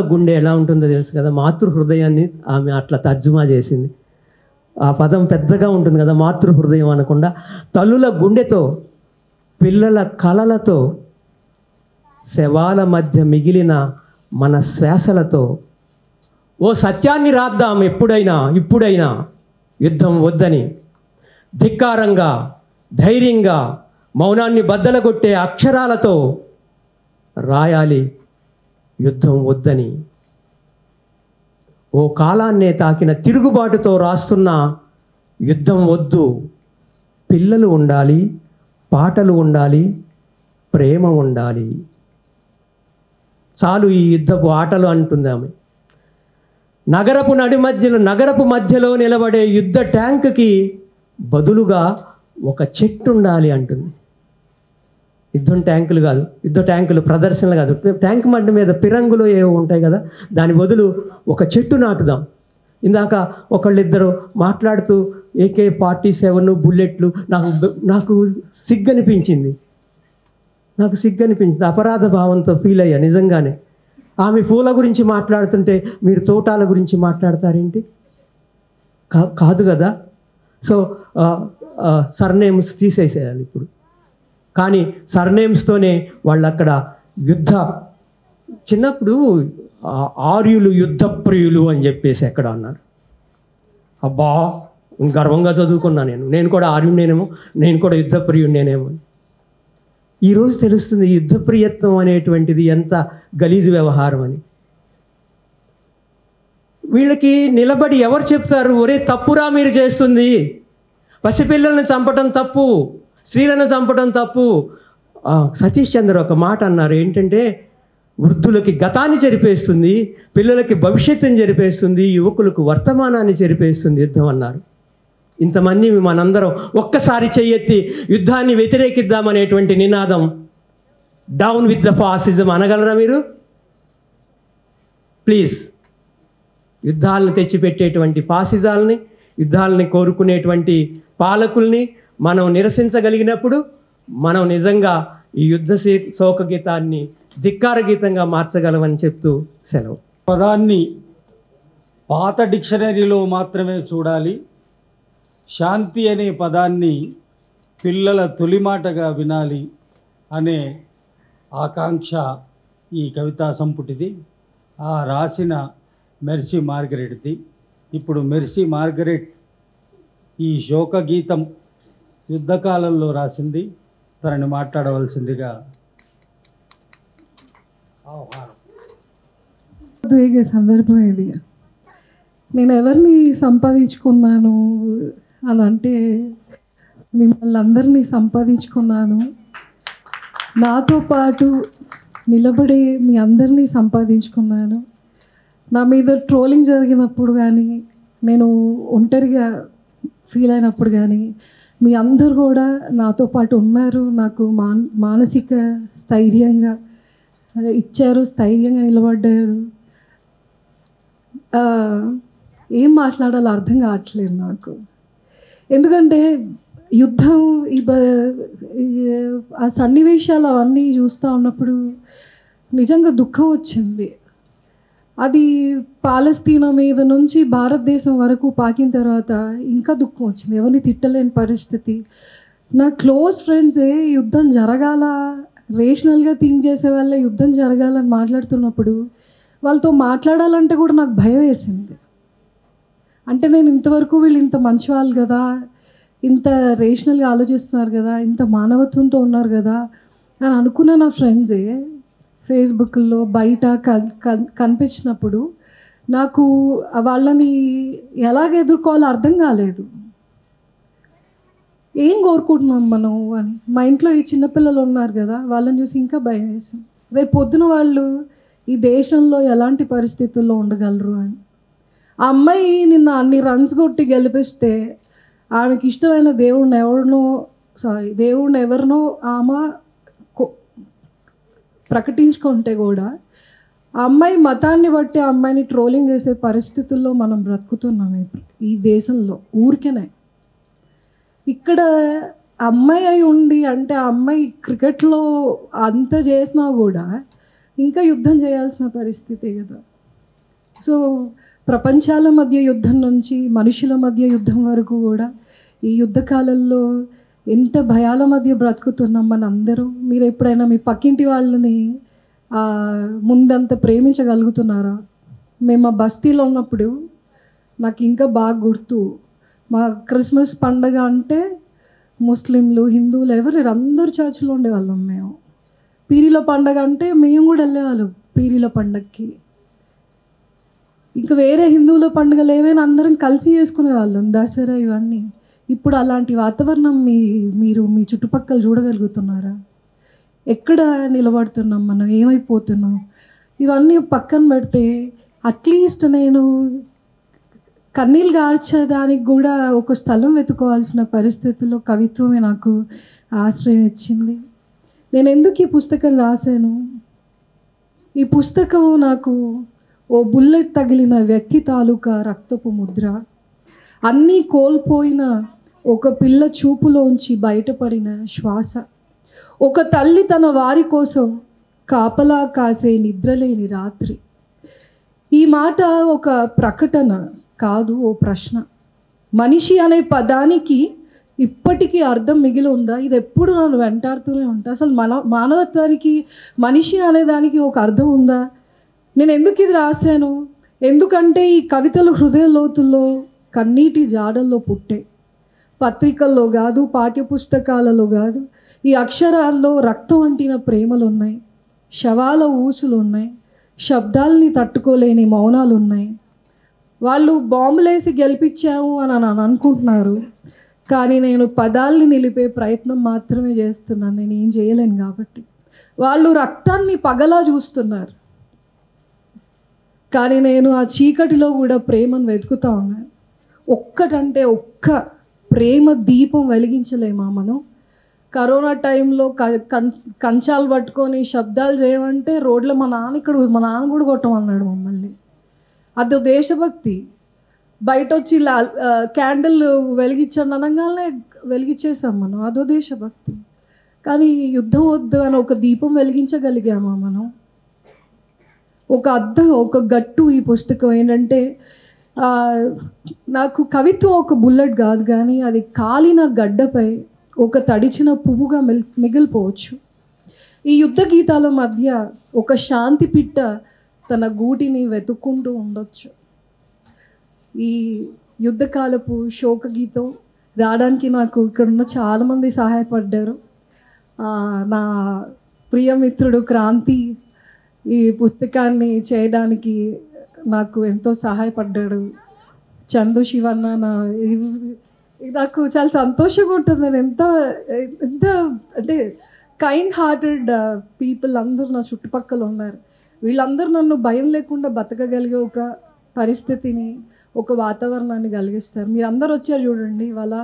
గుండె ఎలా ఉంటుందో తెలుసు కదా, మాతృ హృదయాన్ని ఆమె అట్లా తర్జుమా చేసింది. ఆ పదం పెద్దగా ఉంటుంది కదా, మాతృ హృదయం అనకుండా తల్లుల గుండెతో, పిల్లల కలలతో, శవాల మధ్య మిగిలిన మన శ్వాసలతో ఓ సత్యాన్ని రాద్దాం ఇప్పుడైనా యుద్ధం వద్దని. ధిక్కారంగా, ధైర్యంగా, మౌనాన్ని బద్దలగొట్టే అక్షరాలతో రాయాలి యుద్ధం వద్దని. ఓ కాలాన్నే తాకిన తిరుగుబాటుతో రాస్తున్న యుద్ధం వద్దు. పిల్లలు ఉండాలి, పాటలు ఉండాలి, ప్రేమ ఉండాలి. చాలు ఈ యుద్ధపు ఆటలు అంటుంది ఆమె. నగరపు మధ్యలో నిలబడే యుద్ధ ట్యాంకుకి బదులుగా ఒక చెట్టు ఉండాలి అంటుంది. యుద్ధ ట్యాంకులు ప్రదర్శనలు కాదు. ట్యాంక్ మడ్డ మీద పిరంగులు ఏవో ఉంటాయి కదా, దాని బదులు ఒక చెట్టు నాటుదాం. ఇందాక ఒకళ్ళిద్దరు మాట్లాడుతూ AK-47 బుల్లెట్లు, నాకు సిగ్గనిపించింది. అపరాధ భావంతో ఫీల్ అయ్యా నిజంగానే. ఆమె పూల గురించి మాట్లాడుతుంటే మీరు తోటాల గురించి మాట్లాడతారేంటి? కాదు కదా. సో సర్నేమ్స్ తీసేసేయాలి ఇప్పుడు. కానీ సర్నేమ్స్తోనే వాళ్ళు అక్కడ చిన్నప్పుడు ఆర్యులు యుద్ధ ప్రియులు అని చెప్పేసి ఎక్కడ అన్నారు. అబ్బా గర్వంగా చదువుకున్నా నేను కూడా ఆర్యుడేనేమో, నేను కూడా యుద్ధ ప్రియుడేనేమో. ఈరోజు తెలుస్తుంది యుద్ధ ప్రియత్వం అనేటువంటిది ఎంత గలీజు వ్యవహారం అని. వీళ్ళకి నిలబడి ఎవరు చెప్తారు, ఒరే తప్పురా మీరు చేస్తుంది, పసిపిల్లల్ని చంపటం తప్పు, స్త్రీలను చంపటం తప్పు. సతీష్ చంద్ర ఒక మాట అన్నారు, ఏంటంటే వృద్ధులకి గతాన్ని చెరిపేస్తుంది, పిల్లలకి భవిష్యత్తుని చెరిపేస్తుంది, యువకులకు వర్తమానాన్ని చెరిపేస్తుంది యుద్ధం అన్నారు. ఇంతమంది మనందరం ఒక్కసారి చెయ్యెత్తి యుద్ధాన్ని వ్యతిరేకిద్దామనేటువంటి నినాదం, డౌన్ విత్ ద ఫాసిజం అనగలరా మీరు? ప్లీజ్. యుద్ధాలను తెచ్చిపెట్టేటువంటి ఫాసిజాలని, యుద్ధాలని కోరుకునేటువంటి పాలకుల్ని మనం నిరసించగలిగినప్పుడు మనం నిజంగా ఈ యుద్ధ శోక గీతాన్ని ధిక్కార గీతంగా మార్చగలమని చెప్తూ సెలవు. పదాన్ని పాత డిక్షనరీలో మాత్రమే చూడాలి. శాంతి అనే పదాన్ని పిల్లల తొలిమాటగా వినాలి అనే ఆకాంక్ష ఈ కవితా సంపుటిది. ఆ రాసిన మెర్సీ మార్గరెట్ది. ఇప్పుడు మెర్సీ మార్గరెట్ ఈ శోక గీతం యుద్ధకాలంలో రాసింది. తనని మాట్లాడవలసిందిగా ఆహ్వానం. సందర్భం ఇది. నేను ఎవరిని సంపాదించుకున్నాను అని అంటే మిమ్మల్ని అందరినీ సంపాదించుకున్నాను. నాతో పాటు నిలబడే మీ అందరినీ సంపాదించుకున్నాను. నా మీద ట్రోలింగ్ జరిగినప్పుడు కానీ, నేను ఒంటరిగా ఫీల్ అయినప్పుడు కానీ మీ అందరు కూడా నాతో పాటు ఉన్నారు. నాకు మానసిక స్థైర్యంగా ఇచ్చారు, స్థైర్యంగా నిలబడ్డారు. ఏం మాట్లాడాలో అర్థం కావట్లేదు నాకు. ఎందుకంటే యుద్ధం ఆ సన్నివేశాలు అవన్నీ చూస్తూ ఉన్నప్పుడు నిజంగా దుఃఖం వచ్చింది. అది పాలస్తీనా మీద నుంచి భారతదేశం వరకు పాకిన తర్వాత ఇంకా దుఃఖం వచ్చింది. ఎవరిని తిట్టలేని పరిస్థితి. నా క్లోజ్ ఫ్రెండ్సే యుద్ధం జరగాల, రేషనల్గా థింక్ చేసే వాళ్ళే యుద్ధం జరగాలని మాట్లాడుతున్నప్పుడు వాళ్ళతో మాట్లాడాలంటే కూడా నాకు భయం వేసింది. అంటే నేను ఇంతవరకు వీళ్ళు ఇంత మంచి వాళ్ళు కదా, ఇంత రేషనల్గా ఆలోచిస్తున్నారు కదా, ఇంత మానవత్వంతో ఉన్నారు కదా అని అనుకున్న నా ఫ్రెండ్సే ఫేస్బుక్లో బయట కనిపించినప్పుడు నాకు వాళ్ళని ఎలాగ ఎదుర్కోవాలో అర్థం కాలేదు. ఏం కోరుకుంటున్నాం మనం అని. మా ఇంట్లో ఈ చిన్నపిల్లలు ఉన్నారు కదా, వాళ్ళని చూసి ఇంకా భయం వేసింది. రేపు పొద్దున వాళ్ళు ఈ దేశంలో ఎలాంటి పరిస్థితుల్లో ఉండగలరు అని. ఆ అమ్మాయి నిన్న అన్ని రన్స్ కొట్టి గెలిపిస్తే ఆమెకి ఇష్టమైన దేవుడిని ఎవరినో ఆమె ప్రకటించుకుంటే కూడా ఆ అమ్మాయి మతాన్ని బట్టి ఆ అమ్మాయిని ట్రోలింగ్ చేసే పరిస్థితుల్లో మనం బ్రతుకుతున్నాం ఈ దేశంలో. ఊరికేనే ఇక్కడ అమ్మాయి అయి ఉండి, అంటే ఆ అమ్మాయి క్రికెట్లో అంత చేసినా కూడా ఇంకా యుద్ధం చేయాల్సిన పరిస్థితే కదా. సో ప్రపంచాల మధ్య యుద్ధం నుంచి మనుషుల మధ్య యుద్ధం వరకు కూడా ఈ యుద్ధ కాలంలో ఎంత భయాల మధ్య బ్రతుకుతున్నాం మనందరూ. మీరు ఎప్పుడైనా మీ పక్కింటి వాళ్ళని ముందంత ప్రేమించగలుగుతున్నారా? మేము ఆ బస్తీలో ఉన్నప్పుడు నాకు ఇంకా బాగా గుర్తు, మా క్రిస్మస్ పండగ అంటే ముస్లింలు, హిందువులు ఎవరు అందరూ చర్చిలో ఉండేవాళ్ళం. మేము పీరీల పండగ అంటే మేము కూడా వెళ్ళేవాళ్ళం పీరీల పండగకి. ఇంకా వేరే హిందువుల పండుగలు ఏమైనా అందరం కలిసి చేసుకునేవాళ్ళం, దసరా ఇవన్నీ. ఇప్పుడు అలాంటి వాతావరణం మీరు మీ చుట్టుపక్కల చూడగలుగుతున్నారా? ఎక్కడ నిలబడుతున్నాం మనం? ఏమైపోతున్నాం? ఇవన్నీ పక్కన పెడితే అట్లీస్ట్ నేను కన్నీళ్ళు గార్చేదానికి కూడా ఒక స్థలం వెతుకోవాల్సిన పరిస్థితుల్లో కవిత్వమే నాకు ఆశ్రయం ఇచ్చింది. నేను ఎందుకు ఈ పుస్తకం రాశాను? ఈ పుస్తకం నాకు ఓ బుల్లెట్ తగిలిన వ్యక్తి తాలూకా రక్తపు ముద్ర. అన్నీ కోల్పోయిన ఒక పిల్ల చూపులోంచి బయటపడిన శ్వాస. ఒక తల్లి తన వారి కోసం కాపలా కాసే నిద్రలేని రాత్రి. ఈ మాట ఒక ప్రకటన కాదు, ఓ ప్రశ్న. మనిషి అనే పదానికి ఇప్పటికీ అర్థం మిగిలి ఉందా? ఇది ఎప్పుడు నన్ను వెంటాడుతూనే ఉంటా. అసలు మానవత్వానికి మనిషి అనేదానికి ఒక అర్థం ఉందా? నేను ఎందుకు ఇది రాశాను? ఎందుకంటే ఈ కవితలు హృదయ లోతుల్లో కన్నీటి జాడల్లో పుట్టే. పత్రికల్లో కాదు, పాఠ్యపుస్తకాలలో కాదు, ఈ అక్షరాల్లో రక్తం అంటిన ప్రేమలు ఉన్నాయి, శవాల ఊసులు ఉన్నాయి, శబ్దాలని తట్టుకోలేని మౌనాలు ఉన్నాయి. వాళ్ళు బాంబులేసి గెలిపించాము అని అనుకుంటున్నారు, కానీ నేను పదాల్ని నిలిపే ప్రయత్నం మాత్రమే చేస్తున్నాను. నేను ఏం చేయలేను కాబట్టి. వాళ్ళు రక్తాన్ని పగలా చూస్తున్నారు, కానీ నేను ఆ చీకటిలో కూడా ప్రేమను వెతుకుతా ఉన్నాను. ఒక్కటంటే ఒక్క ప్రేమ దీపం వెలిగించలేమా మనం? కరోనా టైంలో కంచాలు పట్టుకొని శబ్దాలు చేయమంటే రోడ్లో మా నాన్న కూడా కొట్టమన్నాడు మమ్మల్ని. అదో దేశభక్తి. బయట వచ్చి క్యాండిల్ వెలిగించండి అనగానే వెలిగించేసాం మనం, అదో దేశభక్తి. కానీ యుద్ధం వద్దు అని ఒక దీపం వెలిగించగలిగామా మనం? ఒక అద్దం, ఒక గట్టు ఈ పుస్తకం ఏంటంటే, నాకు కవిత్వం ఒక బుల్లెట్ కాదు, కానీ అది కాలిన గడ్డపై ఒక తడిచిన పువ్వుగా మిగిలిపోవచ్చు. ఈ యుద్ధ గీతాల మధ్య ఒక శాంతి పిట్ట తన గూటిని వెతుక్కుంటూ ఉండొచ్చు. ఈ యుద్ధకాలపు శోక గీతం రావడానికి నాకు ఇక్కడున్న చాలామంది సహాయపడ్డారు. నా ప్రియమిత్రుడు క్రాంతి ఈ పుస్తకాన్ని చేయడానికి నాకు ఎంతో సహాయపడ్డాడు. చందు శివన్న నాకు చాలా సంతోషంగా ఉంటుంది. నేను ఎంత అంటే కైండ్ హార్టెడ్ పీపుల్ అందరూ నా చుట్టుపక్కల ఉన్నారు. వీళ్ళందరూ నన్ను భయం లేకుండా బతకగలిగే ఒక పరిస్థితిని, ఒక వాతావరణాన్ని కలిగిస్తారు. మీరు అందరు వచ్చారు చూడండి ఇవాళ.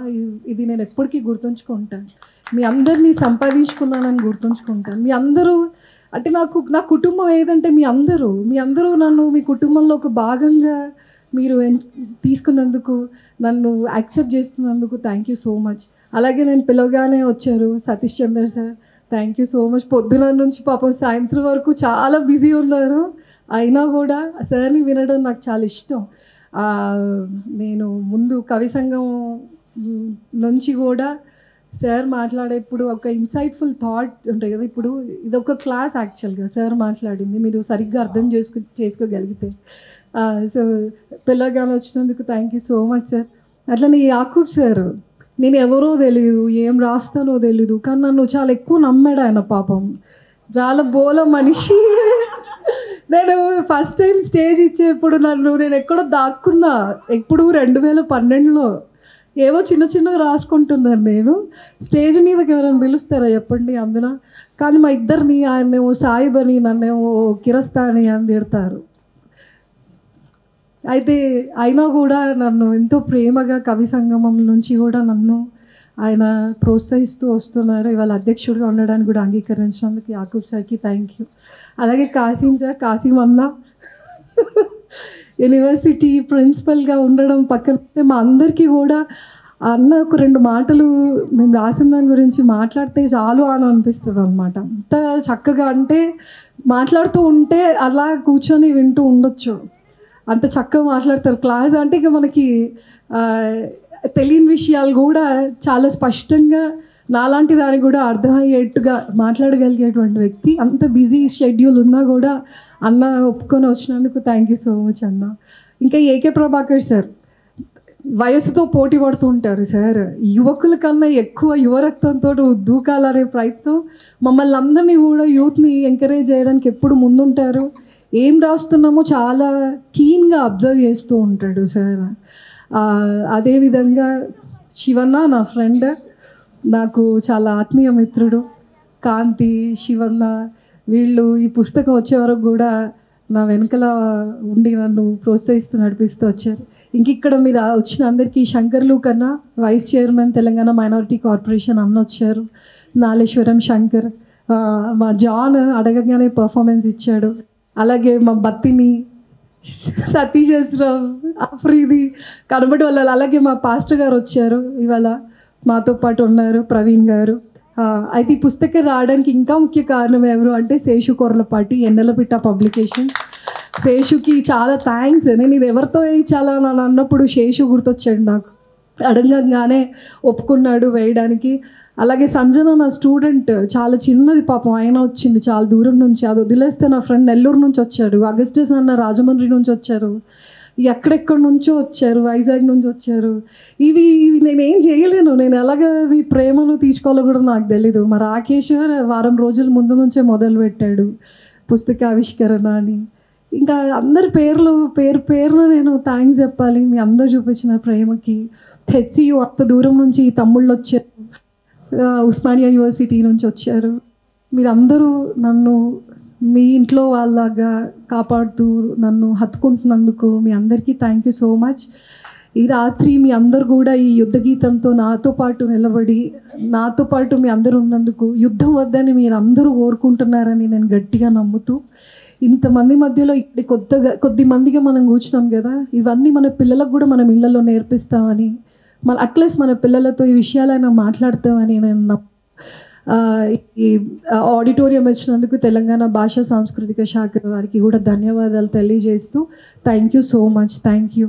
ఇది నేను ఎప్పటికీ గుర్తుంచుకుంటాను. మీ అందరినీ సంపాదించుకున్నానని గుర్తుంచుకుంటాను. మీ అందరూ అంటే నా కుటుంబం ఏదంటే మీ అందరూ నన్ను మీ కుటుంబంలో ఒక భాగంగా మీరు తీసుకున్నందుకు, నన్ను యాక్సెప్ట్ చేస్తున్నందుకు థ్యాంక్ యూ సో మచ్. అలాగే నేను పిలవగానే వచ్చారు Satish Chandra sir, thank you so much. పొద్దున నుంచి పాపం సాయంత్రం వరకు చాలా బిజీ ఉన్నారు. అయినా కూడా సార్ని వినడం నాకు చాలా ఇష్టం. నేను ముందు కవి సంఘం నుంచి కూడా సార్ మాట్లాడేప్పుడు ఒక ఇన్సైట్ఫుల్ థాట్ ఉంటాయి కదా. ఇప్పుడు ఇది ఒక క్లాస్ యాక్చువల్గా సార్ మాట్లాడింది, మీరు సరిగ్గా అర్థం చేసుకోగలిగితే. సో పిల్లగానే వచ్చినందుకు thank you so much sir. అట్లనే యాకూబ్ సార్, నేను ఎవరో తెలియదు, ఏం రాస్తానో తెలీదు, కానీ నన్ను చాలా ఎక్కువ నమ్మాడు ఆయన. పాపం చాలా బోల మనిషి. నేను ఫస్ట్ టైం స్టేజ్ ఇచ్చేప్పుడు నేను ఎక్కడో దాక్కున్నా. ఎప్పుడు 2012లో ఏవో చిన్నగా రాసుకుంటున్నాను నేను. స్టేజ్ మీదకి ఎవరైనా పిలుస్తారా చెప్పండి అందున. కానీ మా ఇద్దరిని, ఆయనేమో సాయిబ్ అని, నన్నేమో కిరస్తాని అని తిడతారు. అయితే అయినా కూడా నన్ను ఎంతో ప్రేమగా కవి సంగమం నుంచి కూడా నన్ను ఆయన ప్రోత్సహిస్తూ వస్తున్నారు. ఇవాళ అధ్యక్షుడిగా ఉండడానికి కూడా అంగీకరించినందుకు యాకూబ్ సార్కి థ్యాంక్ యూ. అలాగే కాసిం సార్, కాసిం అన్న యూనివర్సిటీ ప్రిన్సిపల్గా ఉండడం పక్కన మా అందరికీ కూడా అన్న ఒక 2 మాటలు మేము రాసిన దాని గురించి మాట్లాడితే చాలు అని అనిపిస్తుంది అనమాట. అంత చక్కగా, అంటే మాట్లాడుతూ ఉంటే అలా కూర్చొని వింటూ ఉండొచ్చు, అంత చక్కగా మాట్లాడతారు. క్లాస్ అంటే ఇక మనకి తెలియని విషయాలు కూడా చాలా స్పష్టంగా నాలాంటి దానికి కూడా అర్థమయ్యేట్టుగా మాట్లాడగలిగేటువంటి వ్యక్తి. అంత బిజీ షెడ్యూల్ ఉన్నా కూడా అన్న ఒప్పుకొని వచ్చినందుకు థ్యాంక్ యూ సో మచ్ అన్న. ఇంకా ఏకే ప్రభాకర్ సార్, వయసుతో పోటీ పడుతూ ఉంటారు సార్. యువకుల కన్నా ఎక్కువ యువరక్తంతో దూకాలనే ప్రయత్నం, మమ్మల్ని అందరినీ కూడా యూత్ని ఎంకరేజ్ చేయడానికి ఎప్పుడు ముందుంటారు. ఏం రాస్తున్నామో చాలా కీన్గా అబ్జర్వ్ చేస్తూ ఉంటాడు సార్. అదేవిధంగా శివన్న నా ఫ్రెండ్, నాకు చాలా ఆత్మీయ మిత్రుడు. కాంతి, శివన్న వీళ్ళు ఈ పుస్తకం వచ్చే వరకు కూడా నా వెనకల ఉండి నన్ను ప్రోత్సహిస్తూ నడిపిస్తూ వచ్చారు. ఇంక ఇక్కడ మీరు వచ్చిన అందరికీ శంకర్లు కన్నా vice chairman Telangana minority corporation అన్న వచ్చారు, నాలేశ్వరం శంకర్, మా జాన్ అడగగానే పర్ఫార్మెన్స్ ఇచ్చాడు. అలాగే మా బత్తిని, సతీశ్రావు, అఫ్రీది కనబడి వాళ్ళు. అలాగే మా పాస్టర్ గారు వచ్చారు, ఇవాళ మాతో పాటు ఉన్నారు, ప్రవీణ్ గారు. అయితే ఈ పుస్తకం రావడానికి ఇంకా ముఖ్య కారణం ఎవరు అంటే శేషు కొర్లపాటి, ఎన్నెలపిట్ట పబ్లికేషన్స్. శేషుకి చాలా థ్యాంక్స్. నేను ఇది ఎవరితో వేయించాలా అని అన్నప్పుడు శేషు గుర్తొచ్చాడు నాకు. అడగంగానే ఒప్పుకున్నాడు వేయడానికి. అలాగే సంజన నా స్టూడెంట్, చాలా చిన్నది పాపం, ఆయన వచ్చింది చాలా దూరం నుంచి. అది వదిలేస్తే నా ఫ్రెండ్ నెల్లూరు నుంచి వచ్చాడు, అగస్టస్ అన్న రాజమండ్రి నుంచి వచ్చారు, ఎక్కడెక్కడి నుంచో వచ్చారు, వైజాగ్ నుంచి వచ్చారు. ఇవి నేనేం చేయలేను, నేను ఎలాగ ఈ ప్రేమను తీసుకోవాలో కూడా నాకు తెలీదు. మా రాకేష్ వారం రోజుల ముందు నుంచే మొదలుపెట్టాడు పుస్తక ఆవిష్కరణ అని. ఇంకా అందరి పేరున నేను థ్యాంక్స్ చెప్పాలి మీ అందరు చూపించిన ప్రేమకి. హెచ్సియు అంత దూరం నుంచి తమ్ముళ్ళు వచ్చారు, ఉస్మానియా యూనివర్సిటీ నుంచి వచ్చారు. మీరందరూ నన్ను మీ ఇంట్లో వాళ్ళగా కాపాడుతూ నన్ను హత్తుకుంటున్నందుకు మీ అందరికీ థ్యాంక్ యూ సో మచ్. ఈ రాత్రి మీ అందరు కూడా ఈ యుద్ధ గీతంతో నాతో పాటు నిలబడి నాతో పాటు మీ అందరూ ఉన్నందుకు, యుద్ధం వద్దని మీరు అందరూ కోరుకుంటున్నారని నేను గట్టిగా నమ్ముతూ, ఇంతమంది మధ్యలో ఇక్కడ కొద్ది మందిగా మనం కూర్చున్నాం కదా, ఇవన్నీ మన పిల్లలకు కూడా మనం ఇళ్లలో నేర్పిస్తామని, అట్లీస్ట్ మన పిల్లలతో ఈ విషయాలైనా మాట్లాడతామని నేను ఈ ఆడిటోరియం వచ్చినందుకు తెలంగాణ భాషా సాంస్కృతిక శాఖ వారికి కూడా ధన్యవాదాలు తెలియజేస్తూ thank you so much. Thank you.